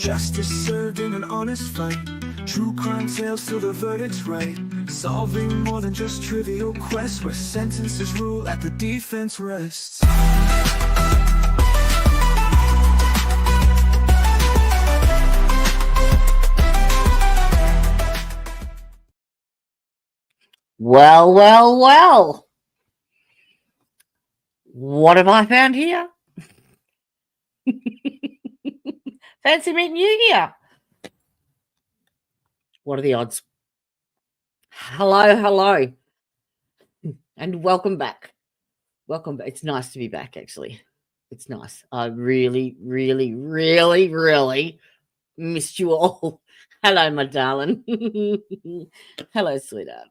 Justice served in an honest fight. True crime tales till the verdict's right. Solving more than just trivial quests, where sentences rule at the defense rests. Well, well, well. What have I found here? Fancy meeting you here. What are the odds? Hello, hello. And welcome back. Welcome back. It's nice to be back, actually. It's nice. I really, really, really, really missed you all. Hello, my darling. Hello, sweetheart.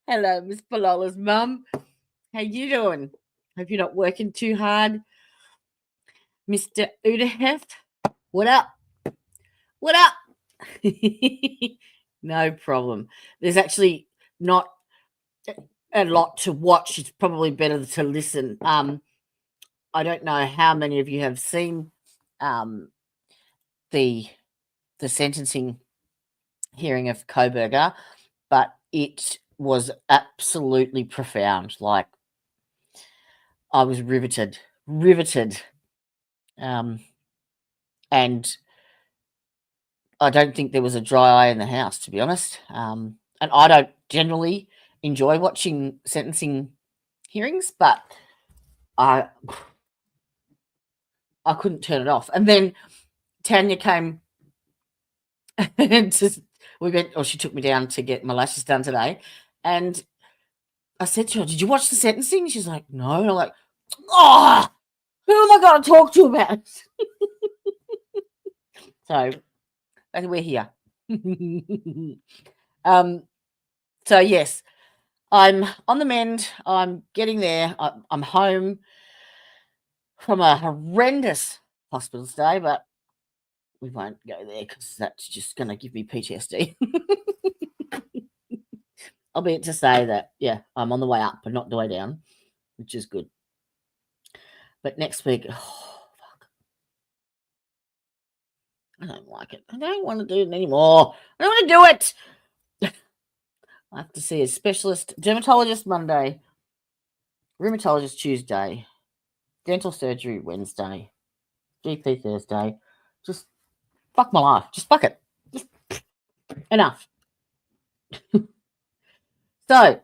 Hello, Miss Palola's mum. How you doing? Hope you're not working too hard. Mr. Udaheft, what up? What up? No problem. There's actually not a lot to watch. It's probably better to listen. I don't know how many of you have seen the sentencing hearing of Koberger, but it was absolutely profound. Like, I was riveted. And I don't think there was a dry eye in the house, to be honest. And I don't generally enjoy watching sentencing hearings, but I couldn't turn it off. And then Tanya came and she took me down to get my lashes done today. And I said to her, "Did you watch the sentencing?" She's like, "No." And I'm like, "Oh, who am I going to talk to about it?" So we're here. So yes, I'm on the mend. I'm getting there. I'm home from a horrendous hospital stay, but we won't go there because that's just going to give me PTSD. Albeit to say that, yeah, I'm on the way up and not the way down, which is good. But next week, oh, fuck. I don't like it. I don't want to do it anymore. I don't want to do it. I have to see a specialist, dermatologist Monday, rheumatologist Tuesday, dental surgery Wednesday, GP Thursday. Just fuck my life. Just fuck it. Just enough. So,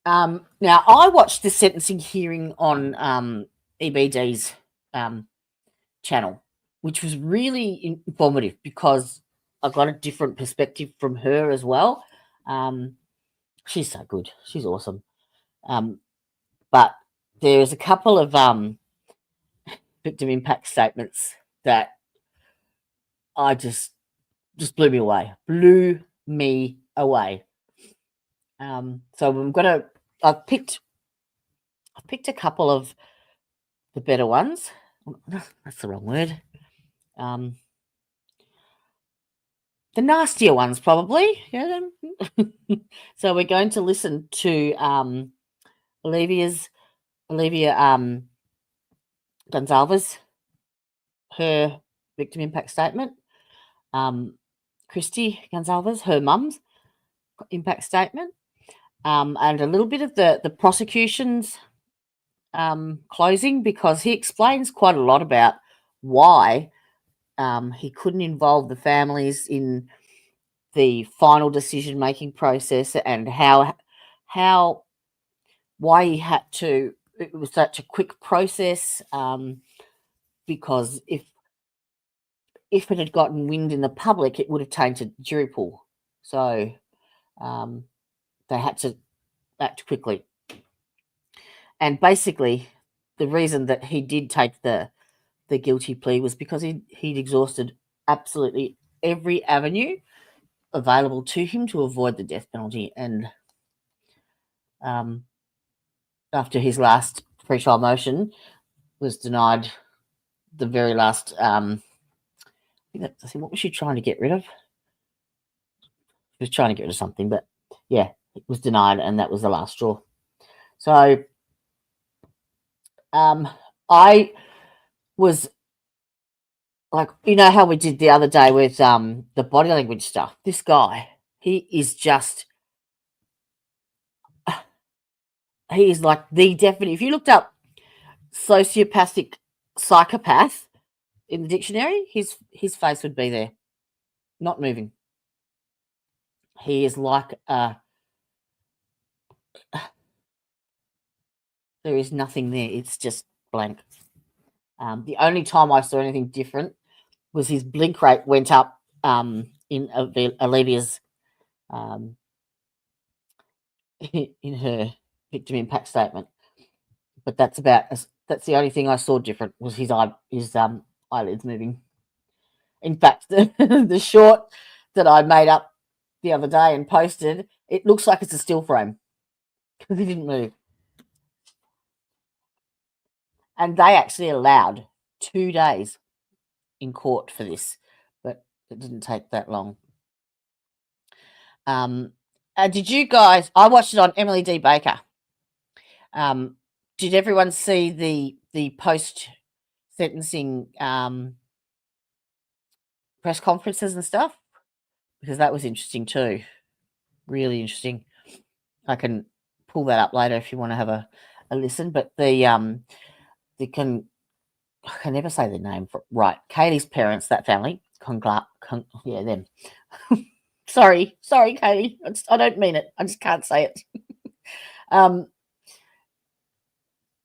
now I watched the sentencing hearing on EBD's channel, which was really informative because I got a different perspective from her as well. She's so good. She's awesome. But there's a couple of victim impact statements that I just blew me away. So I've picked a couple of the better ones. That's the wrong word. The nastier ones, probably. Yeah. So we're going to listen to Olivia Gonzalez, her victim impact statement. Christy Gonzalez, her mum's impact statement. And a little bit of the prosecution's closing, because he explains quite a lot about why he couldn't involve the families in the final decision-making process, and why he had to. It was such a quick process, because if it had gotten wind in the public, it would have tainted the jury pool. So they had to act quickly. And basically, the reason that he did take the guilty plea was because he'd exhausted absolutely every avenue available to him to avoid the death penalty. And after his last pre-trial motion was denied, the very last, I think what was she trying to get rid of? She was trying to get rid of something, but yeah, it was denied, and that was the last straw. So I was like, you know how we did the other day with the body language stuff? This guy, he is just, he is like the definite. If you looked up sociopathic psychopath in the dictionary, his face would be there, not moving. He is like there is nothing there. It's just blank. The only time I saw anything different was his blink rate went up in Olivia's in her victim impact statement. But that's the only thing I saw different was his eyelids moving. In fact, the short that I made up the other day and posted, it looks like it's a still frame because he didn't move. And they actually allowed 2 days in court for this, but it didn't take that long. Did you guys? I watched it on Emily D. Baker. Did everyone see the post sentencing press conferences and stuff? Because that was interesting too, really interesting. I can pull that up later if you want to have a listen. But I can never say the name right. Kaylee's parents, that family, yeah, them. sorry, Kaylee. I don't mean it. I just can't say it.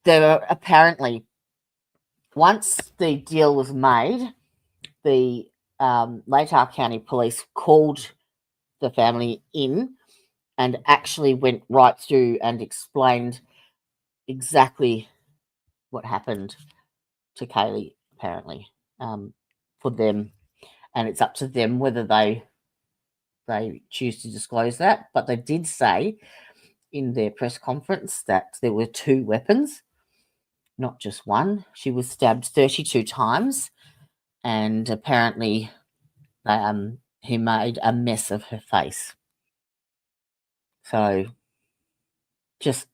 There were apparently, once the deal was made, the Latah County Police called the family in and actually went right through and explained exactly what happened to Kaylee, apparently, for them. And it's up to them whether they choose to disclose that. But they did say in their press conference that there were 2 weapons, not just one. She was stabbed 32 times, and apparently he made a mess of her face. So just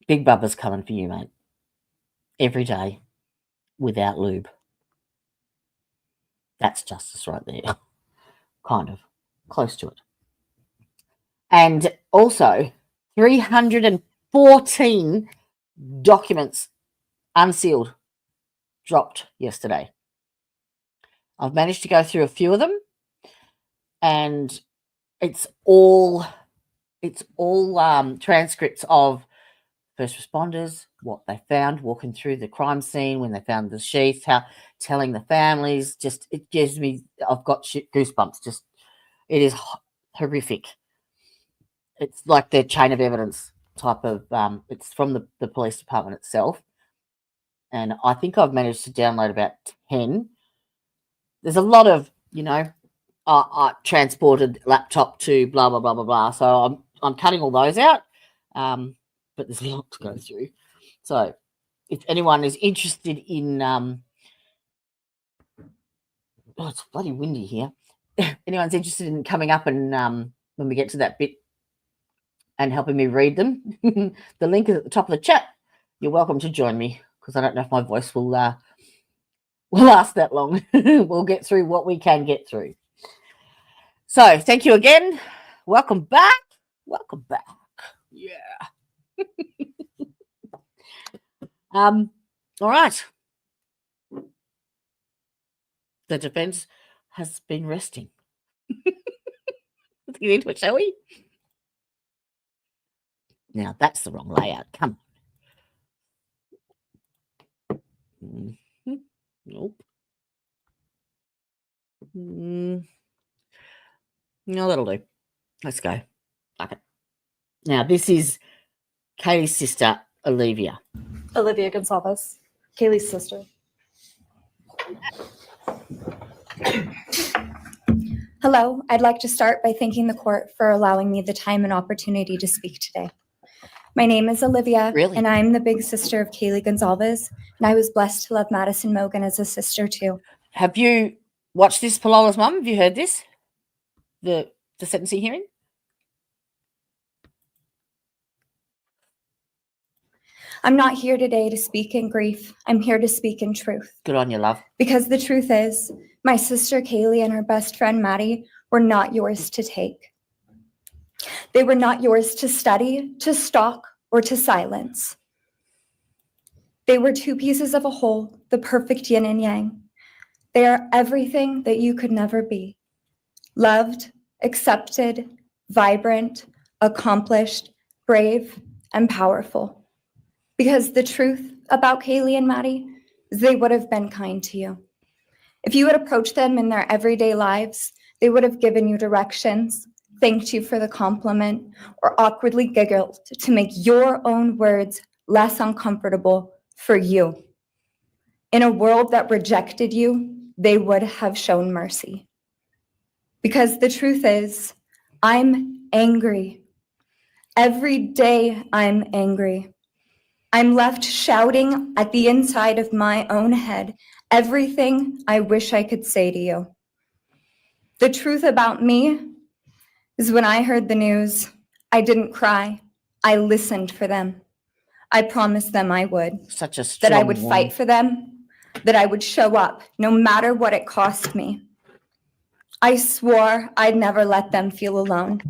Big Bubba's coming for you, mate. Every day without lube. That's justice right there. Kind of. Close to it. And also 314 documents unsealed dropped yesterday. I've managed to go through a few of them, and it's all transcripts of first responders, what they found walking through the crime scene when they found the sheath, how telling the families. Just, it gives me, I've got goosebumps. Just, it is horrific. It's like the chain of evidence type of, it's from the police department itself. And I think I've managed to download about 10. There's a lot of, transported laptop to blah, blah, blah, blah, blah. So I'm cutting all those out. But there's a lot to go through. So if anyone is interested in, it's bloody windy here. Anyone's interested in coming up and when we get to that bit and helping me read them, the link is at the top of the chat. You're welcome to join me, because I don't know if my voice will last that long. We'll get through what we can get through. So thank you again. Welcome back. Welcome back. Yeah. All right. The defense has been resting. Let's get into it, shall we? Now, that's the wrong layout. Come on. Mm-hmm. Nope. No, that'll do. Let's go. Okay. Now, this is Kaylee's sister, Olivia. Olivia Gonzalez, Kaylee's sister. Hello, I'd like to start by thanking the court for allowing me the time and opportunity to speak today. My name is Olivia, and I'm the big sister of Kaylee Gonzalez, and I was blessed to love Madison Mogan as a sister too. Have you watched this, Palola's mum? Have you heard this? The sentencing hearing? I'm not here today to speak in grief. I'm here to speak in truth. Good on you, love. Because the truth is, my sister Kaylee and her best friend Maddie were not yours to take. They were not yours to study, to stalk, or to silence. They were two pieces of a whole, the perfect yin and yang. They are everything that you could never be. Loved, accepted, vibrant, accomplished, brave, and powerful. Because the truth about Kaylee and Maddie is they would have been kind to you. If you had approached them in their everyday lives, they would have given you directions, thanked you for the compliment, or awkwardly giggled to make your own words less uncomfortable for you. In a world that rejected you, they would have shown mercy. Because the truth is, I'm angry. Every day I'm angry. I'm left shouting at the inside of my own head everything I wish I could say to you. The truth about me is when I heard the news, I didn't cry. I listened for them. I promised them I would. Such a strong that I would woman. fight for them, that I would show up no matter what it cost me. I swore I'd never let them feel alone.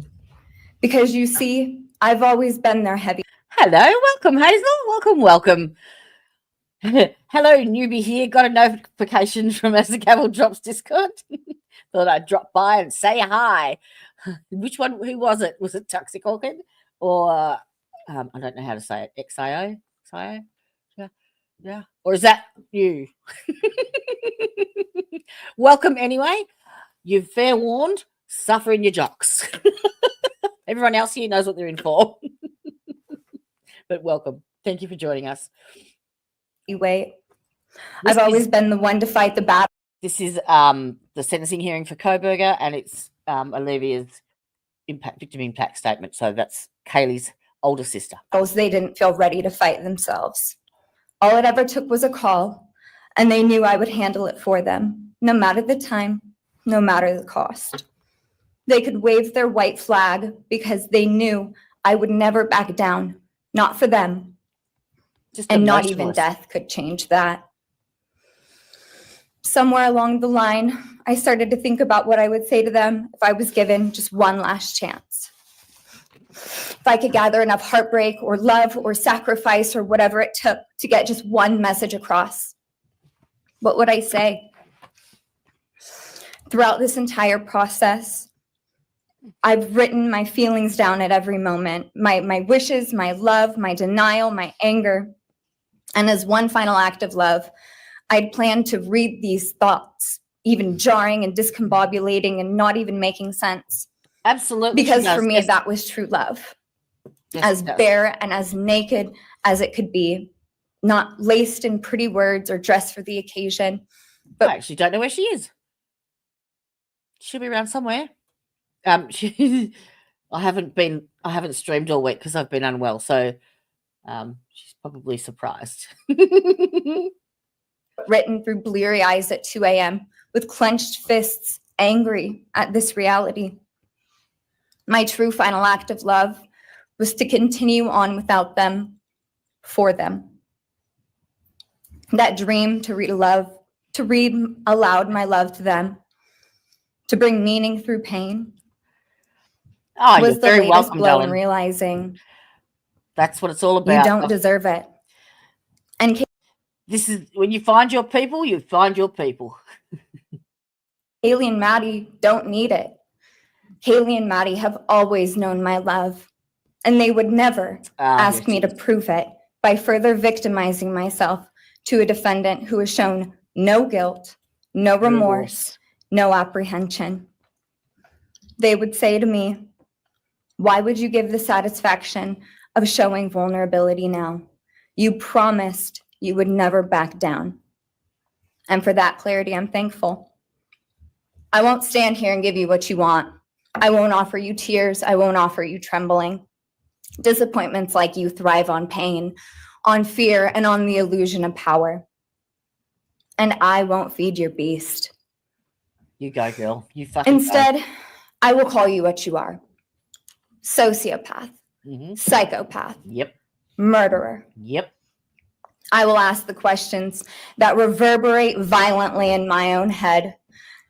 Because you see, I've always been their heavy. Hello, welcome, Hazel. Welcome. Hello, newbie here. Got a notification from As the Gavel Drops Discord. Thought I'd drop by and say hi. Which one? Who was it? Was it Toxic Orchid? Or, I don't know how to say it. XIO? XIO? Yeah. Or is that you? Welcome anyway. You're fair warned. Suffer in your jocks. Everyone else here knows what they're in for. But welcome. Thank you for joining us. You wait. I've always been the one to fight the battle. This is the sentencing hearing for Coburger, and it's Olivia's victim impact statement. So that's Kaylee's older sister. They didn't feel ready to fight themselves. All it ever took was a call, and they knew I would handle it for them, no matter the time, no matter the cost. They could wave their white flag because they knew I would never back down, not for them. And not even death could change that. Somewhere along the line, I started to think about what I would say to them if I was given just one last chance. If I could gather enough heartbreak or love or sacrifice or whatever it took to get just one message across, what would I say? Throughout this entire process, I've written my feelings down at every moment, my wishes, my love, my denial, my anger. And as one final act of love, I'd planned to read these thoughts, even jarring and discombobulating and not even making sense. Absolutely. Because for me, that was true love. As bare and as naked as it could be, not laced in pretty words or dressed for the occasion. But I actually don't know where she is. She'll be around somewhere. I haven't streamed all week because I've been unwell, so she's probably surprised. Written through bleary eyes at 2 a.m. with clenched fists, angry at this reality. My true final act of love was to continue on without them, for them. That dream to read aloud my love to them, to bring meaning through pain, was the latest blow in realizing that's what it's all about. You don't deserve it. And this is when you find your people, you find your people. Kaylee and Maddie don't need it. Kaylee and Maddie have always known my love, and they would never ask me to prove it by further victimizing myself to a defendant who has shown no guilt, no remorse, no apprehension. They would say to me, "Why would you give the satisfaction of showing vulnerability now? You promised you would never back down." And for that clarity, I'm thankful. I won't stand here and give you what you want. I won't offer you tears. I won't offer you trembling. Disappointments like you thrive on pain, on fear, and on the illusion of power. And I won't feed your beast. You go, girl. You fucking Instead, go. I will call you what you are. Sociopath. Mm-hmm. Psychopath. Yep. Murderer. Yep. I will ask the questions that reverberate violently in my own head,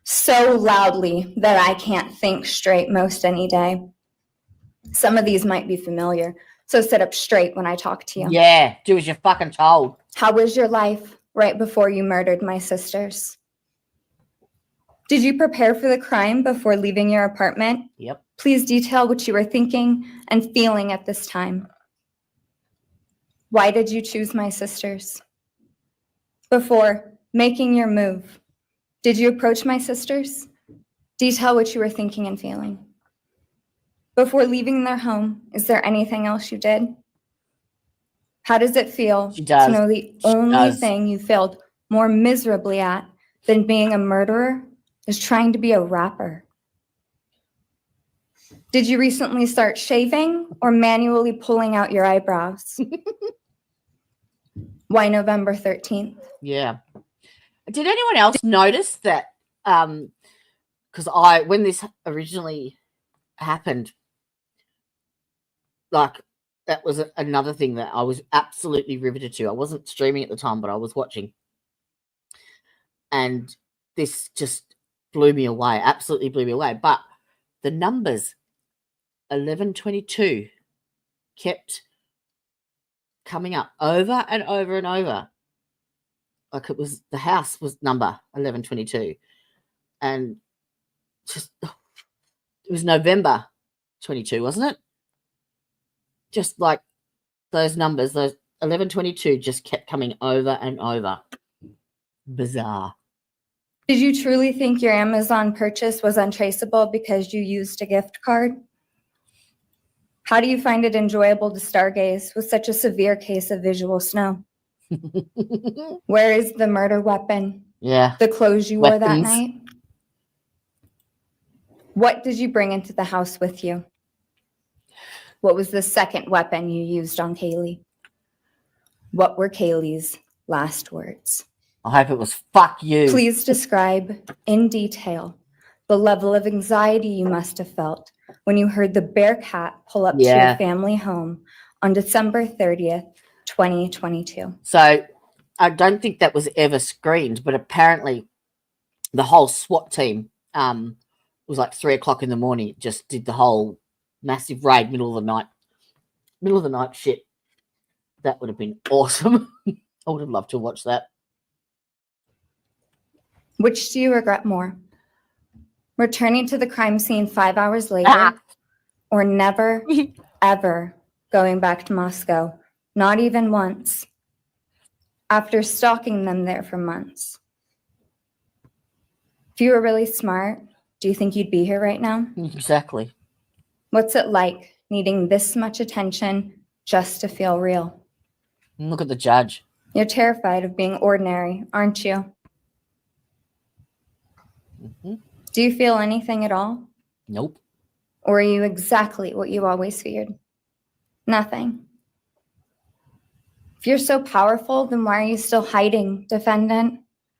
so loudly that I can't think straight most any day. Some of these might be familiar, so sit up straight when I talk to you. Yeah, do as you're fucking told. How was your life right before you murdered my sisters? Did you prepare for the crime before leaving your apartment? Yep. Please detail what you were thinking and feeling at this time. Why did you choose my sisters? Before making your move, did you approach my sisters? Detail what you were thinking and feeling. Before leaving their home, is there anything else you did? How does it feel to know the only thing you failed more miserably at than being a murderer is trying to be a rapper? Did you recently start shaving or manually pulling out your eyebrows? Why November 13th? Yeah. Did anyone else notice that? Because when this originally happened, like, that was another thing that I was absolutely riveted to. I wasn't streaming at the time, but I was watching. And this just blew me away, absolutely blew me away. But the numbers, 1122, kept coming up over and over and over. Like, it was, the house was number 1122. And just, it was November 22, wasn't it? Just like those numbers, those 1122 just kept coming over and over. Bizarre. Did you truly think your Amazon purchase was untraceable because you used a gift card? How do you find it enjoyable to stargaze with such a severe case of visual snow? Where is the murder weapon? Yeah. The clothes you wore that night? What did you bring into the house with you? What was the second weapon you used on Kaylee? What were Kaylee's last words? I hope it was fuck you. Please describe in detail the level of anxiety you must have felt when you heard the Bearcat pull up to your family home on December 30th, 2022. So I don't think that was ever screened, but apparently the whole SWAT team was like 3 o'clock in the morning, just did the whole massive raid, middle of the night shit. That would have been awesome. I would have loved to watch that. Which do you regret more? Returning to the crime scene 5 hours later, or never, ever going back to Moscow, not even once, after stalking them there for months? If you were really smart, do you think you'd be here right now? Exactly. What's it like needing this much attention just to feel real? Look at the judge. You're terrified of being ordinary, aren't you? Mm-hmm. Do you feel anything at all? Nope. Or are you exactly what you always feared? Nothing. If you're so powerful, then why are you still hiding, defendant?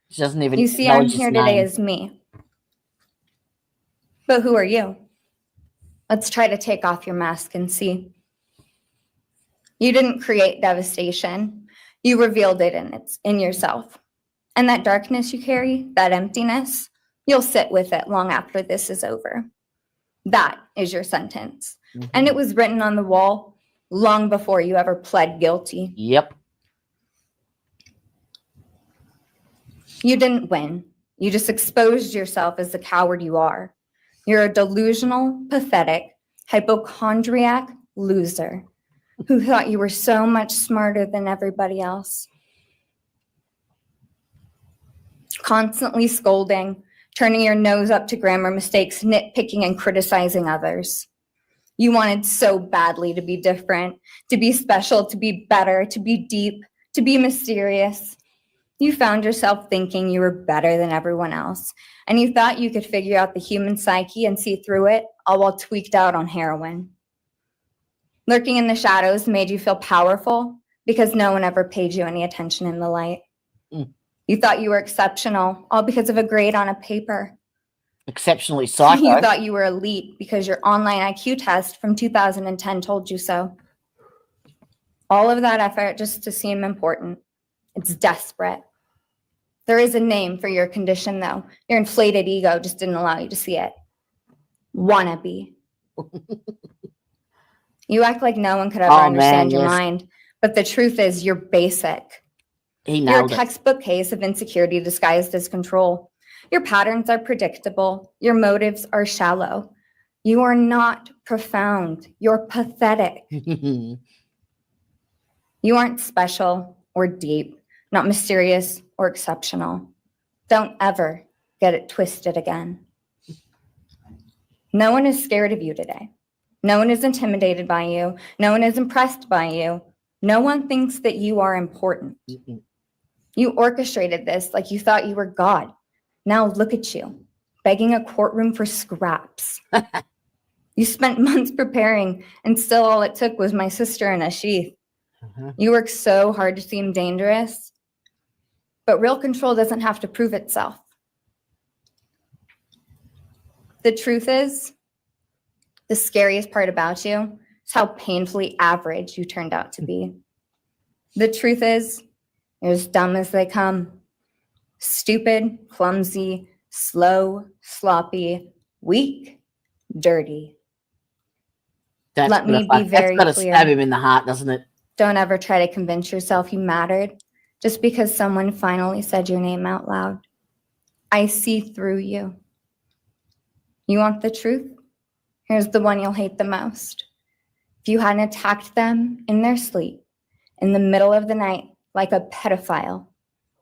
She doesn't even. You see, I'm here today as me. But who are you? Let's try to take off your mask and see. You didn't create devastation. You revealed it in yourself. And that darkness you carry, that emptiness, you'll sit with it long after this is over. That is your sentence. Mm-hmm. And it was written on the wall long before you ever pled guilty. Yep. You didn't win. You just exposed yourself as the coward you are. You're a delusional, pathetic, hypochondriac loser who thought you were so much smarter than everybody else. Constantly scolding, turning your nose up to grammar mistakes, nitpicking and criticizing others. You wanted so badly to be different, to be special, to be better, to be deep, to be mysterious. You found yourself thinking you were better than everyone else, and you thought you could figure out the human psyche and see through it, all while tweaked out on heroin. Lurking in the shadows made you feel powerful because no one ever paid you any attention in the light. You thought you were exceptional, all because of a grade on a paper. Exceptionally psycho. You thought you were elite because your online IQ test from 2010 told you so. All of that effort just to seem important, It's desperate. There is a name for your condition, though. Your inflated ego just didn't allow you to see it. Wannabe. You act like no one could ever understand your mind, but the truth is you're basic. You're a textbook case of insecurity disguised as control. Your patterns are predictable. Your motives are shallow. You are not profound. You're pathetic. You aren't special or deep, not mysterious or exceptional. Don't ever get it twisted again. No one is scared of you today. No one is intimidated by you. No one is impressed by you. No one thinks that you are important. You orchestrated this like you thought you were God. Now look at you, begging a courtroom for scraps. You spent months preparing, and still all it took was my sister in a sheath. You worked so hard to seem dangerous, but real control doesn't have to prove itself. The truth is, the scariest part about you is how painfully average you turned out to be. The truth is, you're as dumb as they come. Stupid, clumsy, slow, sloppy, weak, dirty. Let me be very clear. That's got to stab him in the heart, doesn't it? Don't ever try to convince yourself you mattered just because someone finally said your name out loud. I see through you. You want the truth? Here's the one you'll hate the most. If you hadn't attacked them in their sleep, in the middle of the night, like a pedophile,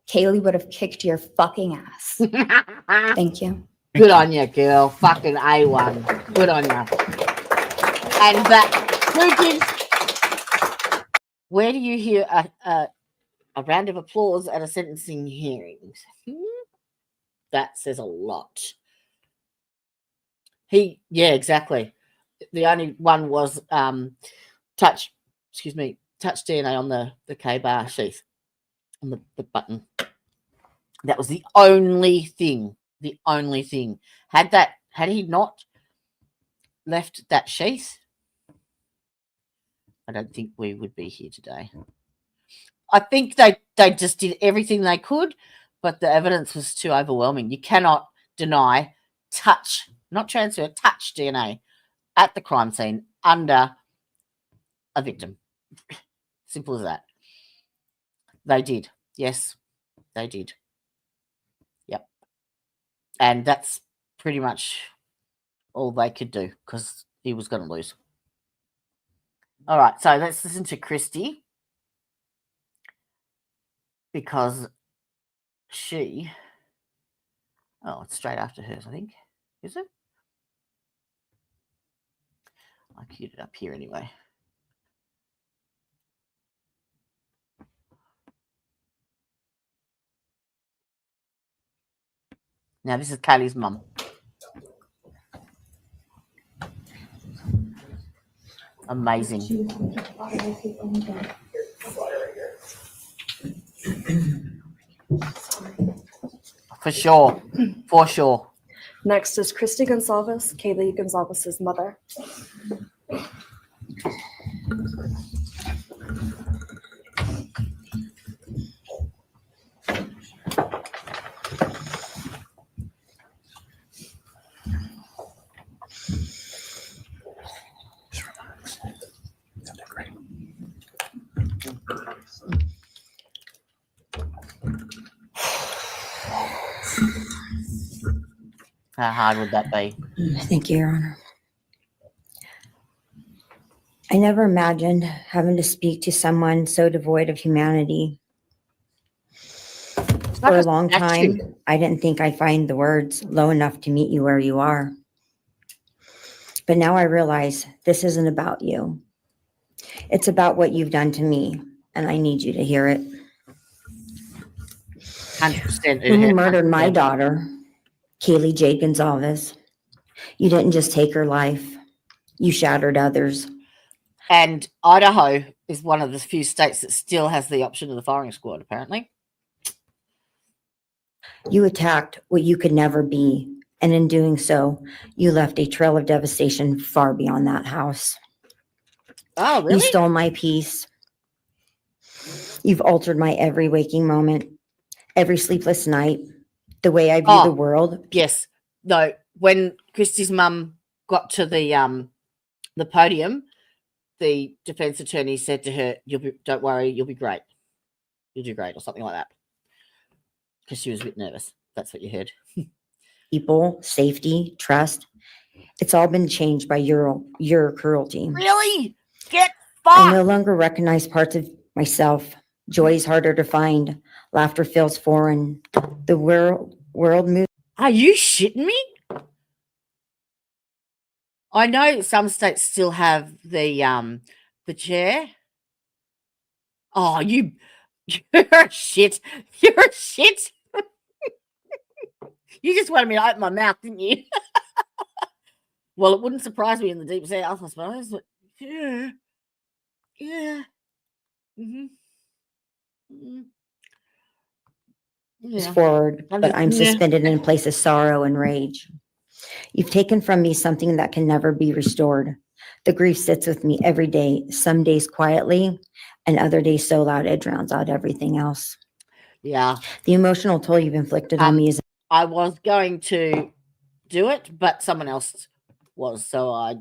Kaylee would have kicked your fucking ass. Thank you. Good on you, girl. Fucking A1. Good on you. And that, where do you hear a round of applause at a sentencing hearing? That says a lot. Yeah, exactly. The only one was touch DNA on the K-bar sheath, on the button. That was the only thing. The only thing. Had he not left that sheath, I don't think we would be here today. I think they just did everything they could, but the evidence was too overwhelming. You cannot deny touch, not transfer, touch DNA at the crime scene under a victim. Simple as that. They did. Yes, they did. Yep. And that's pretty much all they could do because he was going to lose. All right, so let's listen to Christy because she... Oh, it's straight after hers, I think. Is it? I queued it up here anyway. Now, this is Kaylee's mum. Amazing. For sure. For sure. Next is Christy Gonzalez, Kaylee Gonzalez's mother. How hard would that be? Thank you, Your Honor. I never imagined having to speak to someone so devoid of humanity. For a long time, I didn't think I'd find the words low enough to meet you where you are. But now I realize this isn't about you. It's about what you've done to me, and I need you to hear it. 100%. When you murdered my daughter, Kaylee Jade Gonzalez, you didn't just take her life, you shattered others. And Idaho is one of the few states that still has the option of the firing squad, apparently. You attacked what you could never be, and in doing so, you left a trail of devastation far beyond that house. Oh, really? You stole my peace. You've altered my every waking moment, every sleepless night, the way I view the world. Yes. No, when Christy's mum got to the podium, the defense attorney said to her, don't worry, you'll be great. You'll do great, or something like that. Because she was a bit nervous. That's what you heard. People, safety, trust. It's all been changed by your cruelty. Really? Get I fucked! no longer recognize parts of myself. Joy is harder to find. Laughter feels foreign. The world moves. Are you shitting me? I know some states still have the chair. Oh, you're a shit. You're a shit. You just wanted me to open my mouth, didn't you? Well, it wouldn't surprise me in the deep south, I suppose. But yeah. Mm-hmm. Yeah. Forward, but I'm suspended in a place of sorrow and rage. You've taken from me something that can never be restored. The grief sits with me every day, some days quietly, and other days so loud it drowns out everything else. Yeah. The emotional toll you've inflicted on me is... I was going to do it, but someone else was, so I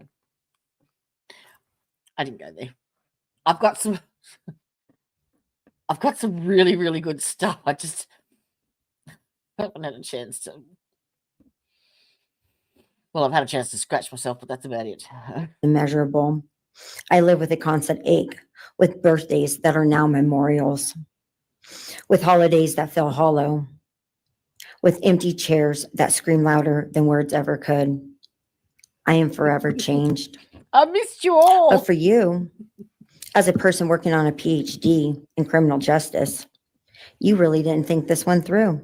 didn't go there. I've got some really, really good stuff. I just haven't had a chance to. Well, I've had a chance to scratch myself, but that's about it. Immeasurable. I live with a constant ache, with birthdays that are now memorials, with holidays that feel hollow, with empty chairs that scream louder than words ever could. I am forever changed. I missed you all. But for you, as a person working on a PhD in criminal justice, you really didn't think this one through.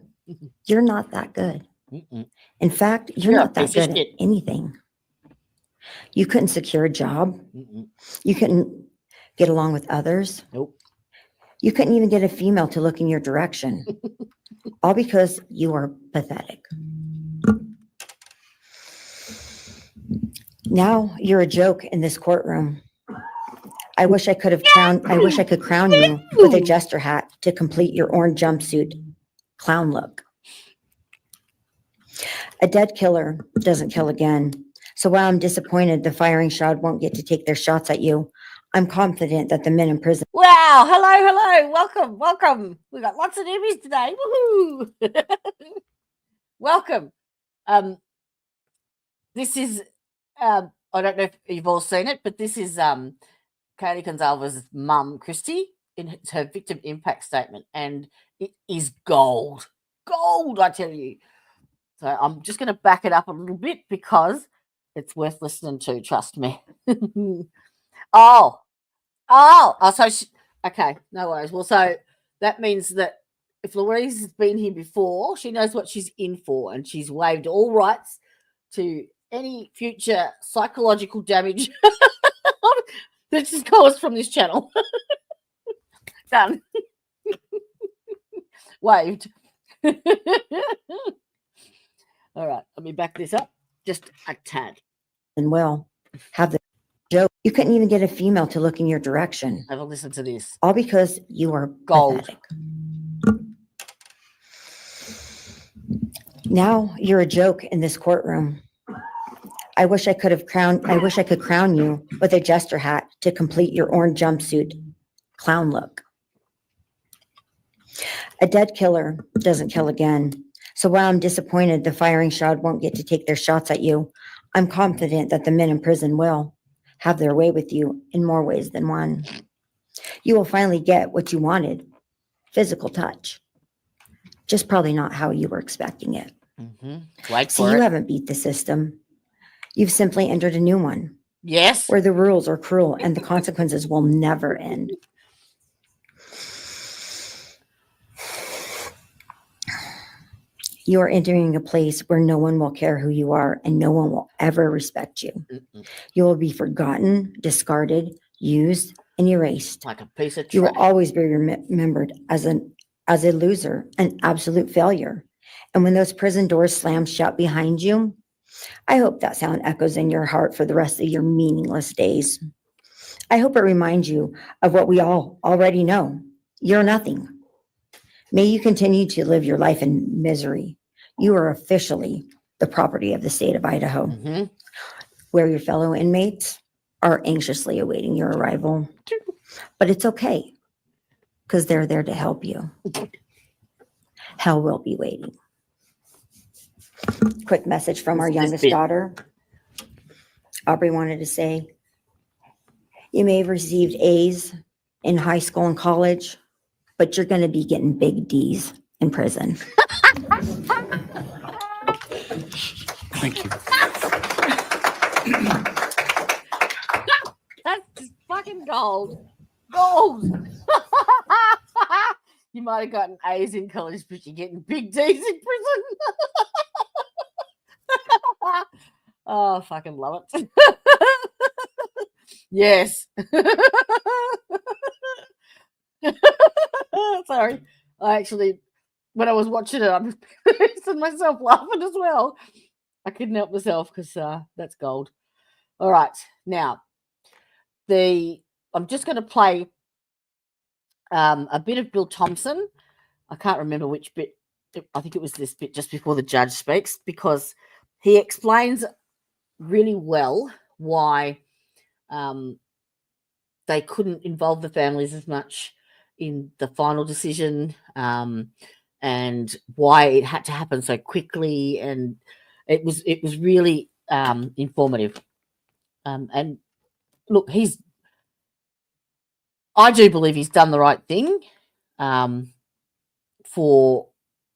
You're not that good. In fact, you're not that good at anything. You couldn't secure a job. You couldn't get along with others. Nope. You couldn't even get a female to look in your direction. All because you are pathetic. Now you're a joke in this courtroom. I wish I could crown you with a jester hat to complete your orange jumpsuit clown look. A dead killer doesn't kill again. So while I'm disappointed the firing squad won't get to take their shots at you, I'm confident that the men in prison... Wow. Hello. Welcome. We got lots of newbies today. Woohoo. Welcome. This is, I don't know if you've all seen it, but this is Christy Gonzalez's mum, Christy, in her victim impact statement. And it is gold. Gold, I tell you. So I'm just going to back it up a little bit because it's worth listening to, trust me. Okay, no worries. Well, so that means that if Louise has been here before, she knows what she's in for, and she's waived all rights to any future psychological damage that's just caused from this channel. Done. Waived. All right, let me back this up just a tad. And will have the joke. You couldn't even get a female to look in your direction. Have a listen to this. All because you are gold. Pathetic. Now you're a joke in this courtroom. I wish I could crown you with a jester hat to complete your orange jumpsuit clown look. A dead killer doesn't kill again. So while I'm disappointed the firing squad won't get to take their shots at you, I'm confident that the men in prison will have their way with you in more ways than one. You will finally get what you wanted, physical touch. Just probably not how you were expecting it. Mm-hmm. You haven't beat the system. You've simply entered a new one. Yes. Where the rules are cruel and the consequences will never end. You are entering a place where no one will care who you are and no one will ever respect you. You will be forgotten, discarded, used, and erased. Like a piece of trash. You will always be remembered as a loser, an absolute failure. And when those prison doors slam shut behind you, I hope that sound echoes in your heart for the rest of your meaningless days. I hope it reminds you of what we all already know. You're nothing. May you continue to live your life in misery. You are officially the property of the state of Idaho, where your fellow inmates are anxiously awaiting your arrival. But it's okay, because they're there to help you. Hell will be waiting. Quick message from our youngest daughter. Aubrey wanted to say, you may have received A's in high school and college, but you're going to be getting big D's in prison. Thank you. That's just fucking gold. Gold. You might have gotten A's in college, but you're getting big D's in prison. Oh, I fucking love it. Yes. Sorry. I actually, when I was watching it, I'm pissing myself laughing as well. I couldn't help myself because that's gold. All right. Now, I'm just going to play a bit of Bill Thompson. I can't remember which bit. I think it was this bit just before the judge speaks, because he explains really well why they couldn't involve the families as much in the final decision, and why it had to happen so quickly. And it was really informative. And look, I do believe he's done the right thing for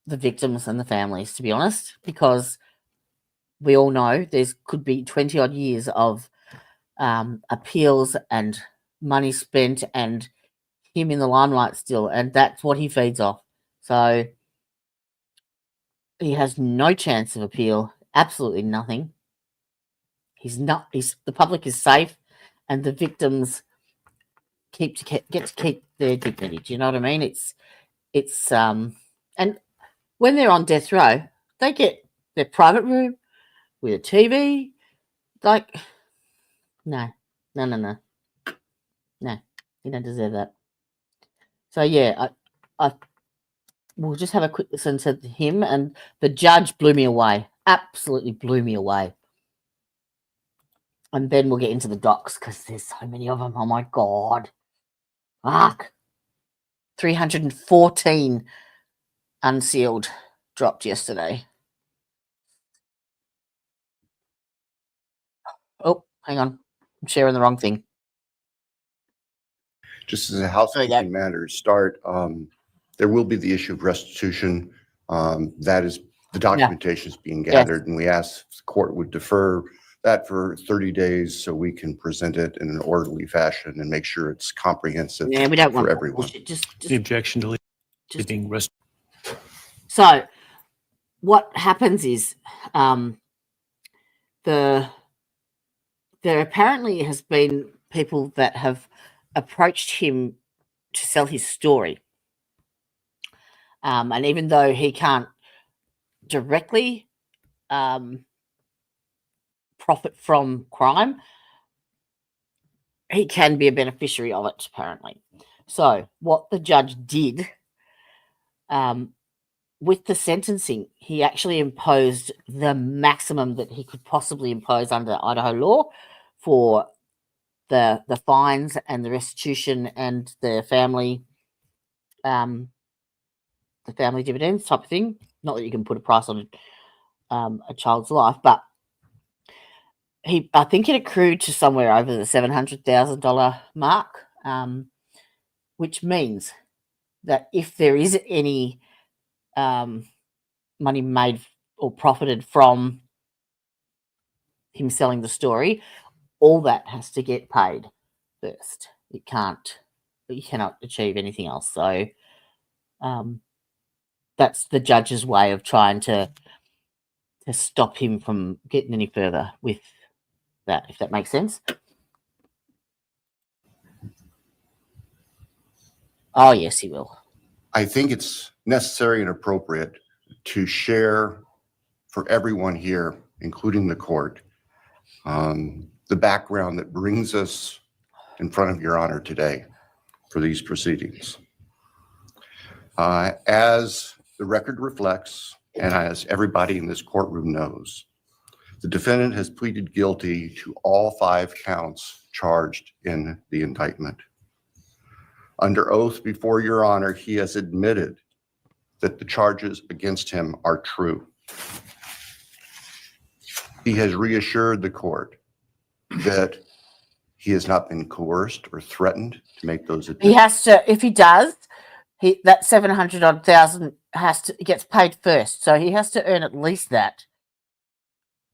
the victims and the families, to be honest, because we all know could be 20 odd years of appeals and money spent and him in the limelight still, and that's what he feeds off. So he has no chance of appeal, absolutely nothing. The public is safe, and the victims get to keep their dignity. Do you know what I mean? It's and when they're on death row, they get their private room with a TV. Like, no, you don't deserve that. So yeah, we'll just have a quick listen to him, and the judge blew me away. Absolutely blew me away. And then we'll get into the docs because there's so many of them. Oh my God. Fuck. 314 unsealed dropped yesterday. Oh, hang on. I'm sharing the wrong thing. Just as a housekeeping matter to start, there will be the issue of restitution. That is, the documentation is being gathered, and we asked if the court would defer that for 30 days so we can present it in an orderly fashion and make sure it's comprehensive we don't want for everyone. Just The objection to being rested. So what happens is there apparently has been people that have approached him to sell his story. And even though he can't directly profit from crime, he can be a beneficiary of it, apparently. So what the judge did with the sentencing, he actually imposed the maximum that he could possibly impose under Idaho law for the fines and the restitution and the family dividends type of thing. Not that you can put a price on a child's life, but I think it accrued to somewhere over the $700,000 mark, which means that if there is any money made or profited from him selling the story, all that has to get paid first. You cannot achieve anything else. So that's the judge's way of trying to stop him from getting any further with that, if that makes sense. Oh, yes, he will. I think it's necessary and appropriate to share for everyone here, including the court, the background that brings us in front of Your Honor today for these proceedings. As the record reflects, and as everybody in this courtroom knows, the defendant has pleaded guilty to all 5 counts charged in the indictment. Under oath before Your Honor, he has admitted that the charges against him are true. He has reassured the court that he has not been coerced or threatened to make those admissions. He has to, if he does, that 700,000 gets paid first. So he has to earn at least that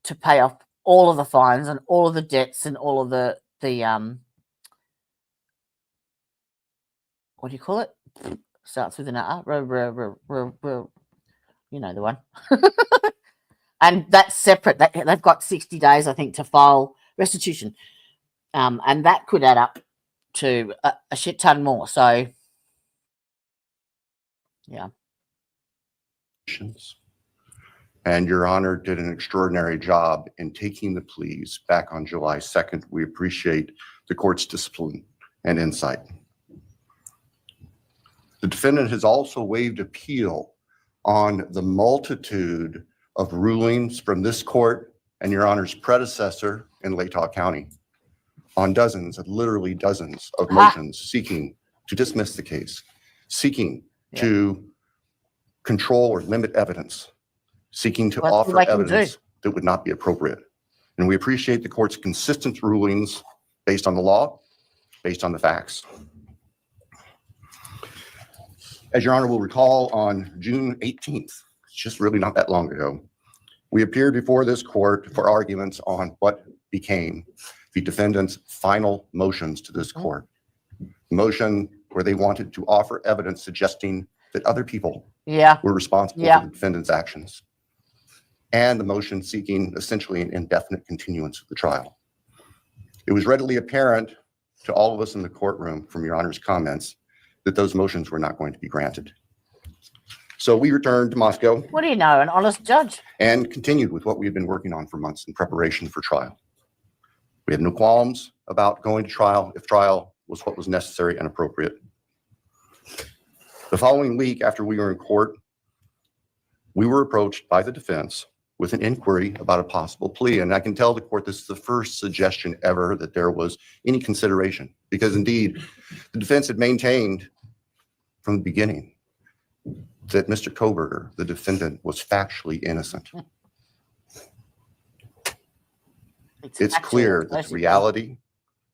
to pay off all of the fines and all of the debts and all of the what do you call it? Starts with an R. You know the one. And that's separate. They've got 60 days, I think, to file restitution. And that could add up to a shit ton more. So, yeah. And Your Honor did an extraordinary job in taking the pleas back on July 2nd. We appreciate the court's discipline and insight. The defendant has also waived appeal on the multitude of rulings from this court and Your Honor's predecessor in Latah County on dozens, literally dozens of motions seeking to dismiss the case, seeking to control or limit evidence, seeking to offer evidence that would not be appropriate. And we appreciate the court's consistent rulings based on the law, based on the facts. As Your Honor will recall, on June 18th, it's just really not that long ago, we appeared before this court for arguments on what became the defendant's final motions to this court. Motion where they wanted to offer evidence suggesting that other people were responsible for the defendant's actions. And the motion seeking essentially an indefinite continuance of the trial. It was readily apparent to all of us in the courtroom from Your Honor's comments that those motions were not going to be granted. So we returned to Moscow. What do you know, an honest judge? And continued with what we had been working on for months in preparation for trial. We had no qualms about going to trial if trial was what was necessary and appropriate. The following week after we were in court, we were approached by the defense with an inquiry about a possible plea. And I can tell the court this is the first suggestion ever that there was any consideration, because indeed the defense had maintained from the beginning that Mr. Koberger, the defendant, was factually innocent. It's clear that the reality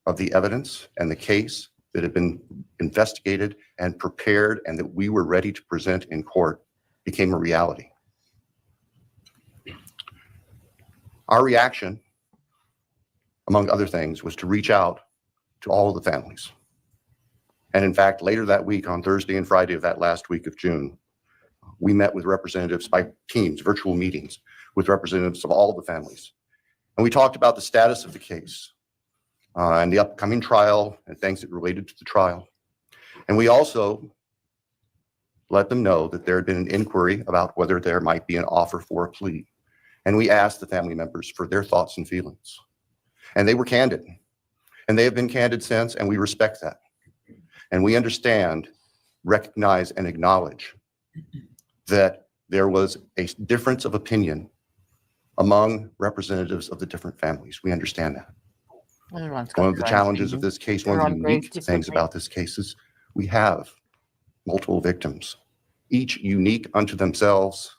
of the evidence and the case that had been investigated and prepared and that we were ready to present in court became a reality. Our reaction, among other things, was to reach out to all of the families. And in fact, later that week, on Thursday and Friday of that last week of June, we met with representatives by teams, virtual meetings with representatives of all of the families. And we talked about the status of the case and the upcoming trial and things that related to the trial. And we also let them know that there had been an inquiry about whether there might be an offer for a plea. And we asked the family members for their thoughts and feelings. And they were candid. And they have been candid since, and we respect that. And we understand, recognize, and acknowledge that there was a difference of opinion among representatives of the different families. We understand that. One of the challenges of this case, one of the unique things about this case is we have multiple victims, each unique unto themselves,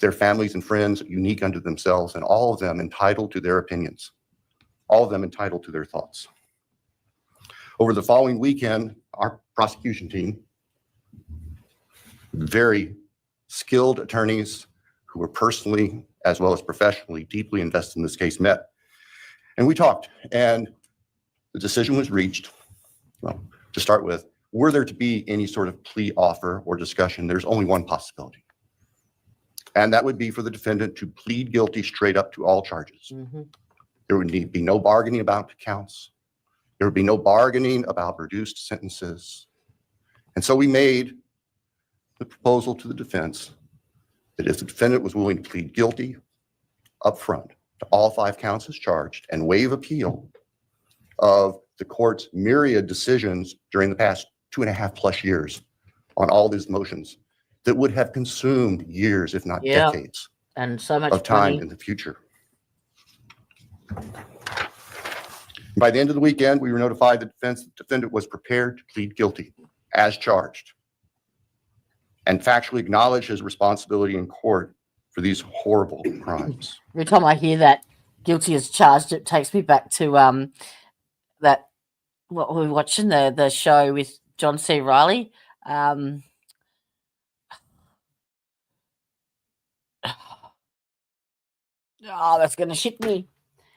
their families and friends unique unto themselves, and all of them entitled to their opinions, all of them entitled to their thoughts. Over the following weekend, our prosecution team, very skilled attorneys who were personally as well as professionally deeply invested in this case, met. And we talked, and the decision was reached. Well, to start with, were there to be any sort of plea offer or discussion, there's only one possibility. And that would be for the defendant to plead guilty straight up to all charges. There would be no bargaining about counts. There would be no bargaining about reduced sentences. And so we made the proposal to the defense that if the defendant was willing to plead guilty up front to all 5 counts as charged and waive appeal of the court's myriad decisions during the past 2.5+ years on all these motions that would have consumed years, if not Yeah. decades And so much of time money. in the future. By the end of the weekend, we were notified the defendant was prepared to plead guilty as charged and factually acknowledge his responsibility in court for these horrible crimes. Every time I hear that guilty as charged, it takes me back to that what we were watching, the show with John C. Reilly. Oh, that's gonna shit me.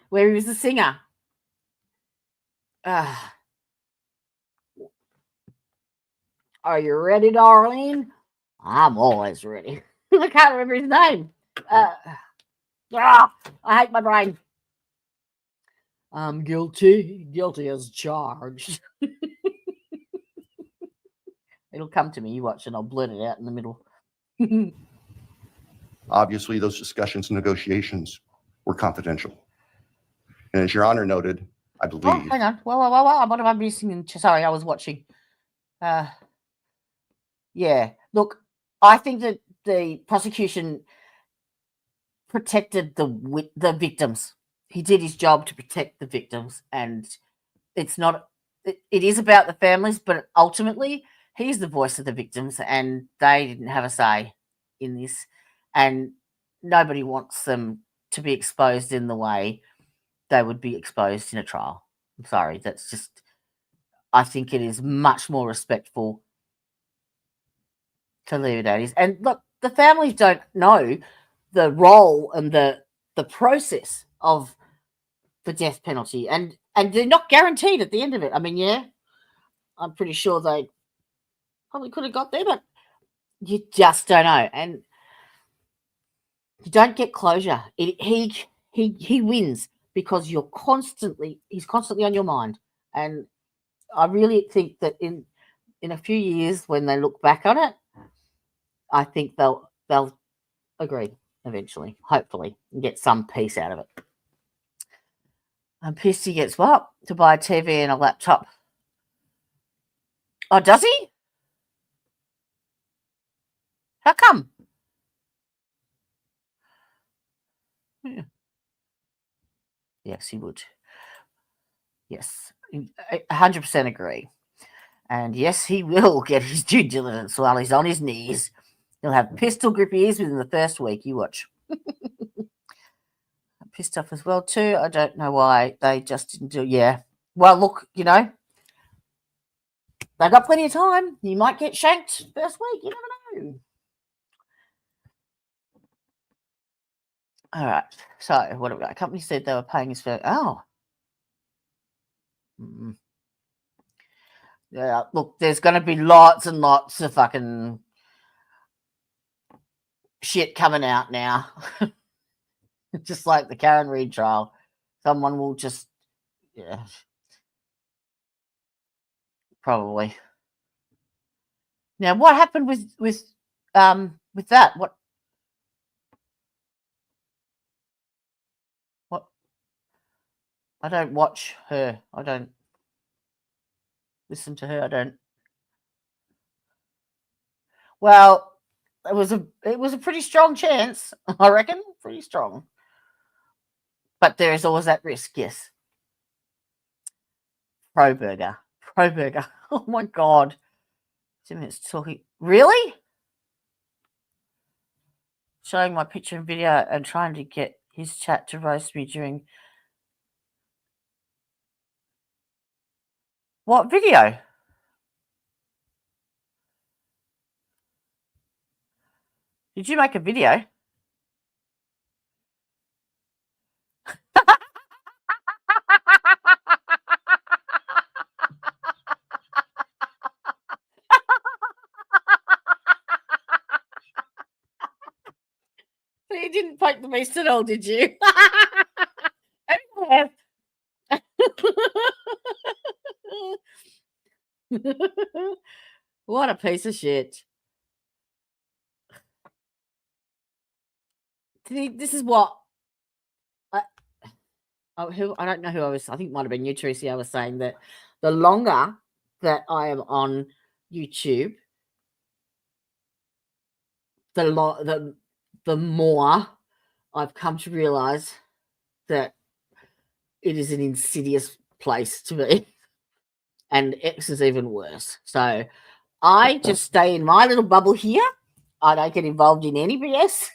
Where he was the singer. Are you ready, darling? I'm always ready. I can't remember his name. I hate my brain. I'm guilty as charged. It'll come to me. You watch and I'll blurt it out in the middle. Obviously, those discussions and negotiations were confidential. And as Your Honor noted, I believe. Oh, hang on. Well, what am I missing? Sorry, I was watching. Yeah. Look, I think that the prosecution protected the victims. He did his job to protect the victims, and it's not. It is about the families, but ultimately, he's the voice of the victims, and they didn't have a say in this. And nobody wants them to be exposed in the way they would be exposed in a trial. I'm sorry, that's just. I think it is much more respectful to leave it at is. And look, the families don't know the role and the process of the death penalty, and they're not guaranteed at the end of it. I mean, yeah, I'm pretty sure they probably could have got there, but you just don't know, and you don't get closure. He wins because he's constantly on your mind, and I really think that in a few years when they look back on it, I think they'll agree eventually, hopefully, and get some peace out of it. I'm pissed he gets what? To buy a TV and a laptop. Oh, does he? How come? Yeah. Yes, he would. Yes, 100% agree. And yes, he will get his due diligence while he's on his knees. He'll have pistol grip ears within the first week. You watch. I'm pissed off as well too. I don't know why they just didn't do. Yeah. Well, look, they've got plenty of time. You might get shanked first week. You never know. All right. So what have we got? A company said they were paying us for. Oh. Yeah. Look, there's going to be lots and lots of fucking shit coming out now. Just like the Karen Reid trial. Someone will just, yeah, probably. Now, what happened with that? What? I don't watch her. I don't listen to her. I don't. Well, it was a pretty strong chance, I reckon. Pretty strong. But there is always that risk, yes. Pro burger. Oh my God. 2 minutes talking. Really? Showing my picture and video and trying to get his chat to roast me during. What video? Did you make a video? So you didn't poke the beast at all, did you? What a piece of shit. This is what I don't know who I was. I think it might have been you, Tracy. I was saying that the longer that I am on YouTube, the more I've come to realize that it is an insidious place to be, and X is even worse. So I just stay in my little bubble here. I don't get involved in any BS,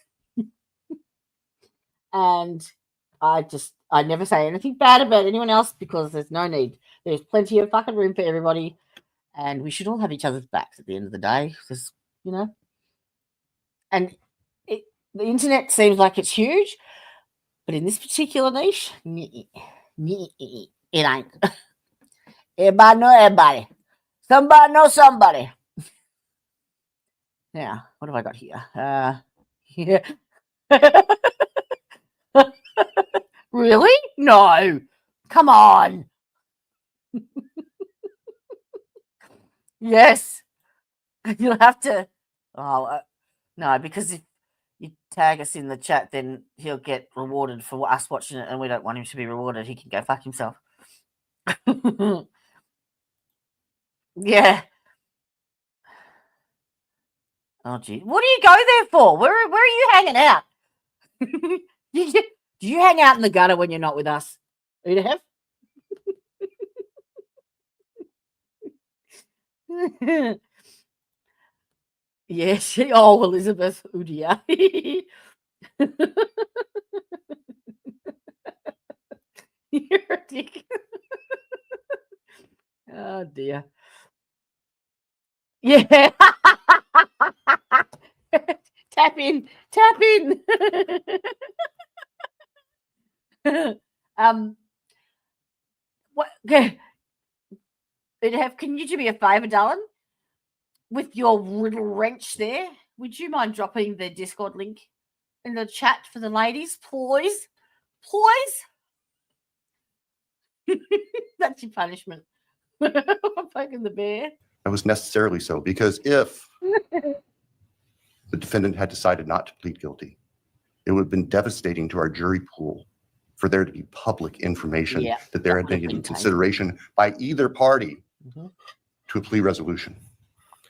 and I never say anything bad about anyone else because there's no need. There's plenty of fucking room for everybody, and we should all have each other's backs at the end of the day, because and the internet seems like it's huge, but in this particular niche, it ain't. Everybody know everybody. Somebody know somebody. Now, what have I got here? Yeah. Really? No. Come on. Yes. You'll have to. Oh, no, because if you tag us in the chat, then he'll get rewarded for us watching it, and we don't want him to be rewarded. He can go fuck himself. Yeah. Oh, gee. What do you go there for? Where are you hanging out? Do you hang out in the gutter when you're not with us? Udahev? Yes. Oh, Elizabeth Udia. You're a dick. Oh, dear. Yeah. Tap in. What? Okay. Can you do me a favor, darling? With your little wrench there, would you mind dropping the Discord link in the chat for the ladies, please? Please? That's your punishment. I'm poking the bear. That was necessarily so, because if the defendant had decided not to plead guilty, it would have been devastating to our jury pool for there to be public information that there had been consideration by either party to a plea resolution.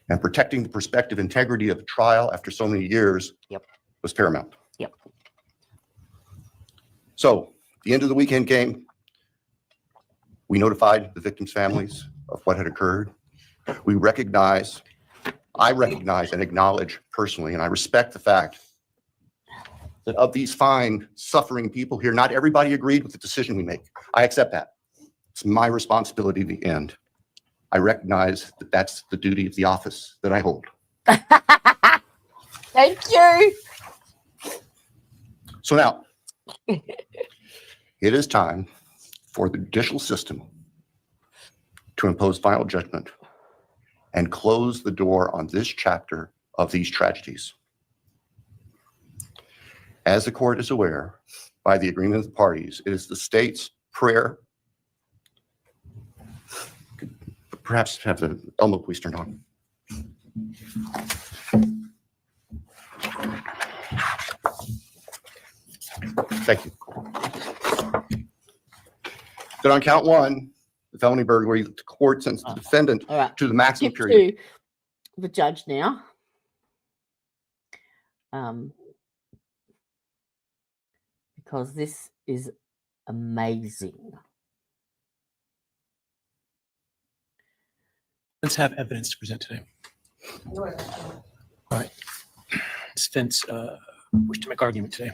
And protecting the prospective integrity of a trial after so many years was paramount. Yep. So the end of the weekend came. We notified the victims' families of what had occurred. I recognize and acknowledge personally, and I respect the fact that of these fine, suffering people here, not everybody agreed with the decision we make. I accept that. It's my responsibility at the end. I recognize that that's the duty of the office that I hold. Thank you. So now, it is time for the judicial system to impose final judgment and close the door on this chapter of these tragedies. As the court is aware, by the agreement of the parties, it is the state's prayer. Perhaps have the Elmo police turned on. Thank you. Then on count one, the felony burglary, the court sentenced the defendant to the maximum period. The judge now. Because this is amazing. Let's have evidence to present today. All right. Defense wish to make argument today.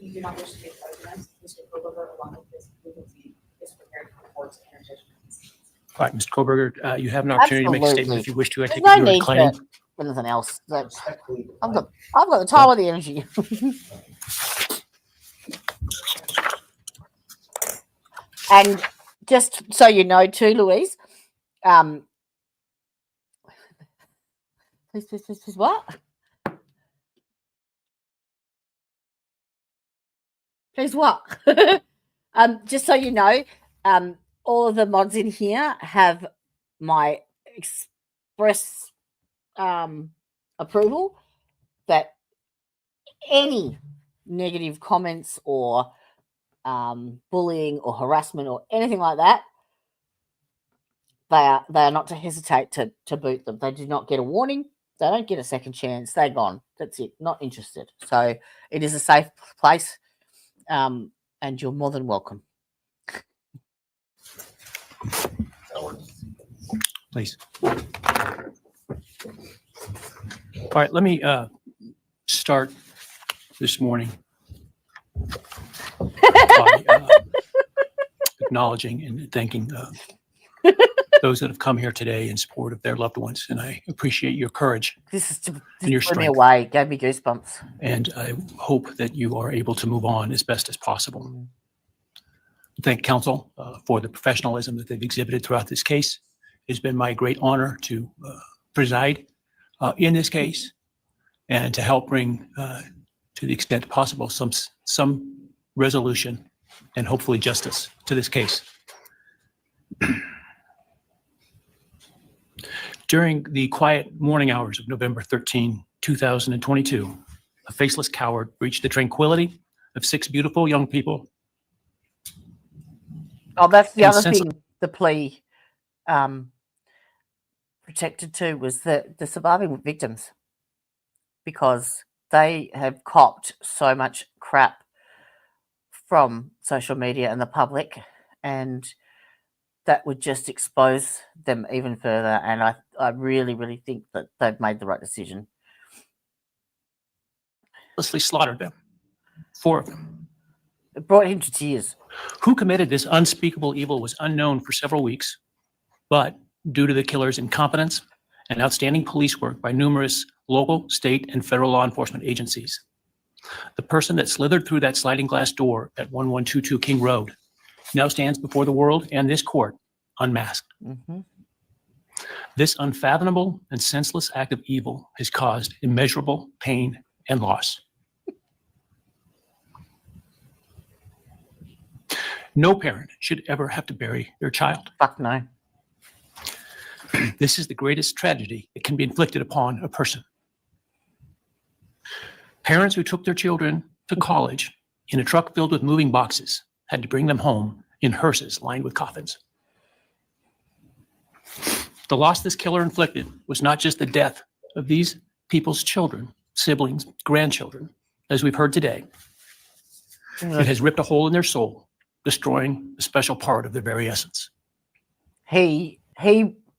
You do not wish to make arguments. Mr. Koberger, along with his legal team, is prepared for the court's interjudgment. All right, Mr. Koberger, you have an opportunity to make a statement if you wish to. I There's take no it you need are declining. for anything else. I've got the time or the energy. And just so you know too, Louise, please, what? Please what? Just so you know, all of the mods in here have my express approval that any negative comments or bullying or harassment or anything like that, they are not to hesitate to boot them. They do not get a warning. They don't get a second chance. They're gone. That's it. Not interested. So it is a safe place, and you're more than welcome. Please. All right, let me start this morning by acknowledging and thanking those that have come here today in support of their loved ones, and I appreciate your courage and your blew me strength. away. Gave me goosebumps. And I hope that you are able to move on as best as possible. Thank counsel for the professionalism that they've exhibited throughout this case. It's been my great honor to preside in this case and to help bring, to the extent possible, some resolution and hopefully justice to this case. During the quiet morning hours of November 13, 2022, a faceless coward breached the tranquility of 6 beautiful young people. Oh, that's the And other since- thing the plea protected to was the surviving victims, because they have copped so much crap from social media and the public, and that would just expose them even further. And I really, really think that they've made the right decision. Slaughtered them, 4 of them. It brought him to tears. Who committed this unspeakable evil was unknown for several weeks, but due to the killer's incompetence and outstanding police work by numerous local, state, and federal law enforcement agencies, the person that slithered through that sliding glass door at 1122 King Road now stands before the world and this court unmasked. Mm-hmm. This unfathomable and senseless act of evil has caused immeasurable pain and loss. No parent should ever have to bury their child. Fuck no. This is the greatest tragedy that can be inflicted upon a person. Parents who took their children to college in a truck filled with moving boxes had to bring them home in hearses lined with coffins. The loss this killer inflicted was not just the death of these people's children, siblings, grandchildren, as we've heard today. It has ripped a hole in their soul, destroying a special part of their very essence. He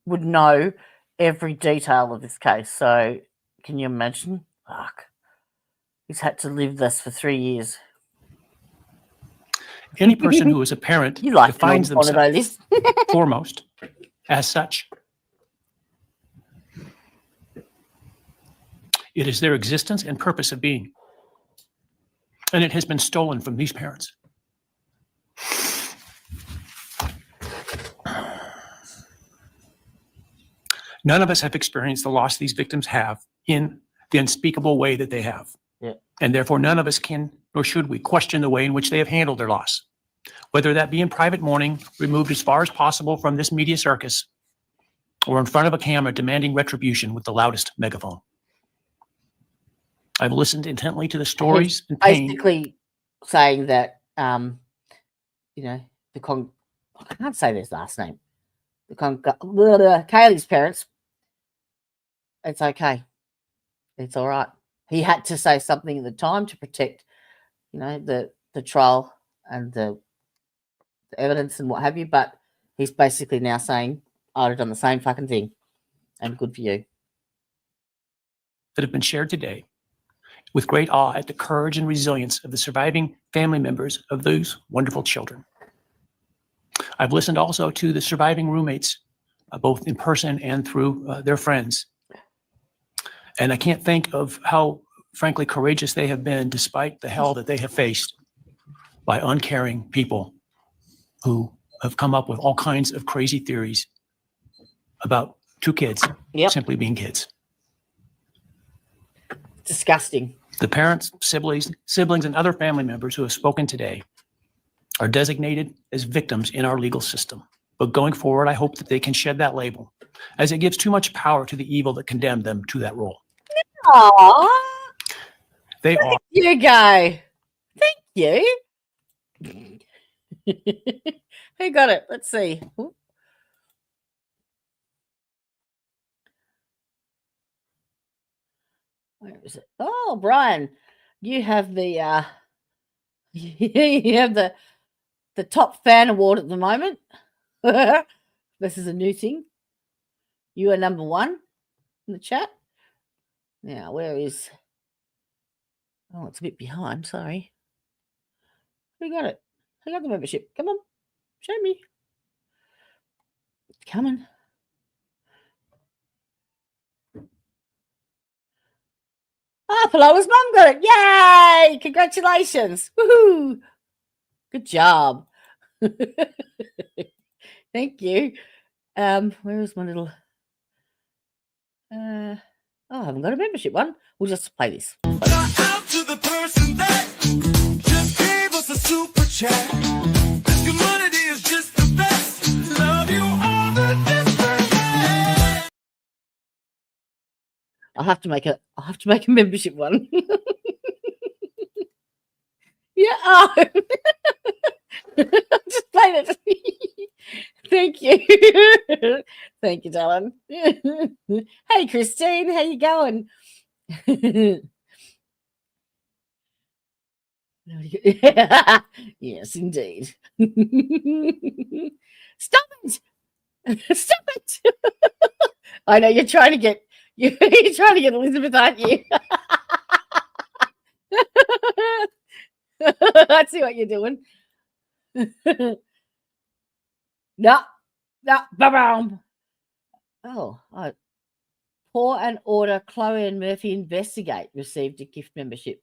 would know every detail of this case. So can you imagine? Fuck. He's had to live this for 3 years. Any person who is a parent You like defines one of themselves those. foremost as such. It is their existence and purpose of being. And it has been stolen from these parents. None of us have experienced the loss these victims have in the unspeakable way that they have. Yeah. And therefore, none of us can, nor should we, question the way in which they have handled their loss. Whether that be in private mourning, removed as far as possible from this media circus, or in front of a camera demanding retribution with the loudest megaphone. I've listened intently to the stories and pain. Basically saying that, you know, I can't say his last name. Kaylee's parents, it's okay. It's all right. He had to say something at the time to protect, you know, the trial and the evidence and what have you. But he's basically now saying, I'd have done the same fucking thing. And good for you. That have been shared today with great awe at the courage and resilience of the surviving family members of those wonderful children. I've listened also to the surviving roommates, both in person and through their friends. And I can't think of how, frankly, courageous they have been despite the hell that they have faced by uncaring people who have come up with all kinds of crazy theories about 2 kids simply being kids. Disgusting. The parents, siblings, and other family members who have spoken today are designated as victims in our legal system. But going forward, I hope that they can shed that label, as it gives too much power to the evil that condemned them to that role. Aww. They are. Thank you, Guy. Thank you. Who got it? Let's see. Ooh. Where is it? Oh, Brian, you have the you have the top fan award at the moment. This is a new thing. You are number 1 in the chat. Now, where is? Oh, it's a bit behind. Sorry. Who got it? Who got the membership? Come on, show me. It's coming. Ah, Paloma's mum got it. Yay! Congratulations. Woohoo! Good job. Thank you. Where is my little I haven't got a membership one. We'll just play this. Out to the person that just gave us a super chat. This community is just the best. Love you all the different. I'll have to make a membership one. Yeah. Oh. Just played it. Thank you. Thank you, darling. Hey, Christine, how you going? Yes, indeed. Stop it! Stop it! I know you're trying to get Elizabeth, aren't you? I see what you're doing. No, ba-bam. Oh, Pour and Order Chloe and Murphy Investigate received a gift membership.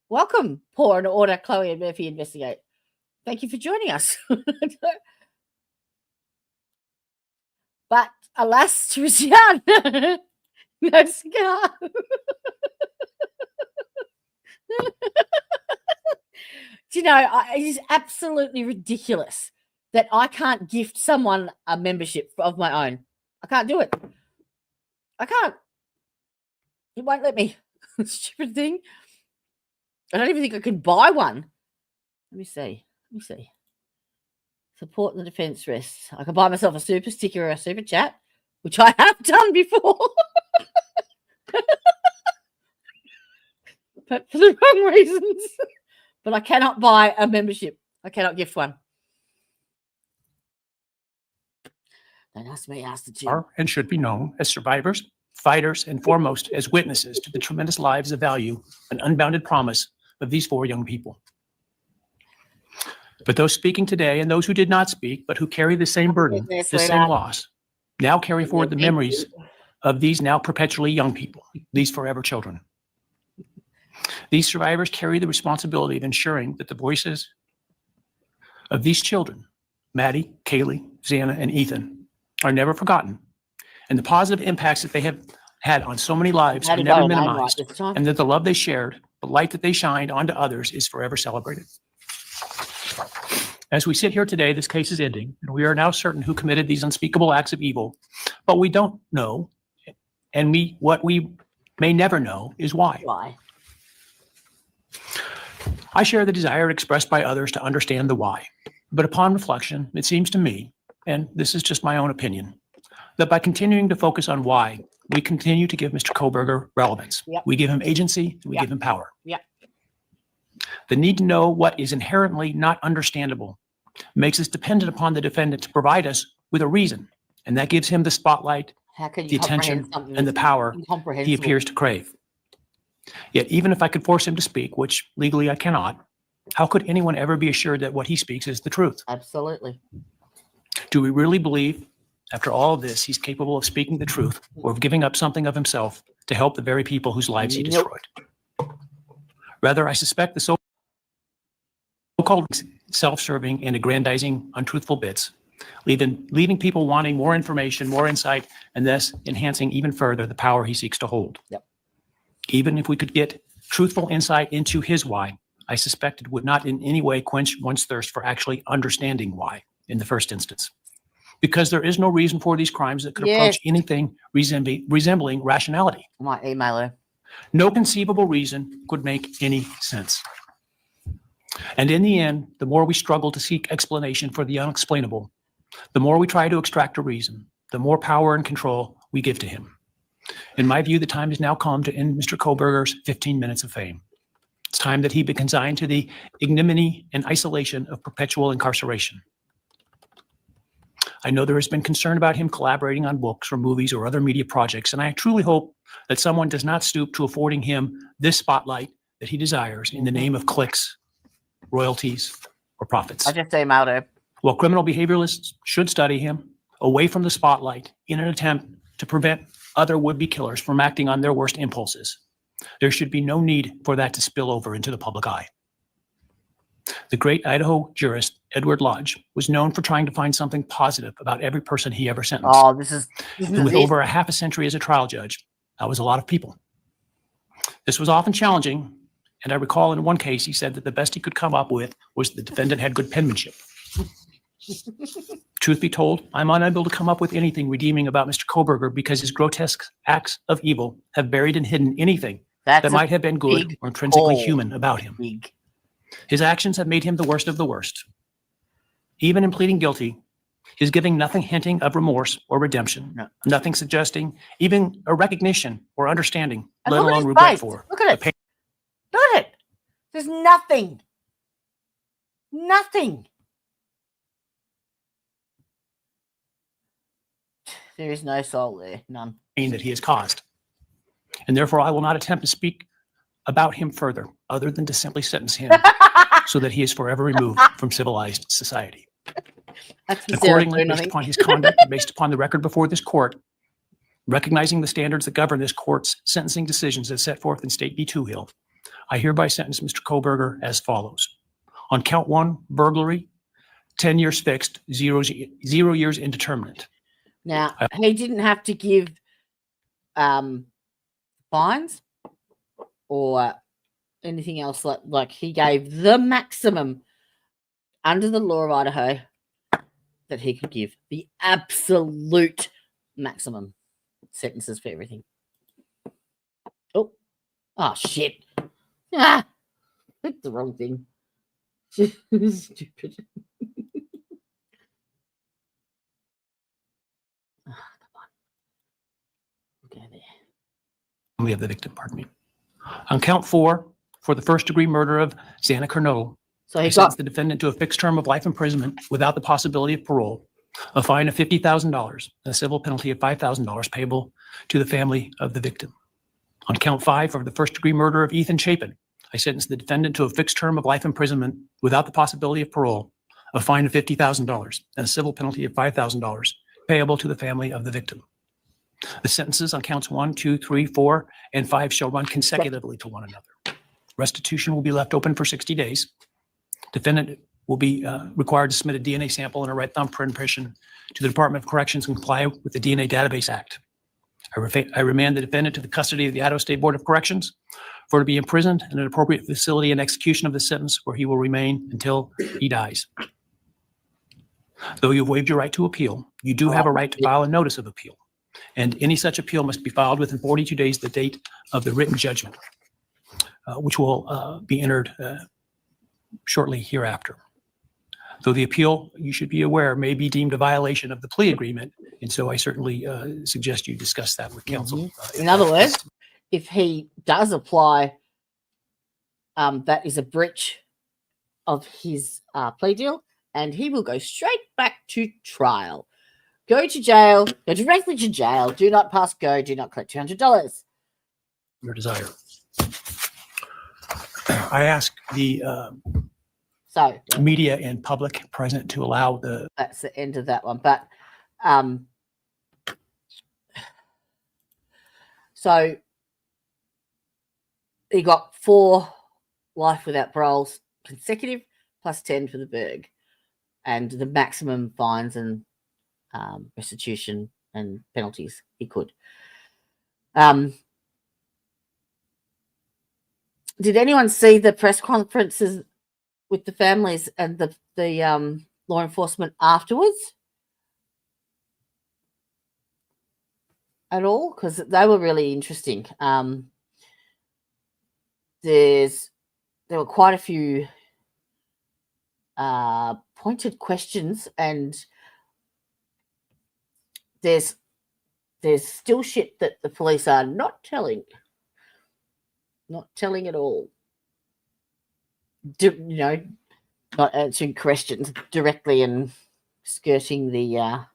Welcome, Pour and Order Chloe and Murphy Investigate. Thank you for joining us. But alas, Tricia, no cigar. Do you know, it is absolutely ridiculous that I can't gift someone a membership of my own. I can't do it. I can't. It won't let me. Stupid thing. I don't even think I can buy one. Let me see. Support the defense rests. I can buy myself a super sticker or a super chat, which I have done before. But for the wrong reasons. But I cannot buy a membership. I cannot gift one. Don't ask me, ask the Jim. Are and should be known as survivors, fighters, and foremost as witnesses to the tremendous lives of value and unbounded promise of these 4 young people. But those speaking today and those who did not speak, but who carry the same burden, the same loss, now carry forward the memories of these now perpetually young people, these forever children. These survivors carry the responsibility of ensuring that the voices of these children, Maddie, Kaylee, Xana, and Ethan, are never forgotten, and the positive impacts that they have had on so many lives are never minimized, and that the love they shared, the light that they shined onto others is forever celebrated. As we sit here today, this case is ending, and we are now certain who committed these unspeakable acts of evil, but we don't know, and what we may never know is why. Why? I share the desire expressed by others to understand the why, but upon reflection, it seems to me, and this is just my own opinion, that by continuing to focus on why, we continue to give Mr. Koberger relevance. Yep. We give him agency, and we give him power. Yep. The need to know what is inherently not understandable makes us dependent upon the defendant to provide us with a reason, and that gives him the spotlight, How can the you attention, comprehend and the power he incomprehensible? appears to crave. Yet even if I could force him to speak, which legally I cannot, how could anyone ever be assured that what he speaks is the truth? Absolutely. Do we really believe, after all of this, he's capable of speaking the truth or of giving up something of himself to help the very people whose lives he destroyed? Rather, I suspect the so-called self-serving and aggrandizing untruthful bits, leaving people wanting more information, more insight, and thus enhancing even further the power he seeks to hold. Yep. Even if we could get truthful insight into his why, I suspect it would not in any way quench one's thirst for actually understanding why in the first instance. Because there is no reason for these crimes that could approach anything resembling rationality. I might email her. No conceivable reason could make any sense. And in the end, the more we struggle to seek explanation for the unexplainable, the more we try to extract a reason, the more power and control we give to him. In my view, the time has now come to end Mr. Koberger's 15 minutes of fame. It's time that he be consigned to the ignominy and isolation of perpetual incarceration. I know there has been concern about him collaborating on books or movies or other media projects, and I truly hope that someone does not stoop to affording him this spotlight that he desires in the name of clicks, royalties, or profits. I just say Maldo. While criminal behavioralists should study him away from the spotlight in an attempt to prevent other would-be killers from acting on their worst impulses, there should be no need for that to spill over into the public eye. The great Idaho jurist Edward Lodge was known for trying to find something positive about every person he ever sentenced. Oh, this is And with over a half a century as a trial judge, that was a lot of people. This was often challenging, and I recall in one case he said that the best he could come up with was the defendant had good penmanship. Truth be told, I'm unable to come up with anything redeeming about Mr. Koberger because his grotesque acts of evil have buried and hidden anything that might have been good or intrinsically human about him. His actions have made him the worst of the worst. Even in pleading guilty, he's giving nothing hinting of remorse or redemption, nothing suggesting even a recognition or understanding, let alone regret for. Look at it. Look at it. There's nothing. Nothing. There is no soul there. None. Pain that he has caused. And therefore, I will not attempt to speak about him further, other than to simply sentence him so that he is forever removed from civilized society. Accordingly, based upon his conduct, and based upon the record before this court, recognizing the standards that govern this court's sentencing decisions as set forth in State v. Hill, I hereby sentence Mr. Koberger as follows. On count 1, burglary, 10 years fixed, 0 years indeterminate. Now, he didn't have to give fines or anything else like he gave the maximum under the law of Idaho that he could give, the absolute maximum sentences for everything. Oh shit. Picked the wrong thing. Stupid. We have the victim, pardon me. On count 4, for the first-degree murder of Xana Kernodle, so he sentenced the defendant to a fixed term of life imprisonment without the possibility of parole, a fine of $50,000, and a civil penalty of $5,000 payable to the family of the victim. On count 5, for the first-degree murder of Ethan Chapin, I sentenced the defendant to a fixed term of life imprisonment without the possibility of parole, a fine of $50,000, and a civil penalty of $5,000 payable to the family of the victim. The sentences on counts 1, 2, 3, 4, and 5 shall run consecutively to one another. Restitution will be left open for 60 days. Defendant will be required to submit a DNA sample and a right thumb print impression to the Department of Corrections and comply with the DNA Database Act. I remand the defendant to the custody of the Idaho State Board of Corrections for to be imprisoned in an appropriate facility in execution of the sentence where he will remain until he dies. Though you have waived your right to appeal, you do have a right to file a notice of appeal, and any such appeal must be filed within 42 days of the date of the written judgment, which will be entered shortly hereafter. Though the appeal, you should be aware, may be deemed a violation of the plea agreement, and so I certainly suggest you discuss that with counsel. In other words, if he does apply, that is a breach of his plea deal, and he will go straight back to trial. Go to jail, go directly to jail, do not pass go, do not collect $200. Your desire. I ask the media and public present to allow the... That's the end of that one. But so he got 4 life without paroles consecutive plus 10 for the Berg, and the maximum fines and restitution and penalties he could. Did anyone see the press conferences with the families and the law enforcement afterwards at all? Because they were really interesting. There were quite a few pointed questions, and there's there's still shit that the police are not telling at all. Not answering questions directly and skirting the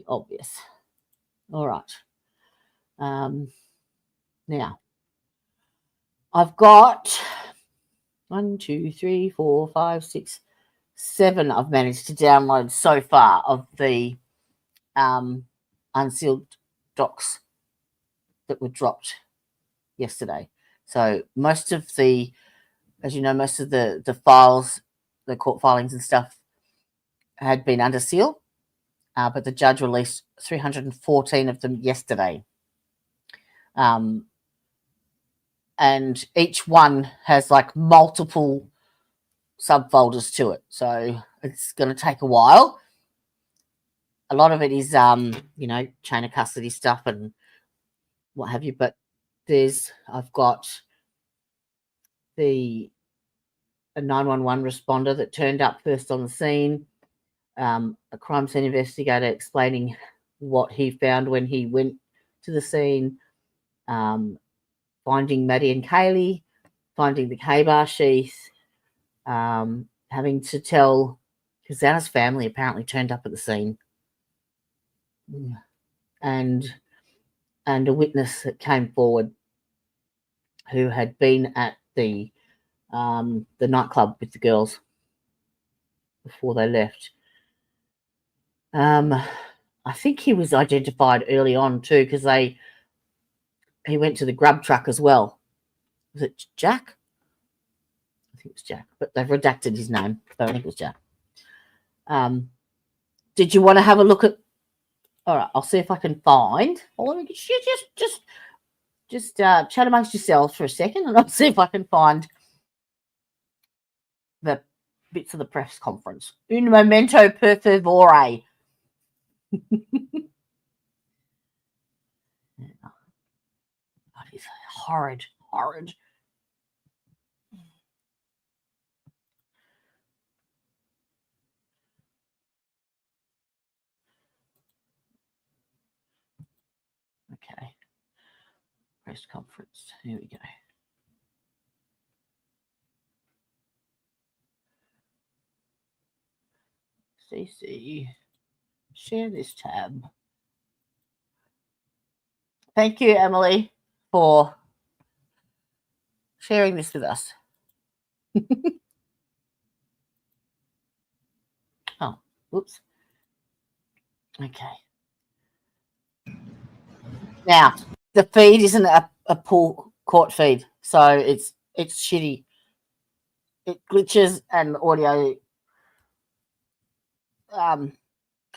obvious. All right. Now, I've got 1, 2, 3, 4, 5, 6, 7 I've managed to download so far of the unsealed docs that were dropped yesterday. So most of the, as you know, most of the files, the court filings and stuff had been under seal, but the judge released 314 of them yesterday. And each one has like multiple subfolders to it. So it's going to take a while. A lot of it is, chain of custody stuff and what have you. But I've got a 911 responder that turned up first on the scene, a crime scene investigator explaining what he found when he went to the scene, finding Maddie and Kaylee, finding the K-bar sheath, having to tell, because Xana's family apparently turned up at the scene, and a witness that came forward who had been at the nightclub with the girls before they left. I think he was identified early on too, because he went to the grub truck as well. Was it Jack? I think it was Jack, but they've redacted his name. So I think it was Jack. Did you want to have a look at? All right, I'll see if I can find. Or let me just chat amongst yourselves for a second, and I'll see if I can find the bits of the press conference. Un momento, per favore. God, he's horrid. Okay. Press conference. Here we go. CC. Share this tab. Thank you, Emily, for sharing this with us. Oh, whoops. Okay. Now, the feed isn't a full court feed, so it's shitty. It glitches and the audio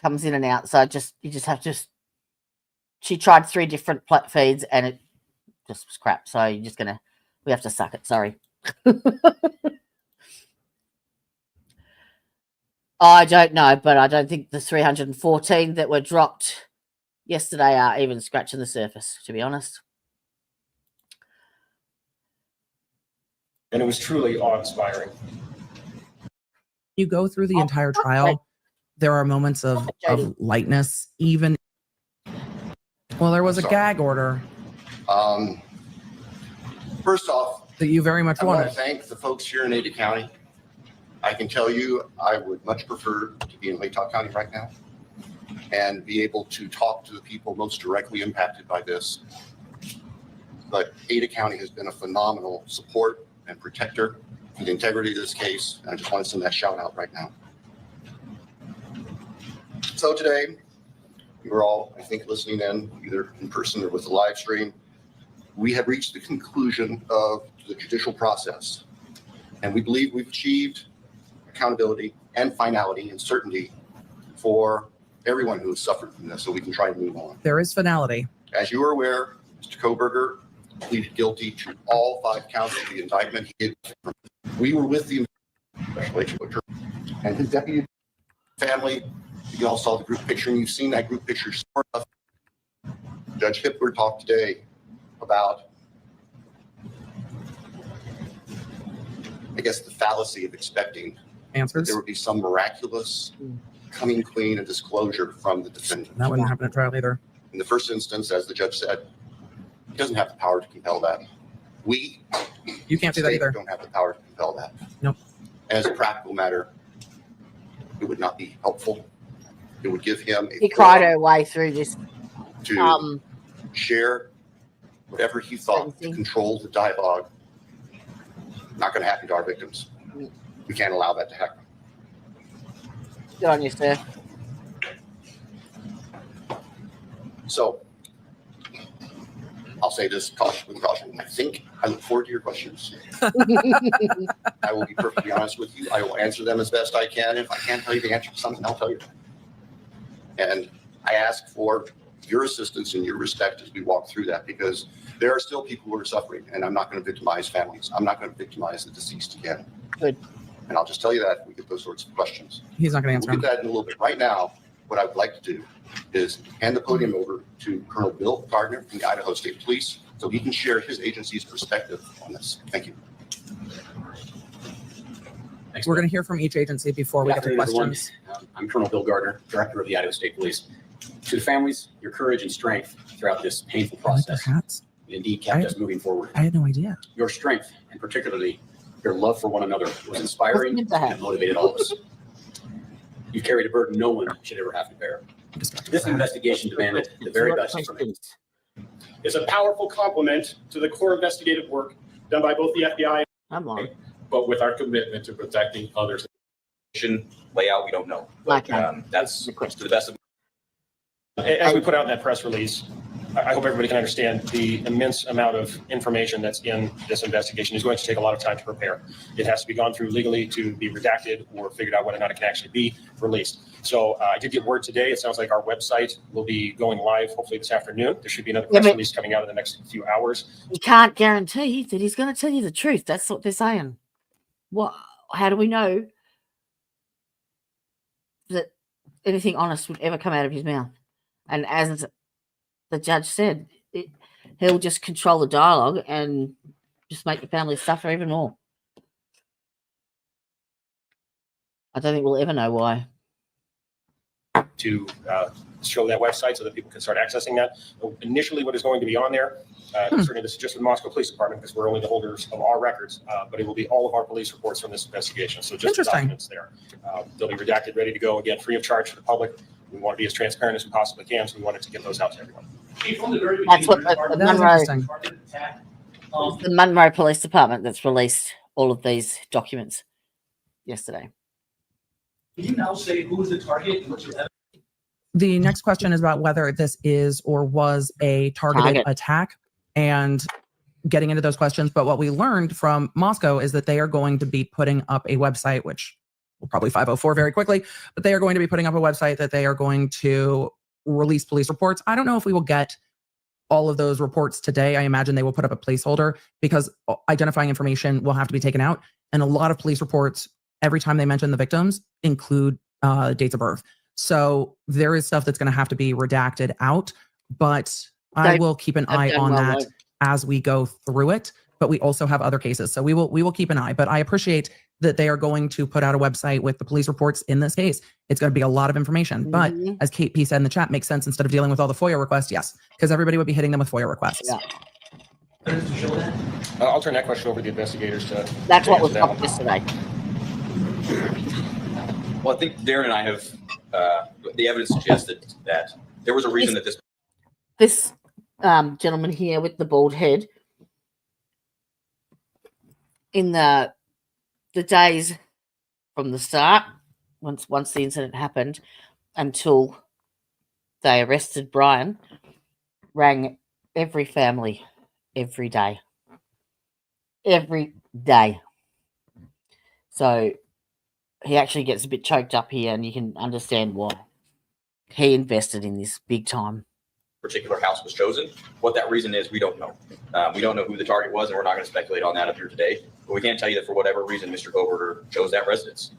comes in and out. So you just have to. She tried 3 different feeds and it just was crap. So we have to suck it. Sorry. I don't know, but I don't think the 314 that were dropped yesterday are even scratching the surface, to be honest. And it was truly awe-inspiring. You go through the entire trial, there are moments of lightness, even. Well, there was a gag order. First off, that you very much I want wanted. to thank the folks here in Ada County. I can tell you, I would much prefer to be in Latah County right now and be able to talk to the people most directly impacted by this. But Ada County has been a phenomenal support and protector for the integrity of this case. And I just want to send that shout out right now. So today, you were all, I think, listening in either in person or with the live stream. We have reached the conclusion of the judicial process. And we believe we've achieved accountability and finality and certainty for everyone who has suffered from this, so we can try to move on. There is finality. As you are aware, Mr. Koberger pleaded guilty to all 5 counts of the indictment. We were with the and his deputy family. You all saw the group picture, and you've seen that group picture. Judge Hippler talked today about, I guess, the fallacy of expecting answers. There would be some miraculous coming clean and disclosure from the defendant. That wouldn't happen at trial either. In the first instance, as the judge said, he doesn't have the power to compel that. We, You can't do that state, either. don't have the power to compel that. Nope. As a practical matter, it would not be helpful. It would give him He a cried her forum way through this. to share whatever he thought to sentencing. control the dialogue. Not going to happen to our victims. We can't allow that to happen. Good on you, sir. So I'll say this with caution. I look forward to your questions. I will be perfectly honest with you. I will answer them as best I can. If I can't tell you the answer to something, I'll tell you. And I ask for your assistance and your respect as we walk through that, because there are still people who are suffering, and I'm not going to victimize families. I'm not going to victimize the deceased again. Good. And I'll just tell you that if we get those sorts of questions. He's not going to answer We'll get them. that in a little bit. Right now, what I would like to do is hand the podium over to Colonel Bill Gardner from the Idaho State Police so he can share his agency's perspective on this. Thank you. Thanks, We're Bill. going to hear from each agency before we Good get to afternoon, questions. everyone. I'm Colonel Bill Gardner, Director of the Idaho State Police. To the families, your courage and strength throughout this painful I like their process hats. indeed kept us moving forward. I had no idea. Your strength, and particularly your love for one another, was inspiring What's in the hat? and motivated all of us. You've carried a burden no one should ever have to bear. This investigation demanded the very best from you. It's a powerful compliment to the core investigative work done by both the FBI, I'm on. but with our commitment to protecting others. Layout, we don't know. Like, That's to the best of As we put out in that press release, I hope everybody can understand the immense amount of information that's in this investigation is going to take a lot of time to prepare. It has to be gone through legally to be redacted or figured out whether or not it can actually be released. So I did get word today. It sounds like our website will be going live hopefully this afternoon. There should be another press release coming out in the next few hours. You can't guarantee that he's going to tell you the truth. That's what they're saying. What? How do we know that anything honest would ever come out of his mouth? And as the judge said, he'll just control the dialogue and just make the family suffer even more. I don't think we'll ever know why. To show that website so that people can start accessing that. Initially, what is going to be on there, certainly this is just for the Moscow Police Department because we're only the holders of our records, but it will be all of our police reports from this investigation. So just the documents there. They'll be redacted, ready to go, again, free of charge for the public. We want to be as transparent as we possibly can, so we wanted to get those out to everyone. That's what the Monroe Police Department that's released all of these documents yesterday. Can you now say who is the target and what's your evidence? The next question is about whether this is or was a targeted attack and getting into those questions. But what we learned from Moscow is that they are going to be putting up a website, which will probably 504 very quickly, but they are going to be putting up a website that they are going to release police reports. I don't know if we will get all of those reports today. I imagine they will put up a placeholder because identifying information will have to be taken out. And a lot of police reports, every time they mention the victims, include dates of birth. So there is stuff that's going to have to be redacted out, but I will keep an eye on that as we go through it. But we also have other cases, so we will keep an eye. But I appreciate that they are going to put out a website with the police reports in this case. It's going to be a lot of information. But as Kate P said in the chat, makes sense instead of dealing with all the FOIA requests. Yes, because everybody would be hitting them with FOIA requests. Yeah. I'll turn that question over to the investigators to. That's what was up yesterday. Well, I think Darren and I have the evidence suggests that there was a reason that this gentleman here with the bald head, in the days from the start, once the incident happened until they arrested Brian, rang every family every day. So he actually gets a bit choked up here, and you can understand why. He invested in this big time. particular house was chosen. What that reason is, we don't know. We don't know who the target was, and we're not going to speculate on that up here today. But we can tell you that for whatever reason, Mr. Goberger chose that residence.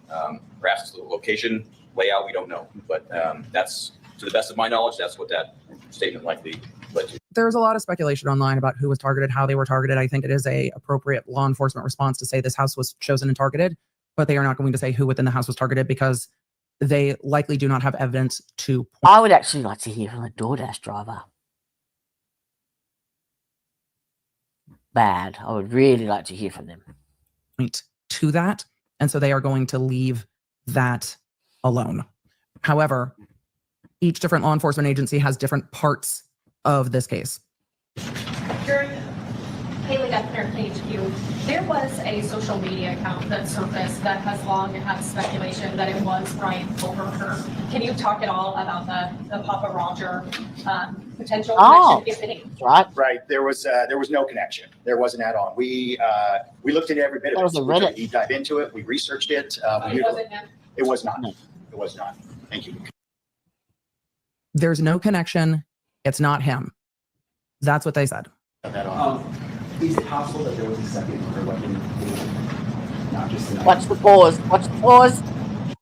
Perhaps it's the location, layout, we don't know. But that's, to the best of my knowledge, that's what that statement likely led to. There's a lot of speculation online about who was targeted, how they were targeted. I think it is a appropriate law enforcement response to say this house was chosen and targeted, but they are not going to say who within the house was targeted because they likely do not have evidence to I would actually like to hear from a DoorDash driver. Bad. I would really like to hear from them. point to that. And so they are going to leave that alone. However, each different law enforcement agency has different parts of this case. During Haley got their HQ, there was a social media account that surfaced that has long had speculation that it was Brian Koberger. Can you talk at all about the Papa Roger potential connection, if any? Right. There was no connection. There wasn't at all. We looked into every bit of it. We took a deep dive into it. We researched it. It was not. It was not. Thank you. There's no connection. It's not him. That's what they said. Is it possible that there was a second murder weapon? Not just tonight. Watch the pause. Watch the pause.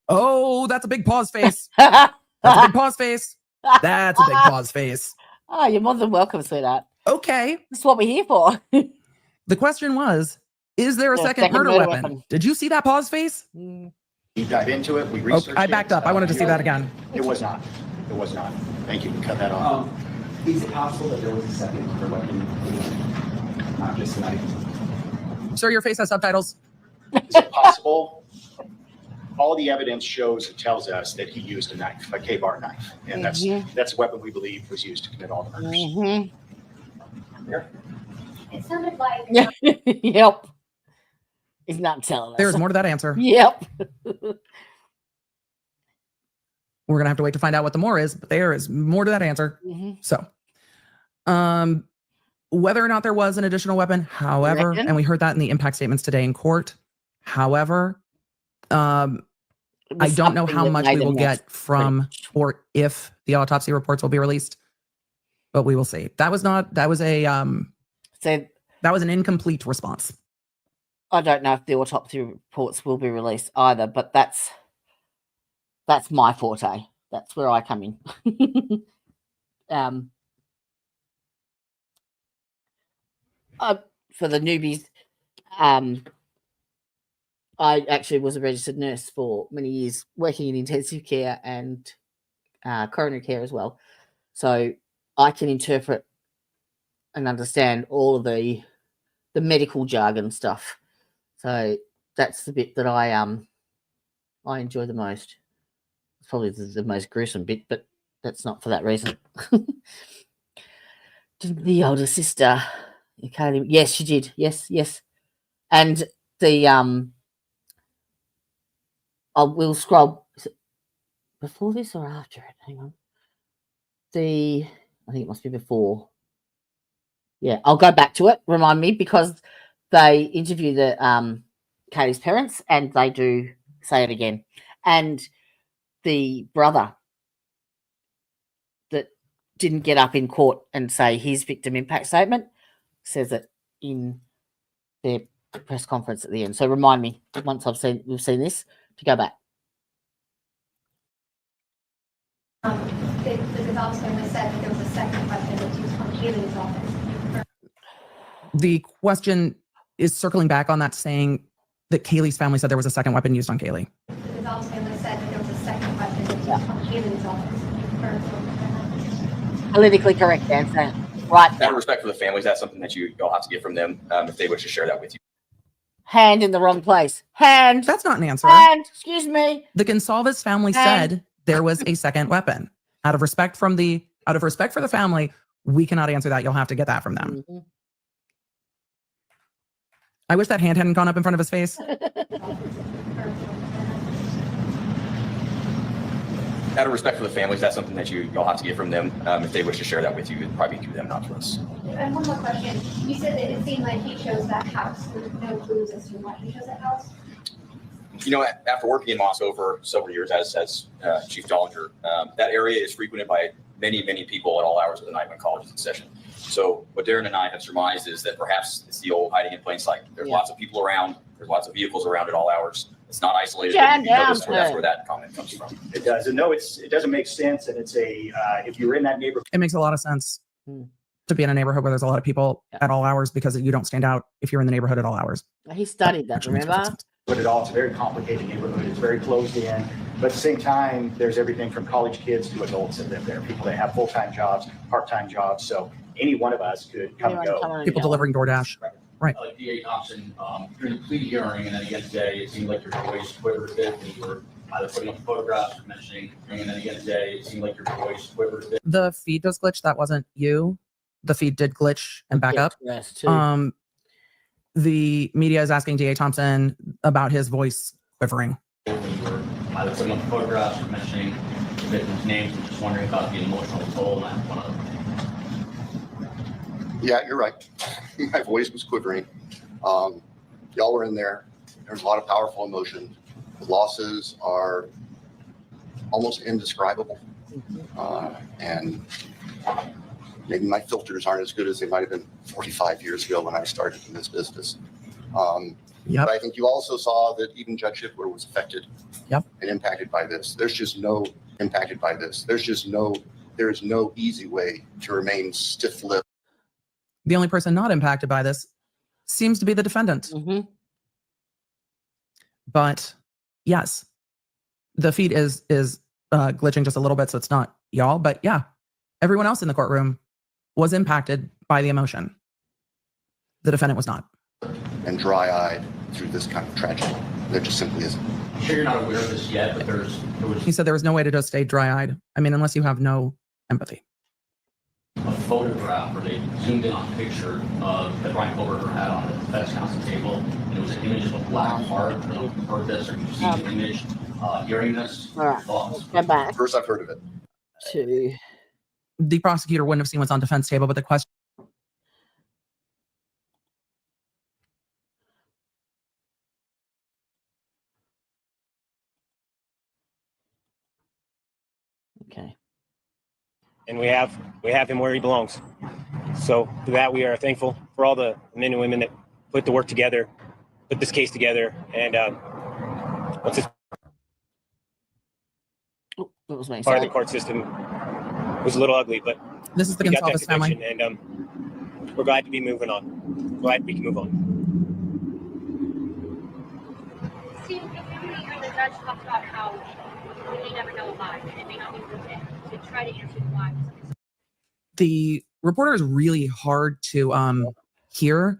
Oh, that's a big pause face. That's a big pause face. That's a big pause face. Oh, you're more than welcome to say that. Okay. That's what we're here for. The question was, is there a second murder weapon? Did you see that pause face? Deep dive into it. We researched it. I backed up. I wanted to see that again. It was not. It was not. Thank you. Cut that off. Is it possible that there was a second murder weapon? Not just tonight. Sir, your face has subtitles. Is it possible? All the evidence shows and tells us that he used a knife, a K-bar knife, and that's a weapon we believe was used to commit all the murders. It sounded like Yep. He's not telling us. There's more to that answer. Yep. We're going to have to wait to find out what the more is, but there is more to that answer. So, whether or not there was an additional weapon, however, and we heard that in the impact statements today in court. However, I don't know how much we will get from, or if the autopsy reports will be released, but we will see. That was an incomplete response. I don't know if the autopsy reports will be released either, but that's my forte. That's where I come in. For the newbies, I actually was a registered nurse for many years, working in intensive care and coronary care as well. So I can interpret and understand all of the medical jargon stuff. So that's the bit that I enjoy the most. It's probably the most gruesome bit, but that's not for that reason. Did the older sister, yes, she did. Yes. And the we'll scroll. Is it before this or after it? Hang on. I think it must be before. Yeah, I'll go back to it. Remind me, because they interview the Katie's parents, and they do say it again. And the brother that didn't get up in court and say his victim impact statement says it in their press conference at the end. So remind me once we've seen this to go back. the Gonzalez family said that there was a second weapon that was from Haley's office. The question is circling back on that, saying that Kaylee's family said there was a second weapon used on Kaylee. The Gonzalez family said that there was a second weapon that was from Haley's office. Politically correct answer. Right. Out of respect for the families, that's something that you'll have to get from them if they wish to share that with you. Hand in the wrong place. Hand. That's not an answer. Hand. Excuse me. The Gonzalez family said there was a second weapon. Out of respect for the family, we cannot answer that. You'll have to get that from them. Mm-hmm. I wish that hand hadn't gone up in front of his face. Out of respect for the families, that's something that you'll have to get from them if they wish to share that with you. It'd probably be through them, not to us. And one more question. You said that it seemed like he chose that house. There's no clues as to why he chose that house. You know, after working in Moss over several years as Chief Dollinger, that area is frequented by many, many people at all hours of the night when college is in session. So what Darren and I have surmised is that perhaps it's the old hiding in plain sight. There's lots of people around. There's lots of vehicles around at all hours. It's not isolated. That's where that comment comes from. It does. And no, it doesn't make sense. And it's if you're in that neighborhood. It makes a lot of sense to be in a neighborhood where there's a lot of people at all hours, because you don't stand out if you're in the neighborhood at all hours. He studied that, remember? But it all, it's a very complicated neighborhood. It's very closed in. But at the same time, there's everything from college kids to adults that live there, people that have full-time jobs, part-time jobs. So any one of us could come and go. People delivering DoorDash. Right. DA Thompson, during the plea hearing and then again today, it seemed like your voice quivered a bit when you were either putting up photographs or mentioning, and then again today, it seemed like your voice quivered a bit. The feed does glitch. That wasn't you. The feed did glitch and back up. Yes, too. The media is asking DA Thompson about his voice quivering. When you were either putting up photographs or mentioning the victims' names, I'm just wondering about the emotional toll and one of them. Yeah, you're right. My voice was quivering. Y'all were in there. There's a lot of powerful emotion. The losses are almost indescribable. And maybe my filters aren't as good as they might have been 45 years ago when I started in this business. But I think you also saw that even Judge Schiffler was affected and impacted by this. There's just no impacted by this. There is no easy way to remain stiff-lipped. The only person not impacted by this seems to be the defendant. But yes, the feed is glitching just a little bit, so it's not y'all. But yeah, everyone else in the courtroom was impacted by the emotion. The defendant was not. And dry-eyed through this kind of tragedy. There just simply isn't. I'm sure you're not aware of this yet, but He said there was no way to just stay dry-eyed. I mean, unless you have no empathy. a photograph where they zoomed in on a picture that Brian Koberger had on the defense counsel table, and it was an image of a black heart. I don't know if you've heard this or you've seen the image. Hearing this, All right. thoughts? Go back First I've heard of it. to The prosecutor wouldn't have seen what's on defense table, but the question. okay. And we have him where he belongs. So for that, we are thankful for all the men and women that put the work together, put this case together, and what's this What was my part of the court system was a little ugly, but This is the we got that Gonzalez family. conviction, and we're glad to be moving on. Glad we can move on. Steve, the family or the judge talked about how we may never know why, and it may not be worth it to try to answer why. The reporter is really hard to hear,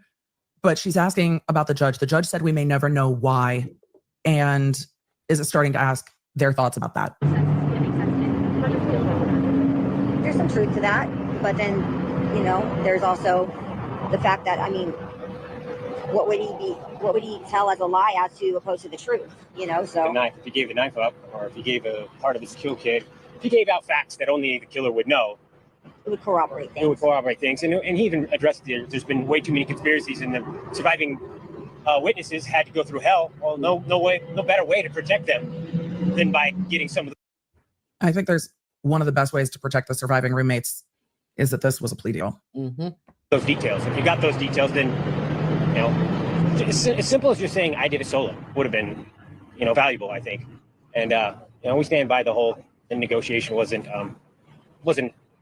but she's asking about the judge. The judge said we may never know why, and is starting to ask their thoughts about that. There's some truth to that, but then, you know, there's also the fact that, I mean, what would he tell as a lie as to opposed to the truth, you know? So The knife, if he gave the knife up, or if he gave a part of his kill kit, if he gave out facts that only the killer would know, it would corroborate it would things. corroborate things. And he even addressed there's been way too many conspiracies, and the surviving witnesses had to go through hell. Well, no better way to protect them than by getting some of I think there's one of the best ways to protect the surviving roommates is that this was a plea deal. those details. If you got those details, then, you know, it's as simple as just saying I did it solo would have been, you know, valuable, I think. And you know, we stand by the whole negotiation wasn't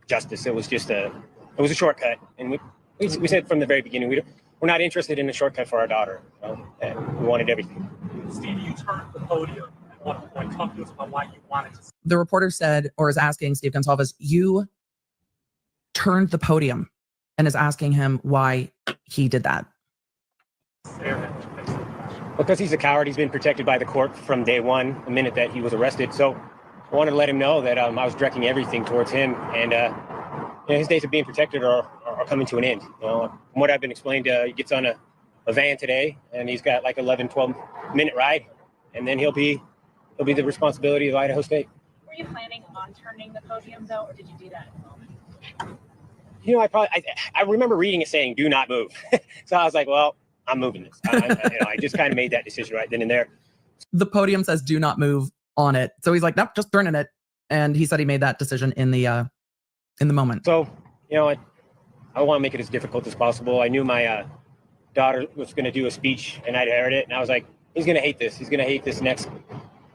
justice. It was just it was a shortcut, and we said from the very beginning we're not interested in a shortcut for our daughter. And we wanted everything. Steve, you turned the podium. At what point, talk to us about why you wanted to. The reporter said, or is asking Steve Gonzalez, you turned the podium, and is asking him why he did that. Because he's a coward. He's been protected by the court from day one, the minute that he was arrested. So I wanted to let him know that I was directing everything towards him, and you know, his days of being protected are coming to an end. You know, from what I've been explained, he gets on a van today, and he's got like 12-minute ride, and then he'll be the responsibility of Idaho State. Were you planning on turning the podium though, or did you do that at the moment? You know, I remember reading it saying, "Do not move." So I was like, "Well, I'm moving this." I just kind of made that decision right then and there. The podium says "do not move" on it, so he's like, "Nope, just turning it." And he said he made that decision in the moment. So, you know, I want to make it as difficult as possible. I knew my daughter was going to do a speech, and I'd heard it, and I was like, "He's going to hate this. He's going to hate this next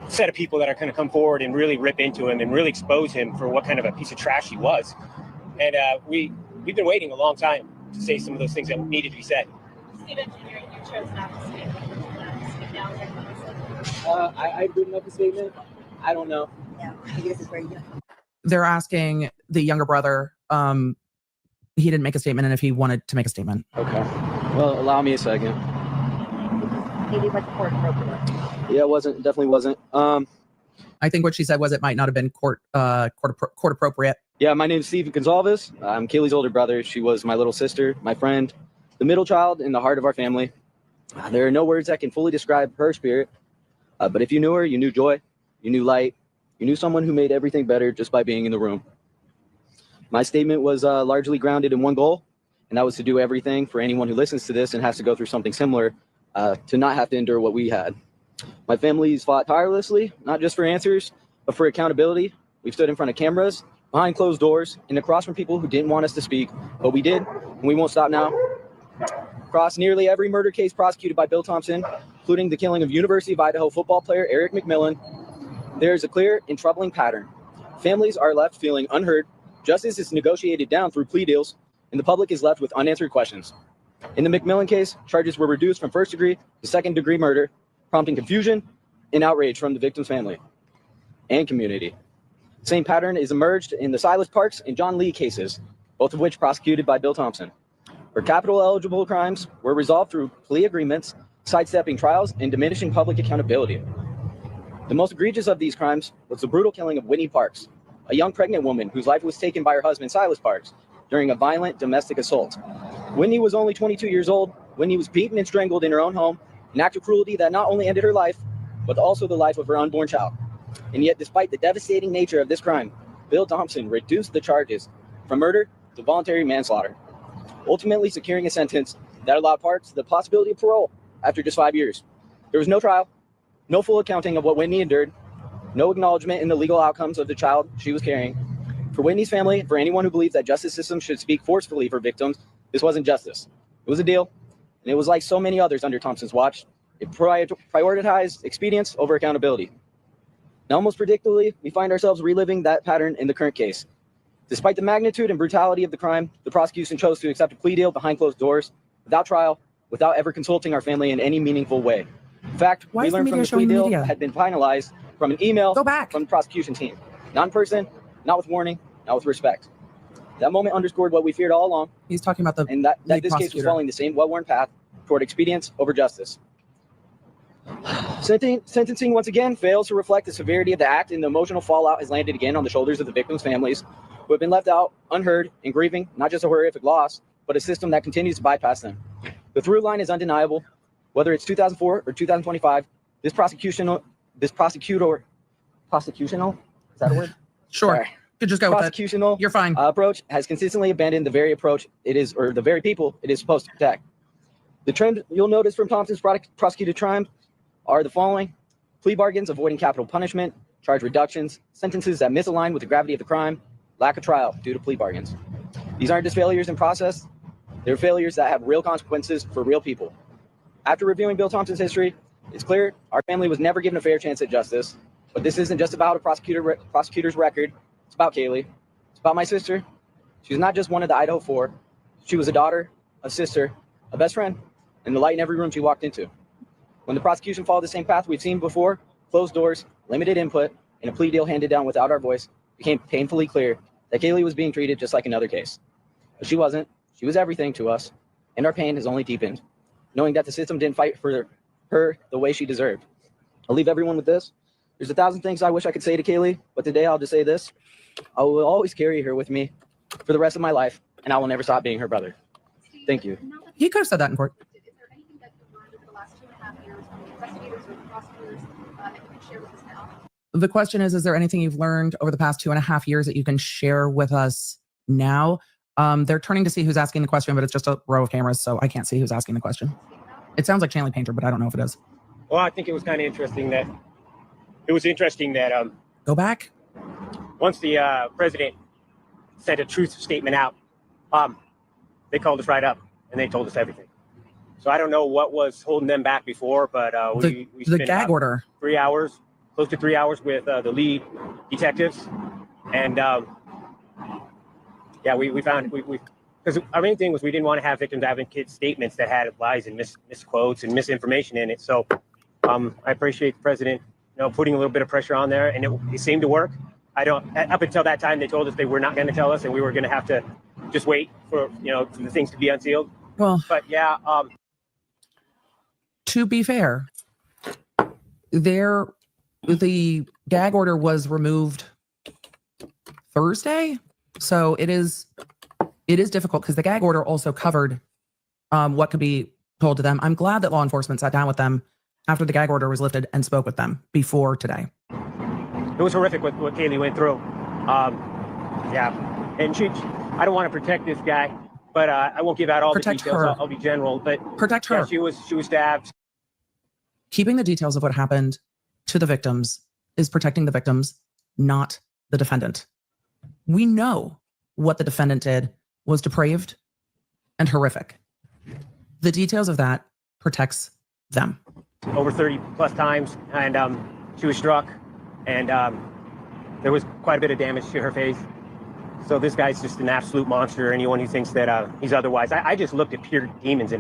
set of people that are going to come forward and really rip into him and really expose him for what kind of a piece of trash he was." And we've been waiting a long time to say some of those things that needed to be said. Stephen, you chose not to speak now. I've written up a statement. I don't know. Yeah, maybe this is where you go. They're asking the younger brother. He didn't make a statement, and if he wanted to make a statement. Okay. Well, allow me a second. Maybe what's court appropriate. Yeah, it wasn't. Definitely wasn't. I think what she said was it might not have been court appropriate. Yeah, my name is Christy Gonzalez. I'm Kaylee's older brother. She was my little sister, my friend, the middle child in the heart of our family. There are no words that can fully describe her spirit. But if you knew her, you knew joy, you knew light, you knew someone who made everything better just by being in the room. My statement was largely grounded in one goal, and that was to do everything for anyone who listens to this and has to go through something similar to not have to endure what we had. My family's fought tirelessly, not just for answers, but for accountability. We've stood in front of cameras, behind closed doors, and across from people who didn't want us to speak, but we did, and we won't stop now. Across nearly every murder case prosecuted by Bill Thompson, including the killing of University of Idaho football player Eric McMillan, there is a clear and troubling pattern. Families are left feeling unheard, justice is negotiated down through plea deals, and the public is left with unanswered questions. In the McMillan case, charges were reduced from first-degree to second-degree murder, prompting confusion and outrage from the victim's family and community. The same pattern is emerged in the Silas Parks and John Lee cases, both of which prosecuted by Bill Thompson, where capital-eligible crimes were resolved through plea agreements, sidestepping trials and diminishing public accountability. The most egregious of these crimes was the brutal killing of Whitney Parks, a young pregnant woman whose life was taken by her husband Silas Parks during a violent domestic assault. Whitney was only 22 years old. Whitney was beaten and strangled in her own home, an act of cruelty that not only ended her life, but also the life of her unborn child. And yet, despite the devastating nature of this crime, Bill Thompson reduced the charges from murder to voluntary manslaughter, ultimately securing a sentence that allowed Parks the possibility of parole after just 5 years. There was no trial, no full accounting of what Whitney endured, no acknowledgement in the legal outcomes of the child she was carrying. For Whitney's family, for anyone who believes that justice systems should speak forcefully for victims, this wasn't justice. It was a deal, and it was like so many others under Thompson's watch. It prioritized expedience over accountability. Now, almost predictably, we find ourselves reliving that pattern in the current case. Despite the magnitude and brutality of the crime, the prosecution chose to accept a plea deal behind closed doors, without trial, without ever consulting our family in any meaningful way. In fact, we learned from the plea deal had been finalized from an email from the prosecution team. Not in person, not with warning, not with respect. That moment underscored what we feared all along. He's talking about and that this case was following the same well-worn path toward expedience over justice. Sentencing once again fails to reflect the severity of the act, and the emotional fallout has landed again on the shoulders of the victims' families, who have been left out, unheard, and grieving not just a horrific loss, but a system that continues to bypass them. The through line is undeniable. Whether it's 2004 or 2025, this prosecutional, is that a word? Sure. Sorry. Could just go with Prosecutional, you're fine. Approach has consistently abandoned the very approach it is, or the very people it is supposed to protect. The trend you'll notice from Thompson's prosecuted crime are the following: plea bargains avoiding capital punishment, charge reductions, sentences that misalign with the gravity of the crime, lack of trial due to plea bargains. These aren't just failures in process, they're failures that have real consequences for real people. After reviewing Bill Thompson's history, it's clear our family was never given a fair chance at justice. But this isn't just about a prosecutor's record. It's about Kaylee. It's about my sister. She's not just one of the Idaho 4. She was a daughter, a sister, a best friend, and the light in every room she walked into. When the prosecution followed the same path we've seen before, closed doors, limited input, and a plea deal handed down without our voice, it became painfully clear that Kaylee was being treated just like another case. But she wasn't. She was everything to us, and our pain has only deepened, knowing that the system didn't fight for her the way she deserved. I'll leave everyone with this. There's 1,000 things I wish I could say to Kaylee, but today I'll just say this. I will always carry her with me for the rest of my life, and I will never stop being her brother. Thank you. He could have said that in court. Is there anything that you've learned over the last 2.5 years from the investigators or the prosecutors that you can share with us now? The question is there anything you've learned over the past 2.5 years that you can share with us now? They're turning to see who's asking the question, but it's just a row of cameras, so I can't see who's asking the question. It sounds like Chanley Painter, but I don't know if it is. Well, I think it was kind of interesting that Go back. Once the president sent a truth statement out, they called us right up and they told us everything. So I don't know what was holding them back before, but we the spent gag order. 3 hours, close to 3 hours with the lead detectives, and we found because our main thing was we didn't want to have victims advocate statements that had lies and misquotes and misinformation in it. So I appreciate the president putting a little bit of pressure on there, and it seemed to work. Up until that time, they told us they were not going to tell us, and we were going to have to just wait for, for the things to be unsealed. Well, but yeah. To be fair, the gag order was removed Thursday, so it is difficult because the gag order also covered what could be told to them. I'm glad that law enforcement sat down with them after the gag order was lifted and spoke with them before today. It was horrific what Kaylee went through. Yeah, and I don't want to protect this guy, but I won't give out all the details. I'll be general, but protect her. Yeah, she was stabbed. Keeping the details of what happened to the victims is protecting the victims, not the defendant. We know what the defendant did was depraved and horrific. The details of that protects them. Over 30 plus times, and she was struck, and there was quite a bit of damage to her face. So this guy's just an absolute monster. Anyone who thinks that he's otherwise, I just looked at pure demons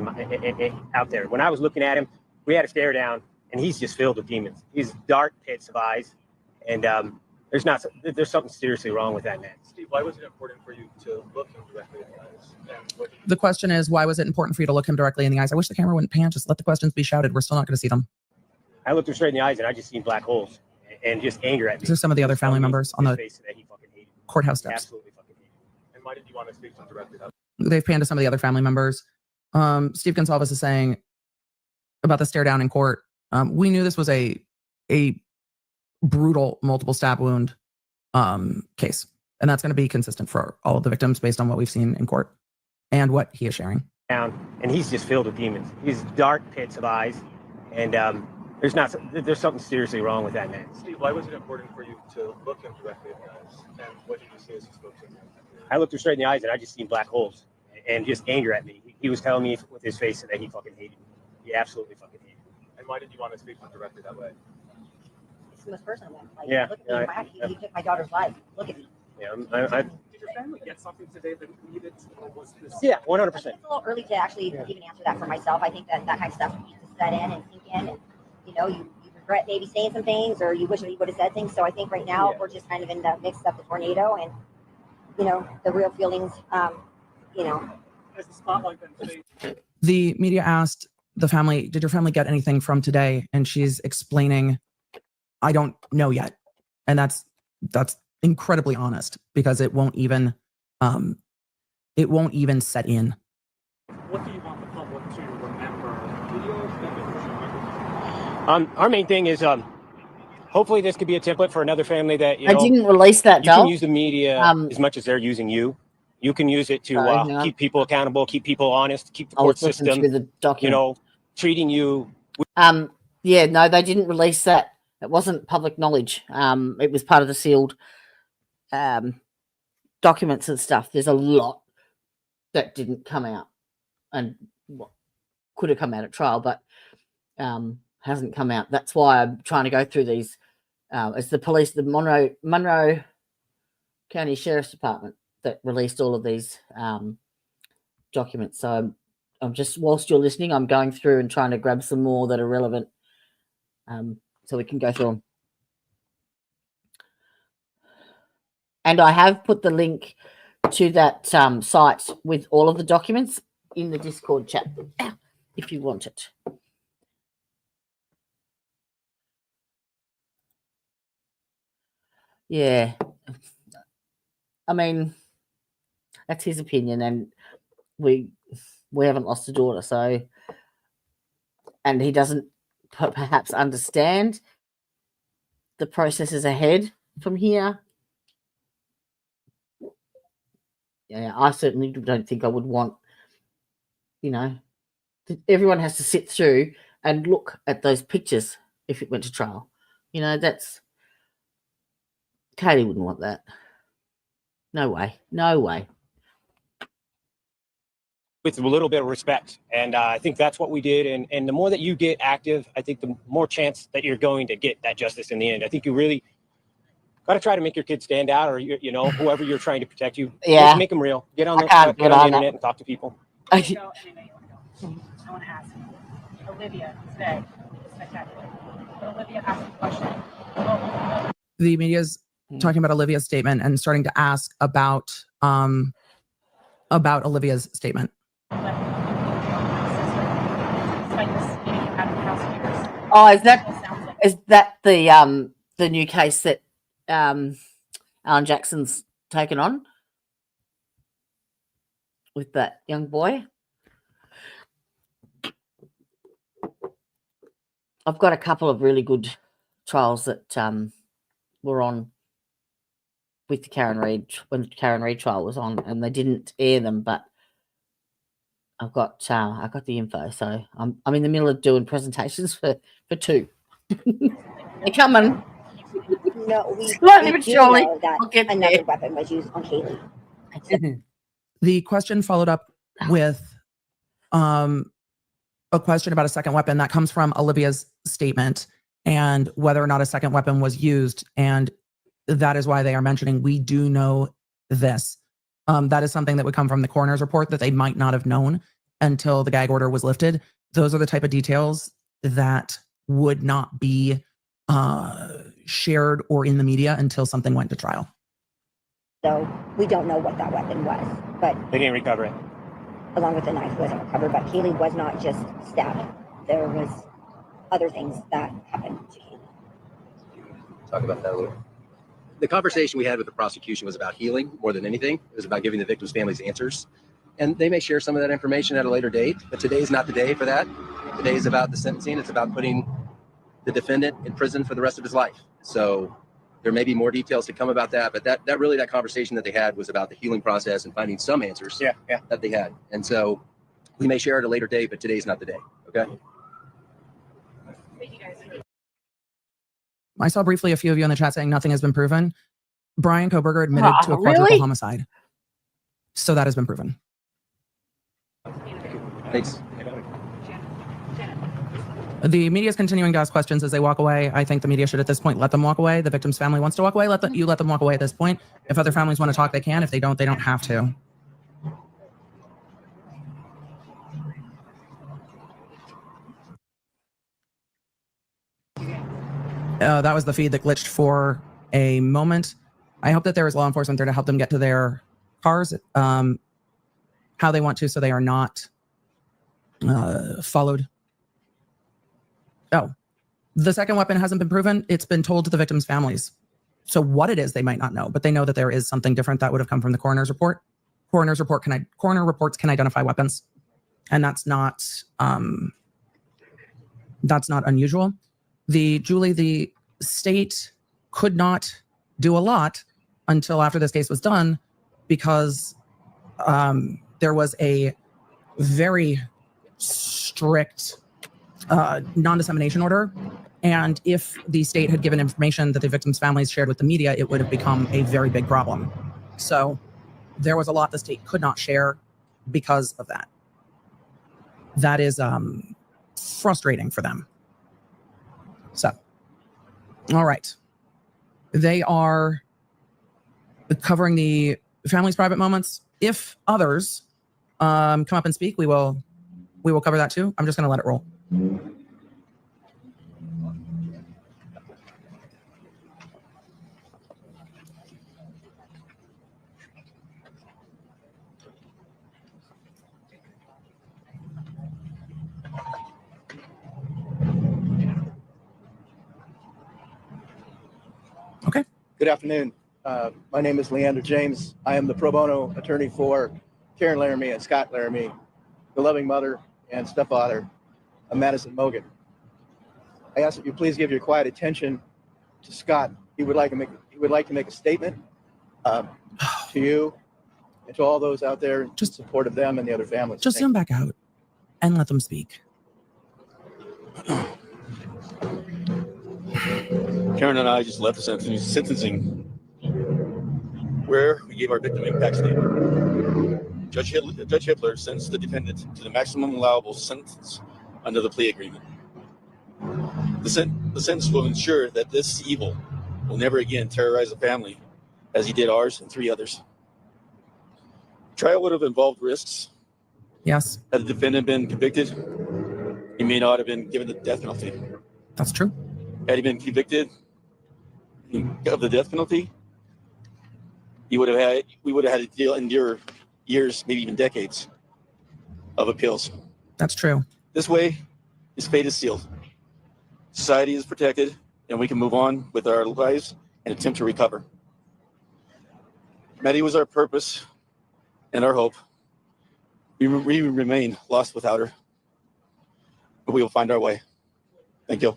out there. When I was looking at him, we had a stare down, and he's just filled with demons. He's dark pits of eyes, and there's something seriously wrong with that man. Steve, why was it important for you to look him directly in the eyes? The question is, why was it important for you to look him directly in the eyes? I wish the camera wouldn't pan. Just let the questions be shouted. We're still not going to see them. I looked him straight in the eyes, and I just seen black holes and just anger at me. These are some of the other family members on the courthouse steps. Absolutely fucking hated. And why did you want to speak to him directly? They've panned to some of the other family members. Steve Gonzalez is saying about the stare down in court. We knew this was a brutal multiple stab wound case. And that's going to be consistent for all of the victims based on what we've seen in court and what he is sharing. And he's just filled with demons. He's dark pits of eyes, and there's something seriously wrong with that man. Steve, why was it important for you to look him directly in the eyes? And what did you see as you spoke to him? I looked him straight in the eyes, and I just seen black holes and just anger at me. He was telling me with his face that he fucking hated me. He absolutely fucking hated me. And why did you want to speak to him directly that way? It's the most personal one. Like, Yeah. Look at me. He took my daughter's life. Look at me. Yeah, Did your family get something today that needed, or was this? Yeah, 100%. It's a little early to actually even answer that for myself. I think that kind of stuff needs to set in and sink in. And, you regret maybe saying some things, or you wish that you would have said things. So I think right now we're just kind of in the midst of the tornado, and the real feelings. Has the spotlight been faded? The media asked the family, "Did your family get anything from today?" And she's explaining, "I don't know yet," and that's incredibly honest because it won't even set in. What do you want the public to remember? Our main thing is hopefully this could be a template for another family that I didn't release that. You can use the media as much as they're using you. You can use it to keep people accountable, keep people honest, keep the court system, treating you. Yeah, no, they didn't release that. It wasn't public knowledge. It was part of the sealed documents and stuff. There's a lot that didn't come out and could have come out at trial, but hasn't come out. That's why I'm trying to go through these. It's the police, the Monroe County Sheriff's Department that released all of these documents. So I'm just, whilst you're listening, I'm going through and trying to grab some more that are relevant so we can go through them. And I have put the link to that site with all of the documents in the Discord chat if you want it. Yeah. I mean, that's his opinion, and we haven't lost a daughter, so, and he doesn't perhaps understand the processes ahead from here. Yeah, I certainly don't think I would want, everyone has to sit through and look at those pictures if it went to trial. That's, Katie wouldn't want that. No way. No way. With a little bit of respect. And I think that's what we did. And the more that you get active, I think the more chance that you're going to get that justice in the end. I think you really got to try to make your kids stand out, or, whoever you're trying to protect you. Yeah. Just make them real. Get on the internet and talk to people. I want to ask you, Olivia today spectacular. But Olivia asked a question. The media's talking about Olivia's statement and starting to ask about Olivia's statement. Oh, is that the new case that Alan Jackson's taken on with that young boy? I've got a couple of really good trials that were on with the Karen Reid when the Karen Reid trial was on, and they didn't air them, but I've got the info, so I'm in the middle of doing presentations for two. They're coming. No, we Slowly but do surely, know that we'll get another there. weapon was used on Kaylee. The question followed up with a question about a second weapon that comes from Olivia's statement and whether or not a second weapon was used. And that is why they are mentioning, we do know this. That is something that would come from the coroner's report that they might not have known until the gag order was lifted. Those are the type of details that would not be shared or in the media until something went to trial. So we don't know what that weapon was, but They didn't recover it. along with the knife wasn't recovered. But Kaylee was not just stabbed. There was other things that happened to Kaylee. Talk about that a little. The conversation we had with the prosecution was about healing more than anything. It was about giving the victims' families answers. And they may share some of that information at a later date, but today is not the day for that. Today is about the sentencing. It's about putting the defendant in prison for the rest of his life. So there may be more details to come about that, but that conversation that they had was about the healing process and finding some answers that they had. And so we may share at a later date, but today's not the day. Okay. I saw briefly a few of you in the chat saying nothing has been proven. Brian Koberger admitted to a quadruple homicide. So that has been proven. Thanks. The media is continuing to ask questions as they walk away. I think the media should at this point let them walk away. The victim's family wants to walk away. Let them walk away at this point. If other families want to talk, they can. If they don't have to. That was the feed that glitched for a moment. I hope that there is law enforcement there to help them get to their cars how they want to, so they are not followed. Oh, the second weapon hasn't been proven. It's been told to the victims' families. So what it is, they might not know, but they know that there is something different that would have come from the coroner's report. Coroner reports can identify weapons, and that's not unusual. Julie, the state could not do a lot until after this case was done because there was a very strict non-dissemination order. And if the state had given information that the victims' families shared with the media, it would have become a very big problem. So there was a lot the state could not share because of that. That is frustrating for them. So, all right. They are covering the family's private moments. If others come up and speak, we will cover that too. I'm just going to let it roll. Okay. Good afternoon. My name is Leander James. I am the pro bono attorney for Karen Laramie and Scott Laramie, the loving mother and stepfather of Madison Mogan. I ask that you please give your quiet attention to Scott. He would like to make a statement to you and to all those out there in support of them and the other families. Just zoom back out and let them speak. Karen and I just left the sentencing where we gave our victim impact statement. Judge Hippler sentenced the defendant to the maximum allowable sentence under the plea agreement. The sentence will ensure that this evil will never again terrorize a family as he did ours and 3 others. Trial would have involved risks. Yes. Had the defendant been convicted, he may not have been given the death penalty. That's true. Had he been convicted of the death penalty, we would have had to endure years, maybe even decades of appeals. That's true. This way, his fate is sealed. Society is protected, and we can move on with our lives and attempt to recover. Maddie was our purpose and our hope. We remain lost without her, but we will find our way. Thank you.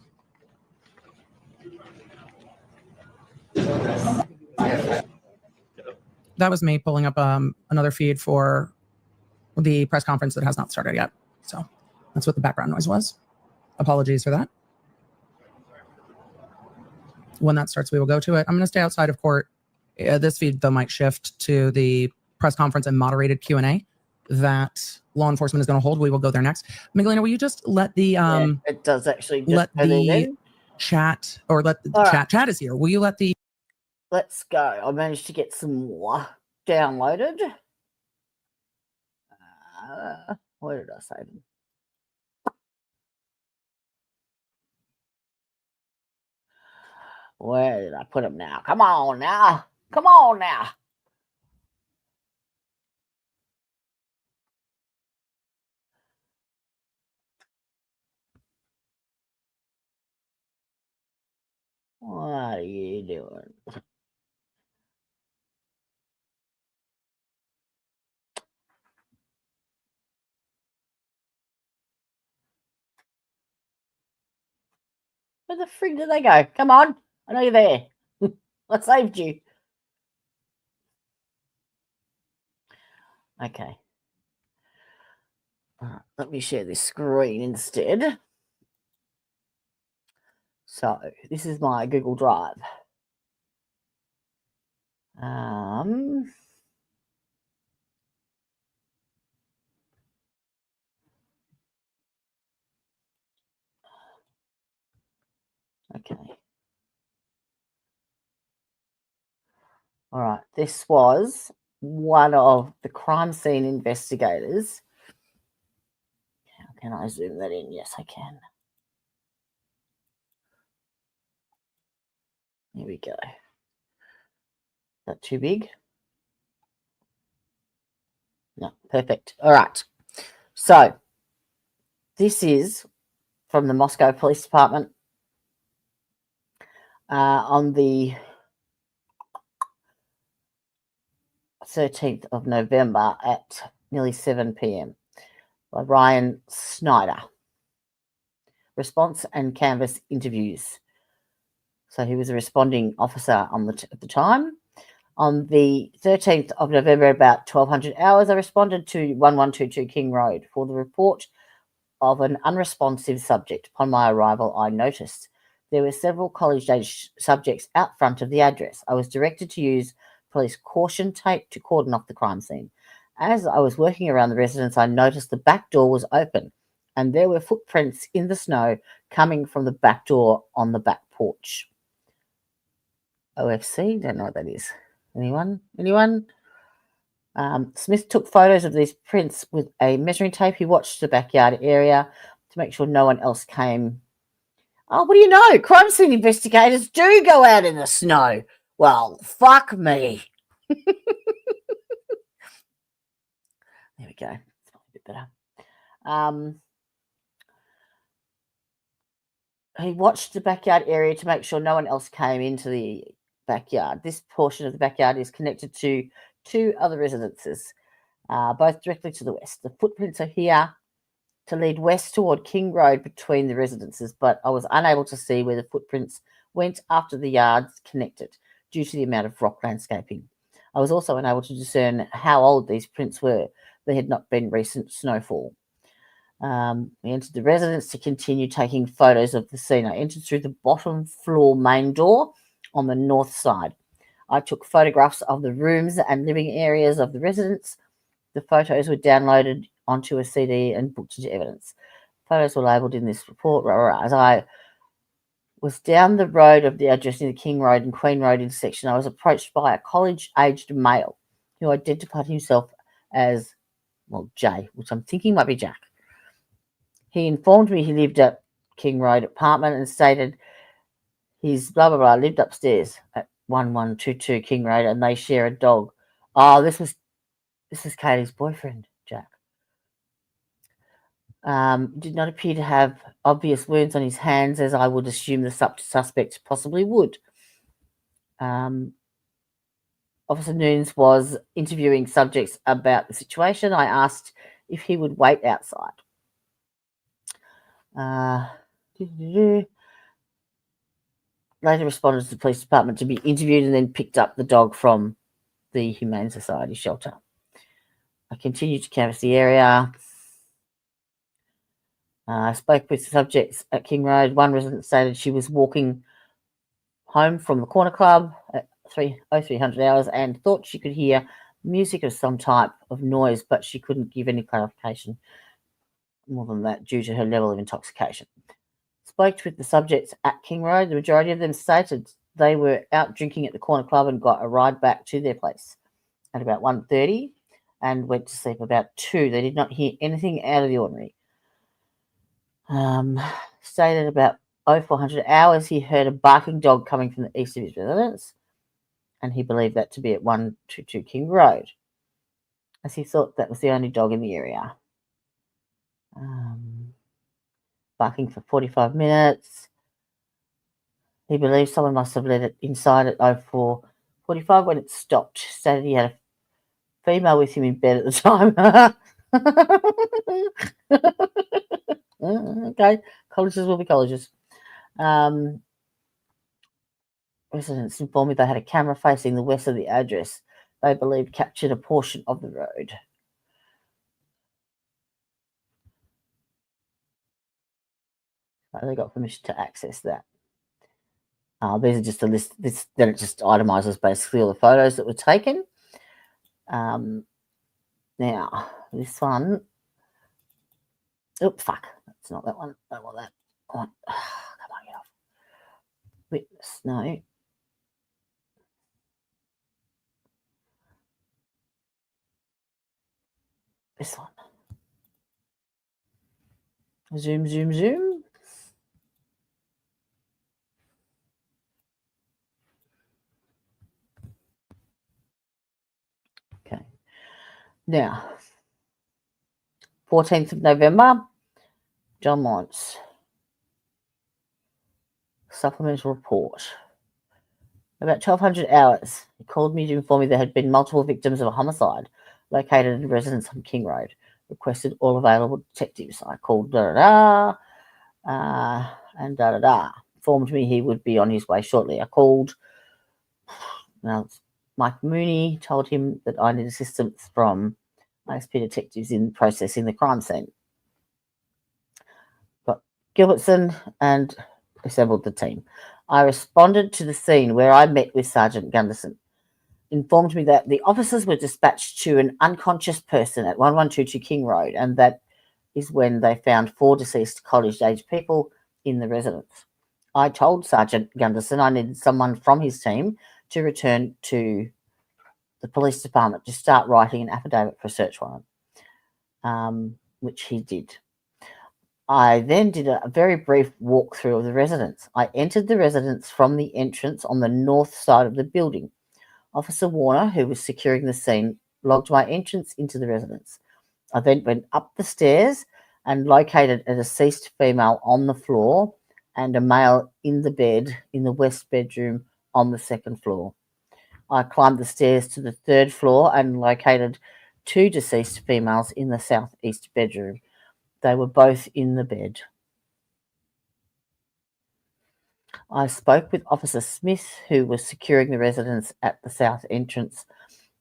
That was me pulling up another feed for the press conference that has not started yet. So that's what the background noise was. Apologies for that. When that starts, we will go to it. I'm going to stay outside of court. This feed, though, might shift to the press conference and moderated Q&A that law enforcement is going to hold. We will go there next. Miguelina, will you just let the it does actually just let the chat, or let the chat is here. Will you let the Let's go. I managed to get some more downloaded. Where did I save them? Where did I put them now? Come on now. Come on now. What are you doing? Where the frig did they go? Come on. I know you're there. I saved you. Okay. Let me share this screen instead. So this is my Google Drive. Okay. All right. This was one of the crime scene investigators. How can I zoom that in? Yes, I can. Here we go. Is that too big? No, perfect. All right. So this is from the Moscow Police Department on the 13th of November at nearly 7 p.m. by Ryan Snyder. Response and canvas interviews. So he was a responding officer at the time. On the 13th of November, about 1200 hours, I responded to 1122 King Road for the report of an unresponsive subject. Upon my arrival, I noticed there were several college-age subjects out front of the address. I was directed to use police caution tape to cordon off the crime scene. As I was working around the residence, I noticed the back door was open and there were footprints in the snow coming from the back door on the back porch. OFC, don't know what that is. Anyone? Smith took photos of these prints with a measuring tape. He watched the backyard area to make sure no one else came. Oh, what do you know? Crime scene investigators do go out in the snow. Well, fuck me. There we go. It's probably a bit better. He watched the backyard area to make sure no one else came into the backyard. This portion of the backyard is connected to two other residences, both directly to the west. The footprints are here to lead west toward King Road between the residences, but I was unable to see where the footprints went after the yards connected due to the amount of rock landscaping. I was also unable to discern how old these prints were. There had not been recent snowfall. We entered the residence to continue taking photos of the scene. I entered through the bottom floor main door on the north side. I took photographs of the rooms and living areas of the residence. The photos were downloaded onto a CD and booked into evidence. Photos were labelled in this report. As I was down the road of the address near the King Road and Queen Road intersection, I was approached by a college-aged male who identified himself as, well, Jay, which I'm thinking might be Jack. He informed me he lived at King Road apartment and stated his blah, blah, blah lived upstairs at 1122 King Road and they share a dog. Oh, this is Katie's boyfriend, Jack. Did not appear to have obvious wounds on his hands, as I would assume the suspect possibly would. Officer Nunes was interviewing subjects about the situation. I asked if he would wait outside. Later responded to the police department to be interviewed and then picked up the dog from the Humane Society shelter. I continued to canvass the area. I spoke with subjects at King Road. One resident stated she was walking home from the corner club at 0300 hours and thought she could hear music of some type of noise, but she couldn't give any clarification more than that due to her level of intoxication. Spoke with the subjects at King Road. The majority of them stated they were out drinking at the corner club and got a ride back to their place at about 1:30 and went to sleep about 2. They did not hear anything out of the ordinary. Stated about 0400 hours he heard a barking dog coming from the east of his residence, and he believed that to be at 122 King Road, as he thought that was the only dog in the area. Barking for 45 minutes. He believes someone must have let it inside at 04:45 when it stopped. Stated he had a female with him in bed at the time. Okay, colleges will be colleges. Residents informed me they had a camera facing the west of the address. They believed captured a portion of the road. They got permission to access that. These are just a list. Then it just itemises basically all the photos that were taken. Now this one. Oh fuck! That's not that one. I don't want that. Come on, get off. Witness, no. This one. Zoom, zoom, zoom. Okay. Now, 14th of November, John Lawrence. Supplemental report. About 1200 hours, he called me to inform me there had been multiple victims of a homicide located in a residence on King Road. Requested all available detectives. I called and informed me he would be on his way shortly. I called. Now, Mike Mooney told him that I need assistance from ISP detectives in processing the crime scene. Got Gilbertson and assembled the team. I responded to the scene where I met with Sergeant Gunderson. Informed me that the officers were dispatched to an unconscious person at 1122 King Road, and that is when they found 4 deceased college-age people in the residence. I told Sergeant Gunderson I needed someone from his team to return to the police department to start writing an affidavit for a search warrant, which he did. I then did a very brief walkthrough of the residence. I entered the residence from the entrance on the north side of the building. Officer Warner, who was securing the scene, logged my entrance into the residence. I then went up the stairs and located a deceased female on the floor and a male in the bed in the west bedroom on the second floor. I climbed the stairs to the 3rd floor and located 2 deceased females in the southeast bedroom. They were both in the bed. I spoke with Officer Smith, who was securing the residence at the south entrance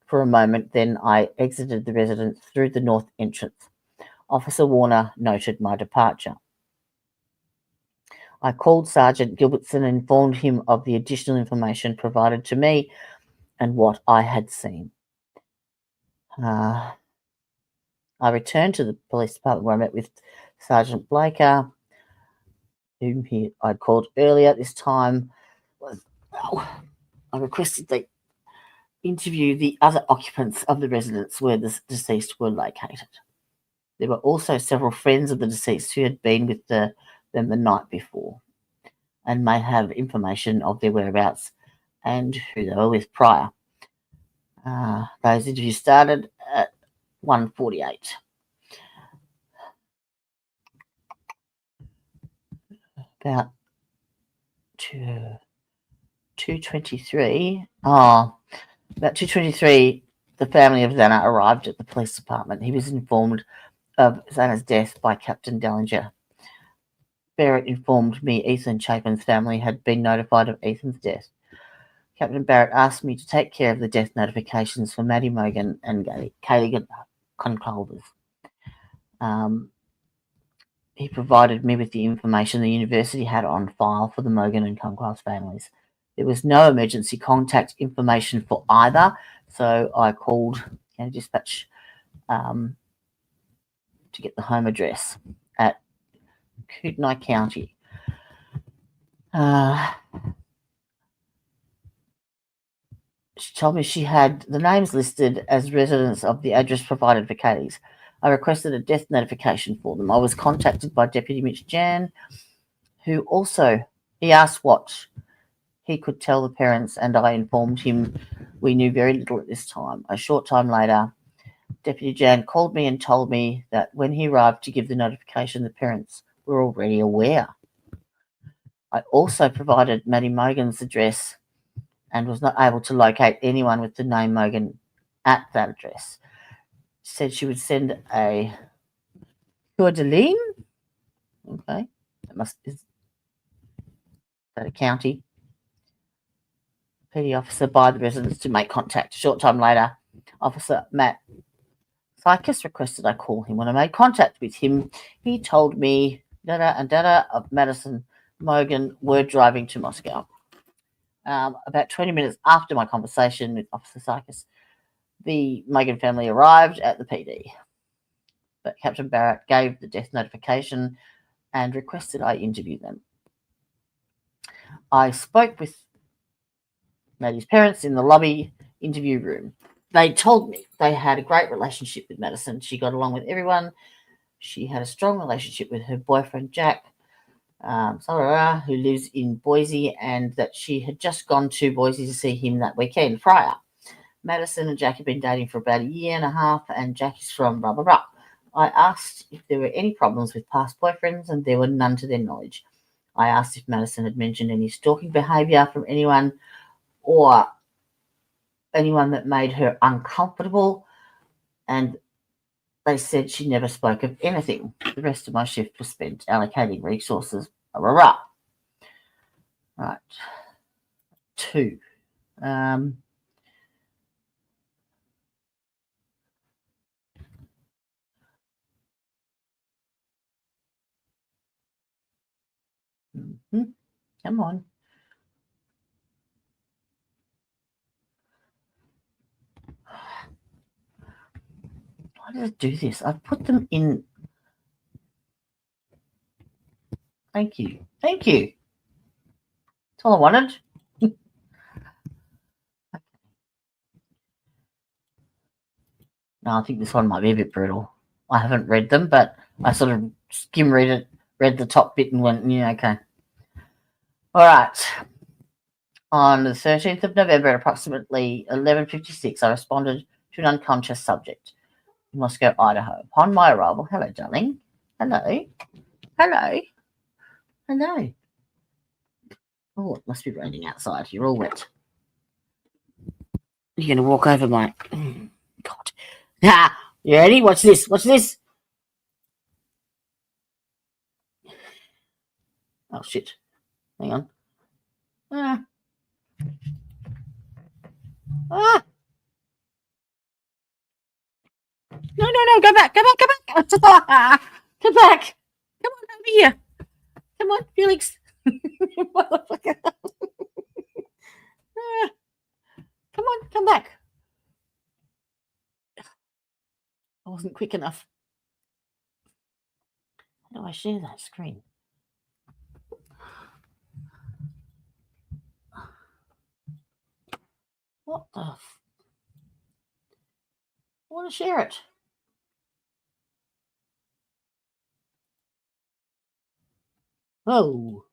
for a moment. Then I exited the residence through the north entrance. Officer Warner noted my departure. I called Sergeant Gilbertson and informed him of the additional information provided to me and what I had seen. I returned to the police department where I met with Sergeant Blaker, whom I'd called earlier. This time I requested they interview the other occupants of the residence where the deceased were located. There were also several friends of the deceased who had been with the them the night before and may have information of their whereabouts and who they were with prior. Those interviews started at 1:48. About 2:23. About 2:23, the family of Xana arrived at the police department. He was informed of Xana's death by Captain Dellinger. Barrett informed me Ethan Chapin's family had been notified of Ethan's death. Captain Barrett asked me to take care of the death notifications for Maddie Mogan and Kaylee Gonzalez. He provided me with the information the university had on file for the Mogan and Gonzalez families. There was no emergency contact information for either, so I called County Dispatch to get the home address at Kootenai County. She told me she had the names listed as residents of the address provided for Katie's. I requested a death notification for them. I was contacted by Deputy Mitch Jan, who he asked what he could tell the parents, and I informed him we knew very little at this time. A short time later, Deputy Jan called me and told me that when he arrived to give the notification, the parents were already aware. I also provided Maddie Mogan's address and was not able to locate anyone with the name Mogan at that address. She said she would send a Coeur d'Alene. Okay, is that a county? PD officer by the residents to make contact. A short time later, Officer Matt Sykas requested I call him. When I made contact with him, he told me Dada and Dada of Madison Mogan were driving to Moscow. About 20 minutes after my conversation with Officer Sykas, the Mogan family arrived at the PD. But Captain Barrett gave the death notification and requested I interview them. I spoke with Maddie's parents in the lobby interview room. They told me they had a great relationship with Madison. She got along with everyone. She had a strong relationship with her boyfriend, Jack, who lives in Boise, and that she had just gone to Boise to see him that weekend prior. Madison and Jack had been dating for about a year and a half, and Jack is from blah, blah, blah. I asked if there were any problems with past boyfriends, and there were none to their knowledge. I asked if Madison had mentioned any stalking behaviour from anyone or anyone that made her uncomfortable, and they said she never spoke of anything. The rest of my shift was spent allocating resources. Right. 2. Come on. Why did it do this? I put them in. Thank you. Thank you. That's all I wanted. No, I think this one might be a bit brutal. I haven't read them, but I sort of skim read the top bit and went, yeah, okay. All right. On the 13th of November at approximately 11:56, I responded to an unconscious subject in Moscow, Idaho. Upon my arrival, hello, darling. Hello. Hello. Hello. Oh, it must be raining outside. You're all wet. You're going to walk over my... God. Ah, you ready? Watch this. Watch this. Oh, shit. Hang on. Ah. Ah. No. Go back. Come back. Come back. Come on, over here. Come on, Felix. Motherfucker. Come on, come back. I wasn't quick enough. How do I share that screen? What the I want to share it. Oh.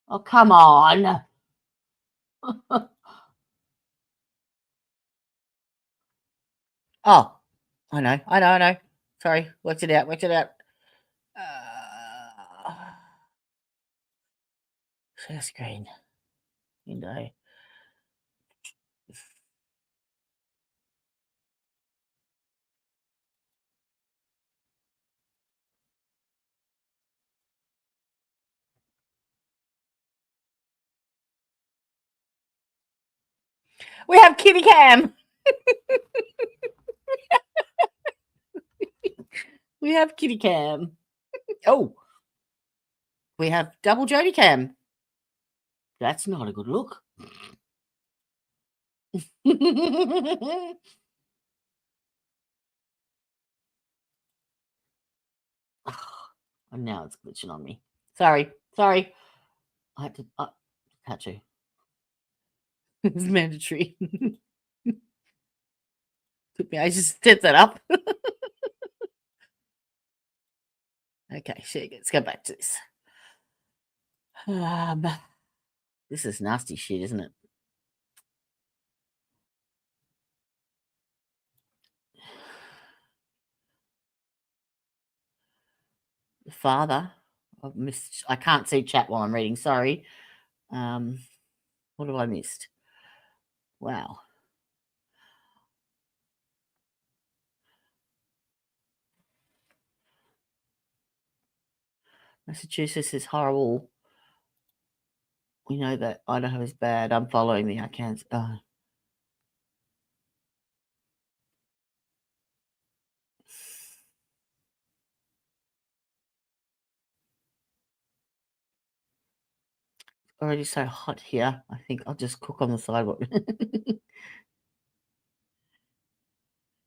Oh, come on. Oh, I know. Sorry, worked it out. Share screen. Window. We have kitty cam. We have kitty cam. Oh, we have double Jody cam. That's not a good look. And now it's glitching on me. Sorry. I had to. It's mandatory. Took me ages to set that up. Okay, let's go back to this. This is nasty shit, isn't it? The father. I can't see chat while I'm reading. Sorry. What have I missed? Wow. Massachusetts is horrible. We know that Idaho is bad. I'm following the Arkansas. Already so hot here. I think I'll just cook on the sidewalk.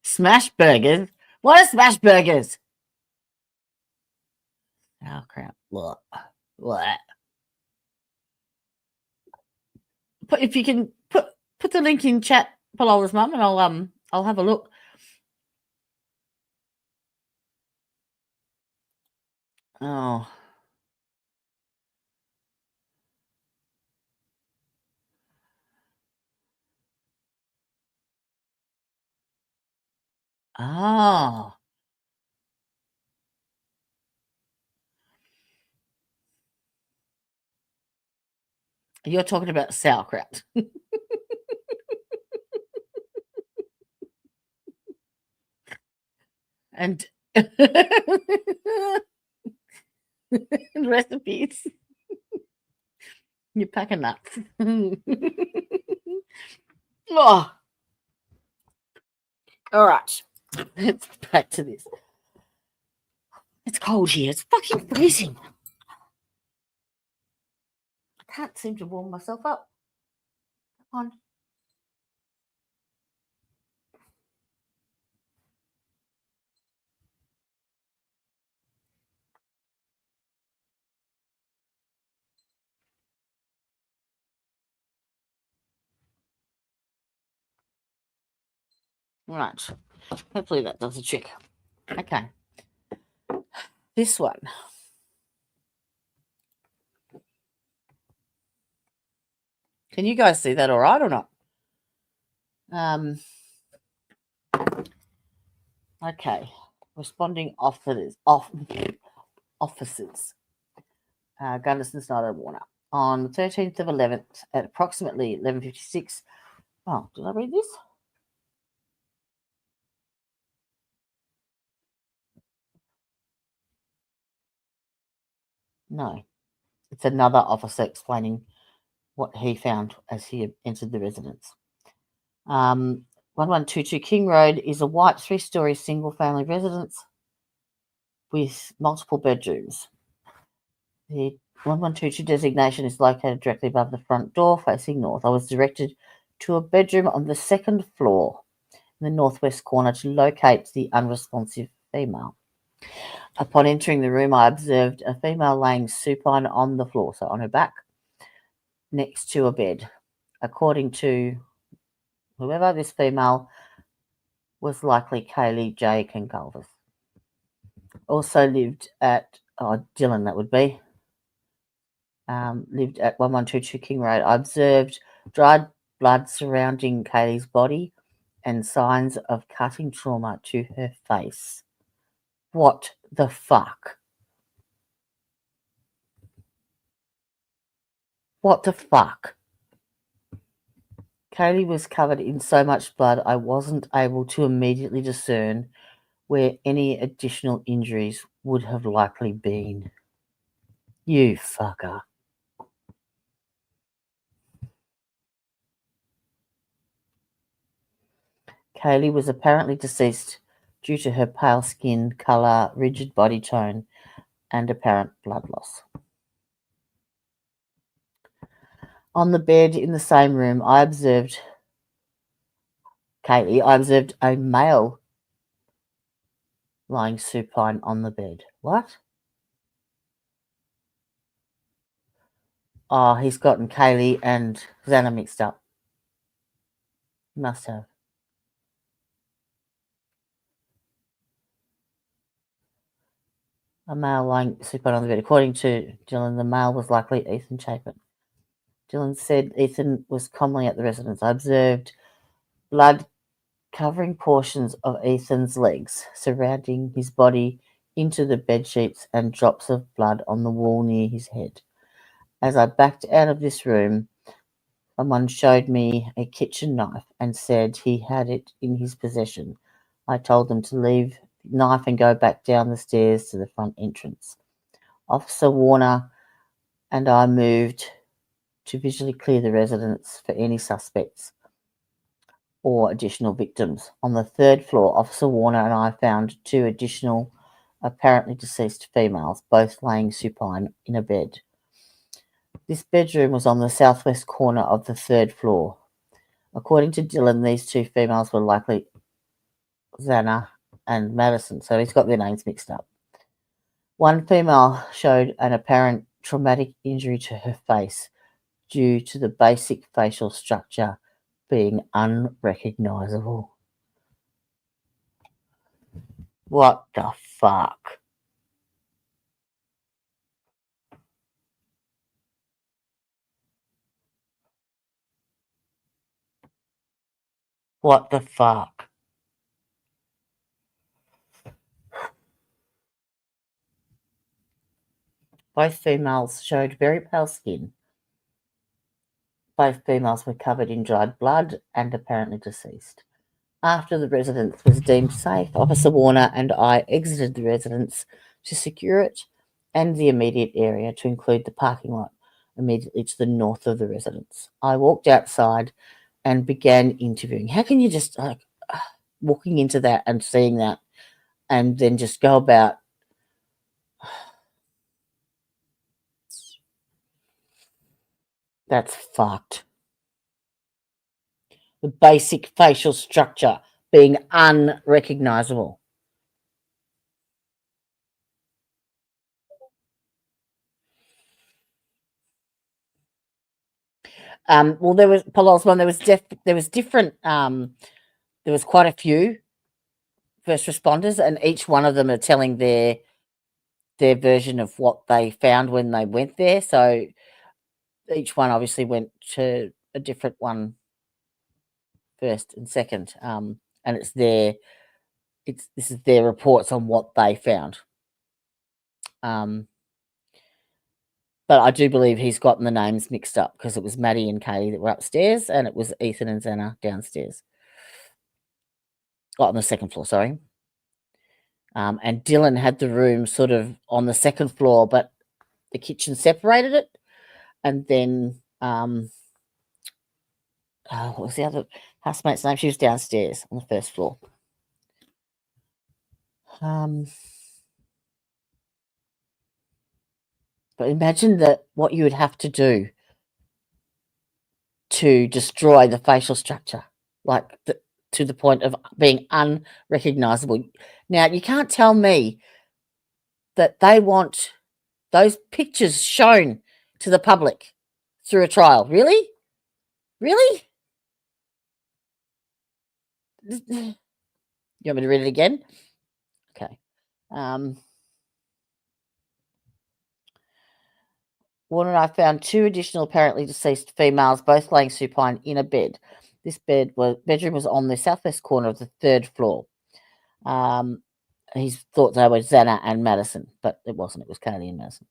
Smash burgers? What are smash burgers? Oh crap. What? But if you can put the link in chat below as mum, and I'll have a look. Oh. Oh. You're talking about sauerkraut. And recipes. You're packing nuts. Oh. All right. Let's back to this. It's cold here. It's fucking freezing. I can't seem to warm myself up. Come on. Right. Hopefully that does the trick. Okay. This one. Can you guys see that all right or not? Okay. Responding officers. Gunderson, Snyder, and Warner. On the 13th of 11th at approximately 11:56. Oh, did I read this? No. It's another officer explaining what he found as he entered the residence. 1122 King Road is a white 3-story single-family residence with multiple bedrooms. The 1122 designation is located directly above the front door, facing north. I was directed to a bedroom on the second floor in the northwest corner to locate the unresponsive female. Upon entering the room, I observed a female laying supine on the floor, so on her back, next to a bed. according to whoever, this female was likely Kaylee J. Gonzalez. Also lived at, Dylan that would be, lived at 1122 King Road. I observed dried blood surrounding Kaylee's body and signs of cutting trauma to her face. What the fuck? What the fuck? Kaylee was covered in so much blood I wasn't able to immediately discern where any additional injuries would have likely been. You fucker. Kaylee was apparently deceased due to her pale skin colour, rigid body tone, and apparent blood loss. On the bed in the same room, I observed a male lying supine on the bed. What? Oh, he's gotten Kaylee and Xana mixed up. Must have. A male lying supine on the bed. According to Dylan, the male was likely Ethan Chapin. Dylan said Ethan was commonly at the residence. I observed blood covering portions of Ethan's legs, surrounding his body into the bed sheets, and drops of blood on the wall near his head. As I backed out of this room, someone showed me a kitchen knife and said he had it in his possession. I told them to leave the knife and go back down the stairs to the front entrance. Officer Warner and I moved to visually clear the residence for any suspects or additional victims. On the third floor, Officer Warner and I found 2 additional apparently deceased females, both laying supine in a bed. This bedroom was on the southwest corner of the third floor. According to Dylan, these 2 females were likely Xana and Madison, so he's got their names mixed up. One female showed an apparent traumatic injury to her face due to the basic facial structure being unrecognizable. What the fuck? What the fuck? Both females showed very pale skin. Both females were covered in dried blood and apparently deceased. After the residence was deemed safe, Officer Warner and I exited the residence to secure it and the immediate area, to include the parking lot immediately to the north of the residence. I walked outside and began interviewing. How can you just walking into that and seeing that and then just go about? That's fucked. The basic facial structure being unrecognizable. Well, there was Polosman. There was different. There was quite a few first responders, and each one of them are telling their version of what they found when they went there. So each one obviously went to a different one first and second, and this is their reports on what they found. But I do believe he's gotten the names mixed up, because it was Maddie and Kaylee that were upstairs, and it was Ethan and Xana downstairs. On the second floor, sorry. And Dylan had the room sort of on the second floor, but the kitchen separated it. And then, what was the other housemate's name? She was downstairs on the first floor. But imagine what you would have to do to destroy the facial structure, to the point of being unrecognizable. Now, you can't tell me that they want those pictures shown to the public through a trial. Really? Really? You want me to read it again? Okay. Warren and I found 2 additional apparently deceased females, both laying supine in a bed. This bedroom was on the southwest corner of the 3rd floor. He thought they were Xana and Madison, but it wasn't. It was Kaylee and Madison.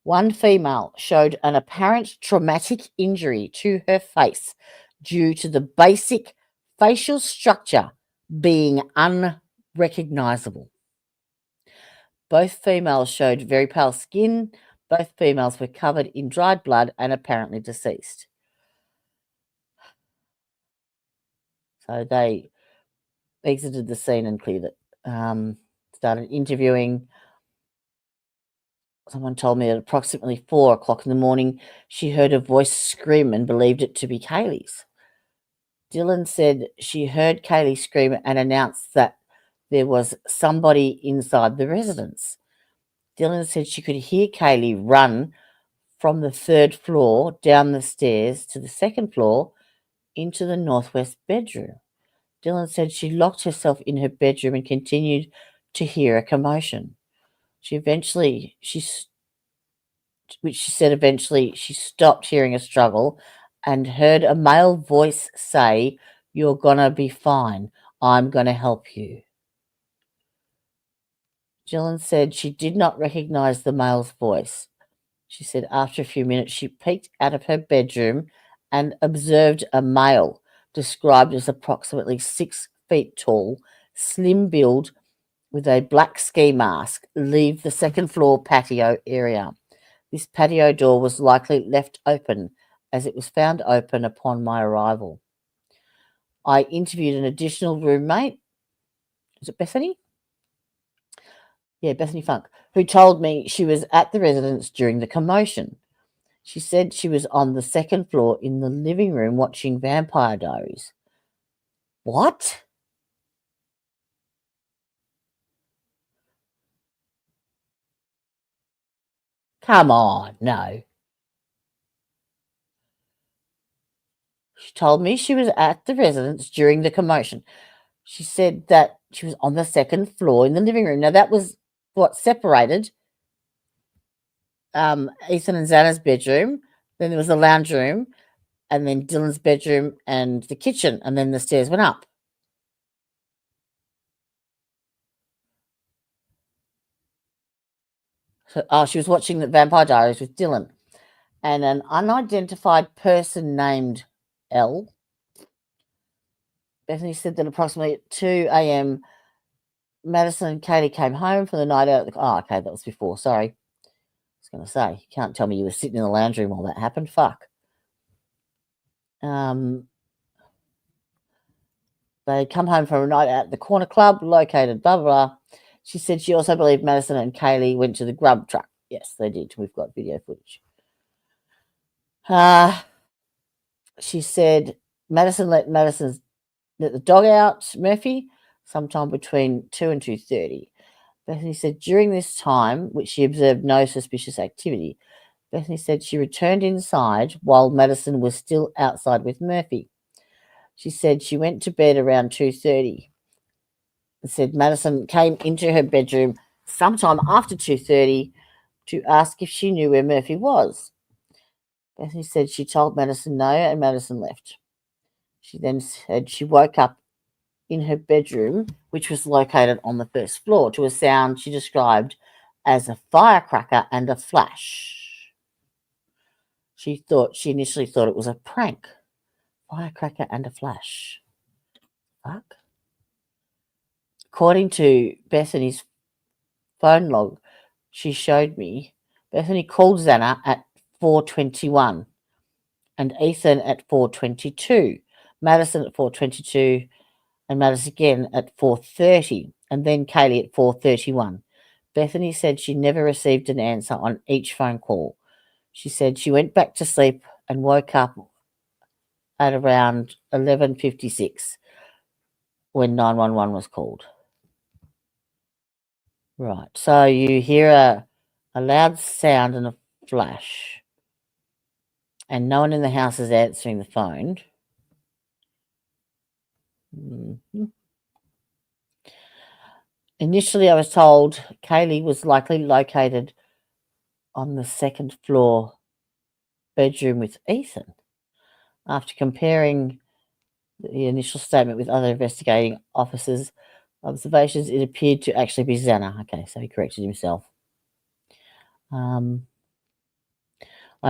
One female showed an apparent traumatic injury to her face due to the basic facial structure being unrecognizable. Both females showed very pale skin. Both females were covered in dried blood and apparently deceased. So they exited the scene and cleared it. Started interviewing. Someone told me at approximately 4 o'clock in the morning, she heard a voice scream and believed it to be Kaylee's. Dylan said she heard Kaylee scream and announced that there was somebody inside the residence. Dylan said she could hear Kaylee run from the 3rd floor down the stairs to the 2nd floor into the northwest bedroom. Dylan said she locked herself in her bedroom and continued to hear a commotion. She stopped hearing a struggle and heard a male voice say, "You're gonna be fine. I'm gonna help you." Dylan said she did not recognize the male's voice. She said after a few minutes, she peeked out of her bedroom and observed a male described as approximately 6 feet tall, slim build, with a black ski mask, leave the 2nd floor patio area. This patio door was likely left open as it was found open upon my arrival. I interviewed an additional roommate. Is it Bethany? Yeah, Bethany Funk, who told me she was at the residence during the commotion. She said she was on the 2nd floor in the living room watching Vampire Diaries. What? Come on, no. She told me she was at the residence during the commotion. She said that she was on the 2nd floor in the living room. Now, that was what separated Ethan and Xana's bedroom. Then there was the lounge room, and then Dylan's bedroom and the kitchen, and then the stairs went up. So, she was watching the Vampire Diaries with Dylan. And an unidentified person named L. Bethany said that approximately at 2 a.m., Madison and Katie came home for the night out. Oh, okay, that was before. Sorry. I was going to say, you can't tell me you were sitting in the lounge room while that happened. Fuck. They come home from a night out at the corner club located blah, blah, blah. She said she also believed Madison and Kaylee went to the grub truck. Yes, they did. We've got video footage. She said Madison let the dog out, Murphy, sometime between 2 and 2:30. Bethany said during this time, which she observed no suspicious activity, Bethany said she returned inside while Madison was still outside with Murphy. She said she went to bed around 2:30. And said Madison came into her bedroom sometime after 2:30 to ask if she knew where Murphy was. Bethany said she told Madison no, and Madison left. She then said she woke up in her bedroom, which was located on the 1st floor, to a sound she described as a firecracker and a flash. She initially thought it was a prank. Firecracker and a flash. Fuck. According to Bethany's phone log she showed me, Bethany called Xana at 4:21 and Ethan at 4:22, Madison at 4:22, and Madison again at 4:30, and then Kaylee at 4:31. Bethany said she never received an answer on each phone call. She said she went back to sleep and woke up at around 11:56 when 911 was called. Right, so you hear a loud sound and a flash. and no one in the house is answering the phone. Mm-hmm. Initially, I was told Kaylee was likely located on the second floor bedroom with Ethan. After comparing the initial statement with other investigating officers' observations, it appeared to actually be Xana. Okay, so he corrected himself. I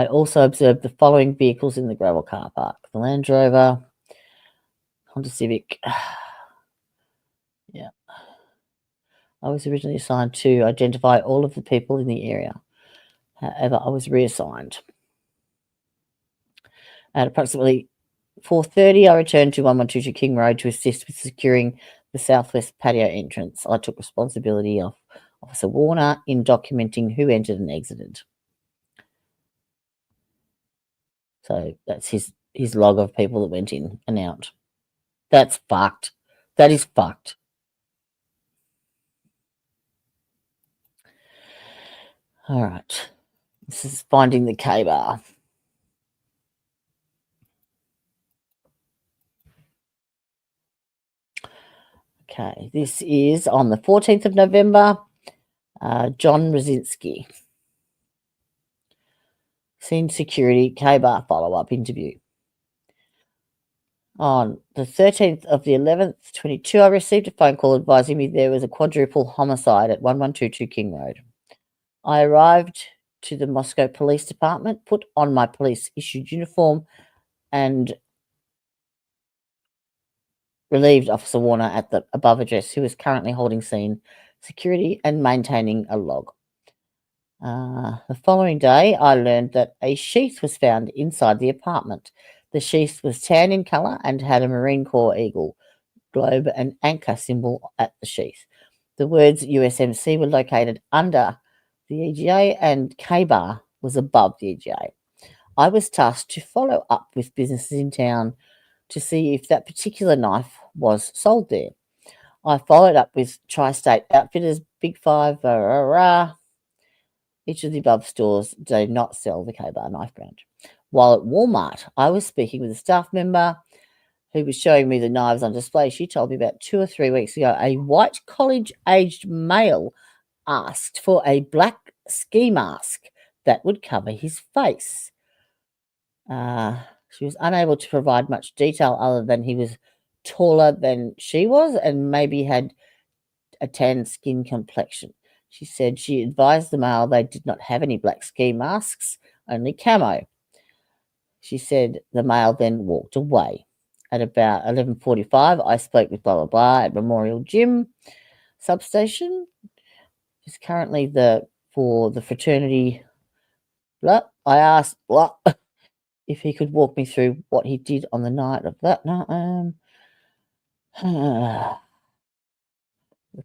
also observed the following vehicles in the gravel car park: the Land Rover, Honda Civic. Yeah. I was originally assigned to identify all of the people in the area. However, I was reassigned. At approximately 4:30, I returned to 1122 King Road to assist with securing the southwest patio entrance. I took responsibility of Officer Warner in documenting who entered and exited. So that's his log of people that went in and out. That's fucked. That is fucked. All right. This is finding the K-bar. Okay, this is on the 14th of November. John Rosinski. Scene security K-bar follow-up interview. On the 13th of the 11th, 22, I received a phone call advising me there was a quadruple homicide at 1122 King Road. I arrived to the Moscow Police Department, put on my police-issued uniform, and relieved Officer Warner at the above address, who is currently holding scene security and maintaining a log. The following day, I learned that a sheath was found inside the apartment. The sheath was tan in colour and had a Marine Corps eagle, globe and anchor symbol at the sheath. The words USMC were located under the EGA and K-bar was above the EGA. I was tasked to follow up with businesses in town to see if that particular knife was sold there. I followed up with Tri-State Outfitters, Big Five, each of the above stores do not sell the K-bar knife brand. While at Walmart, I was speaking with a staff member who was showing me the knives on display. She told me about 2 or 3 weeks ago, a white college-aged male asked for a black ski mask that would cover his face. She was unable to provide much detail other than he was taller than she was and maybe had a tan skin complexion. She said she advised the male they did not have any black ski masks, only camo. She said the male then walked away. At about 11:45, I spoke with blah, blah, blah at Memorial Gym substation. It's currently for the fraternity. Blah. I asked blah, if he could walk me through what he did on the night of that night. The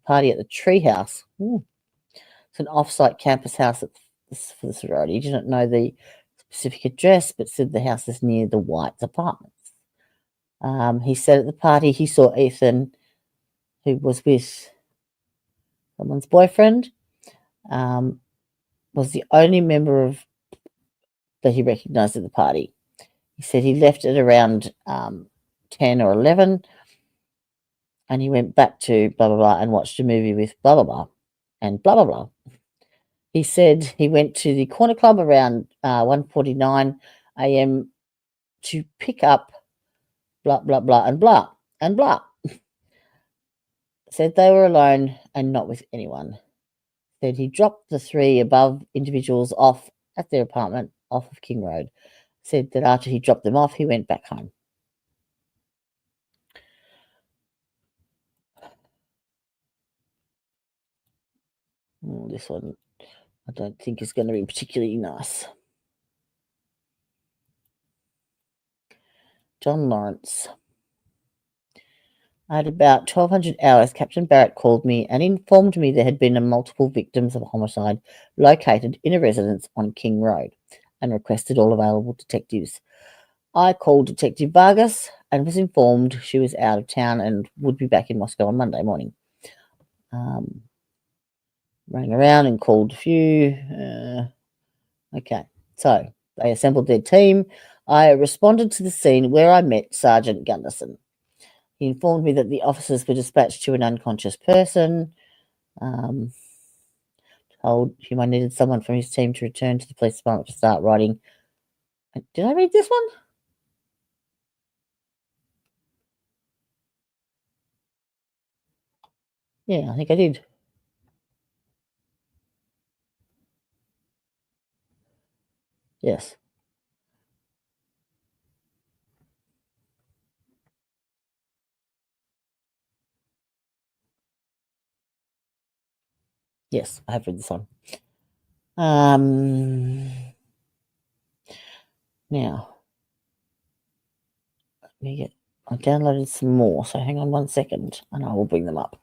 party at the Treehouse. It's an off-site campus house for the sorority. He didn't know the specific address, but said the house is near the White's apartments. He said at the party he saw Ethan, who was with someone's boyfriend, was the only member that he recognized at the party. He said he left at around 10 or 11, and he went back to blah, blah, blah, and watched a movie with blah, blah, blah, and blah, blah, blah. He said he went to the corner club around 1:49 a.m. to pick up blah, blah, blah, and blah, and blah. Said they were alone and not with anyone. Said he dropped the 3 above individuals off at their apartment off of King Road. Said that after he dropped them off, he went back home. This one I don't think is going to be particularly nice. John Lawrence. At about 1200 hours, Captain Barrett called me and informed me there had been multiple victims of homicide located in a residence on King Road and requested all available detectives. I called Detective Vargas and was informed she was out of town and would be back in Moscow on Monday morning. Rang around and called a few. Okay, so They assembled their team. I responded to the scene where I met Sergeant Gunderson. He informed me that the officers were dispatched to an unconscious person. Told him I needed someone from his team to return to the police department to start writing. Did I read this one? Yeah, I think I did. Yes. Yes, I have read this one. Now, let me get. I downloaded some more, so hang on 1 second, and I will bring them up.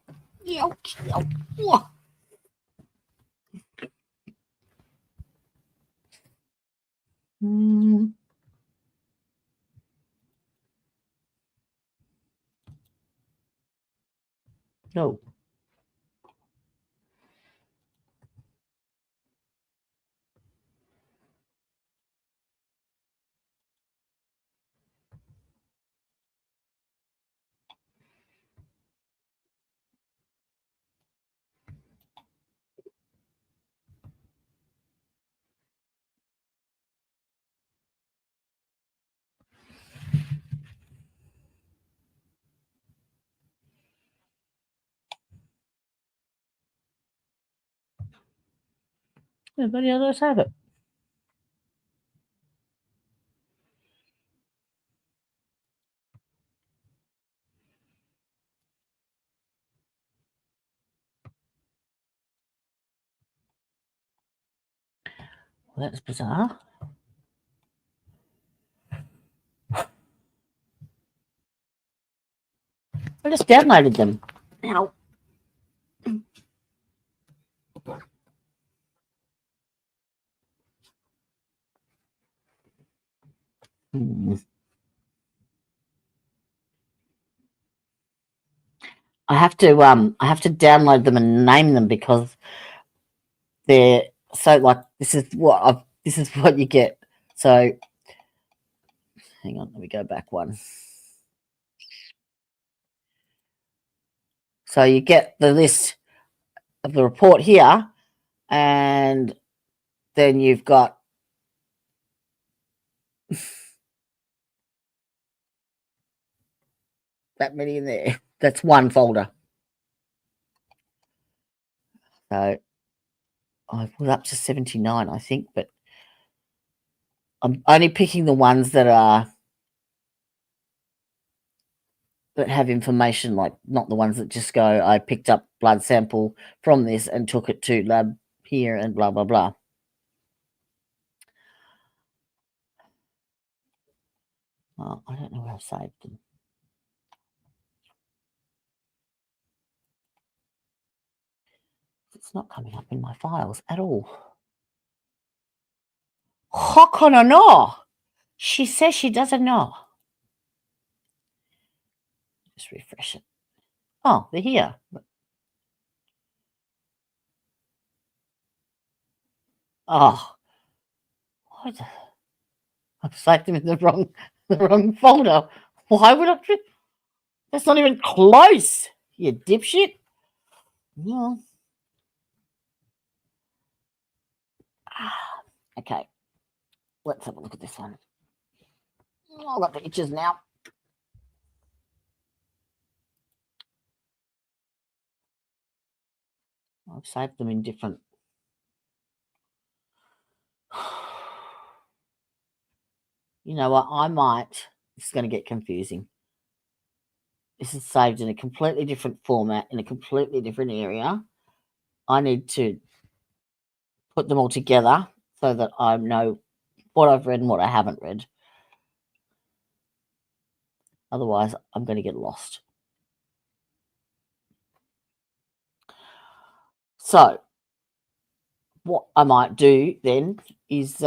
No. Everybody else have it. Well, that's bizarre. I just downloaded them. Now. I have to download them and name them because they're so like this is what you get. So hang on, let me go back one. So you get the list of the report here, and then you've got that many in there. That's one folder. So I put up to 79, I think, but I'm only picking the ones that have information, like not the ones that just go, I picked up blood sample from this and took it to lab here and blah, blah, blah. Oh, I don't know where I've saved them. It's not coming up in my files at all. How can I know? She says she doesn't know. Just refresh it. Oh, they're here. Oh, what? I've saved them in the wrong folder. Why would I? That's not even close. You dipshit. No. Okay. Let's have a look at this one. I've got pictures now. I've saved them in different. You know what? I might. It's going to get confusing. This is saved in a completely different format in a completely different area. I need to put them all together so that I know what I've read and what I haven't read. Otherwise, I'm going to get lost. So, what I might do then is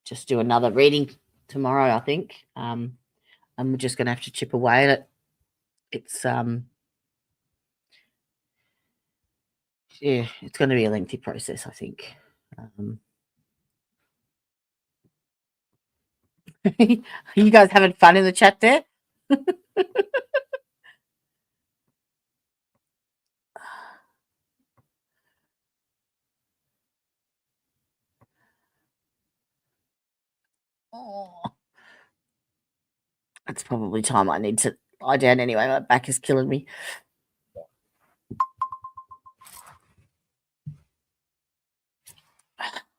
just do another reading tomorrow, I think. And we're just going to have to chip away at it. It's yeah, it's going to be a lengthy process, I think. You guys having fun in the chat there? Oh. It's probably time I need to lie down anyway. My back is killing me.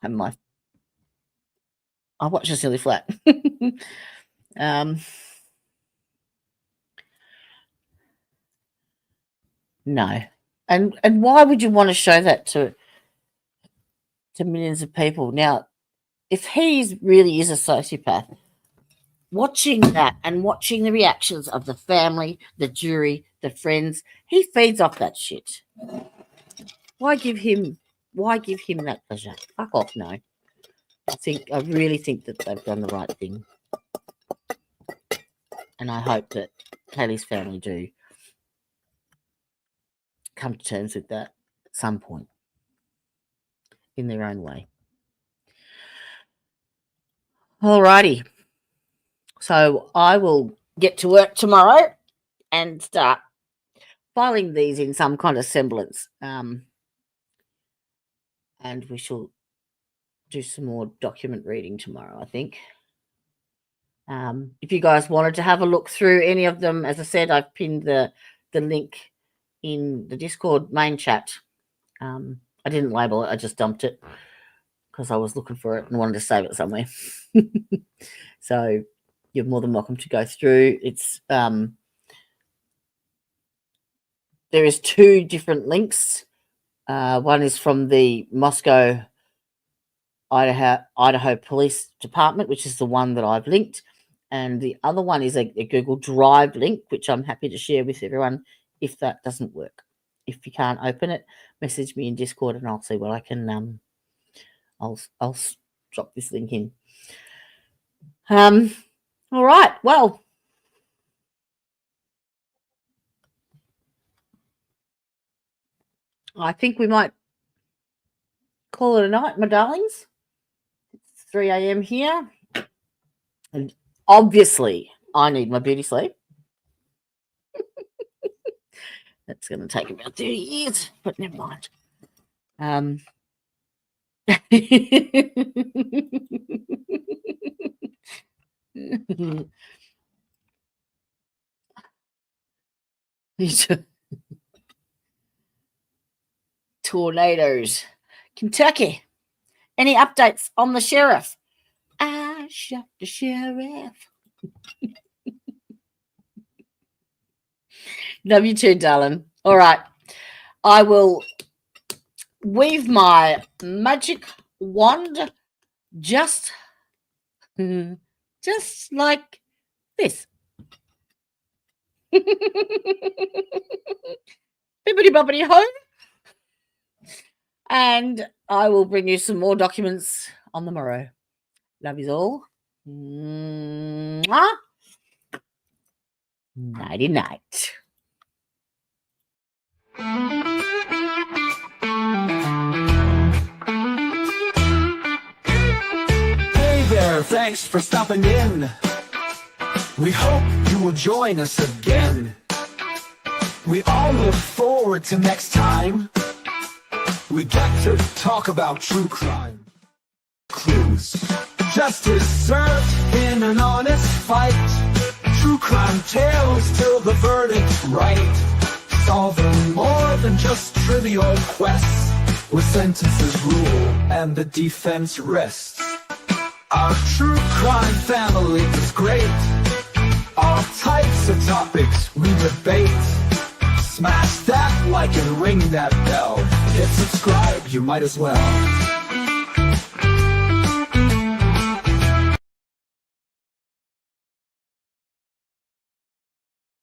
And I watch a silly flat. No. And why would you want to show that to millions of people? Now, if he really is a sociopath, watching that and watching the reactions of the family, the jury, the friends, he feeds off that shit. Why give him that pleasure? Fuck off, no. I really think that they've done the right thing. And I hope that Kaylee's family do come to terms with that at some point in their own way. Alrighty. So I will get to work tomorrow and start filing these in some kind of semblance. And we shall do some more document reading tomorrow, I think. If you guys wanted to have a look through any of them, as I said, I've pinned the link in the Discord main chat. I didn't label it, I just dumped it because I was looking for it and wanted to save it somewhere. So you're more than welcome to go through. It's there is 2 different links. One is from the Moscow, Idaho Police Department, which is the one that I've linked. And the other one is a Google Drive link, which I'm happy to share with everyone if that doesn't work. If you can't open it, message me in Discord and I'll see what I can, I'll drop this link in. All right, well. I think we might call it a night, my darlings. It's 3 a.m. here. And obviously, I need my beauty sleep. That's going to take about 30 years, but never mind. Tornadoes. Kentucky. Any updates on the sheriff? I shot the sheriff. Love you too, darling. All right. I will weave my magic wand just like this. Bibbidi bobbidi ho. And I will bring you some more documents on the morrow. Love you all. Mwah. Nighty night. Hey there, thanks for stopping in. We hope you will join us again. We all look forward to next time. We get to talk about true crime. Clues. Justice served in an honest fight. True crime tales till the verdict's right. Solving more than just trivial quests, where sentences rule and the defense rests. Our true crime family is great. All types of topics we debate. Smash that like and ring that bell. Hit subscribe, you might as well.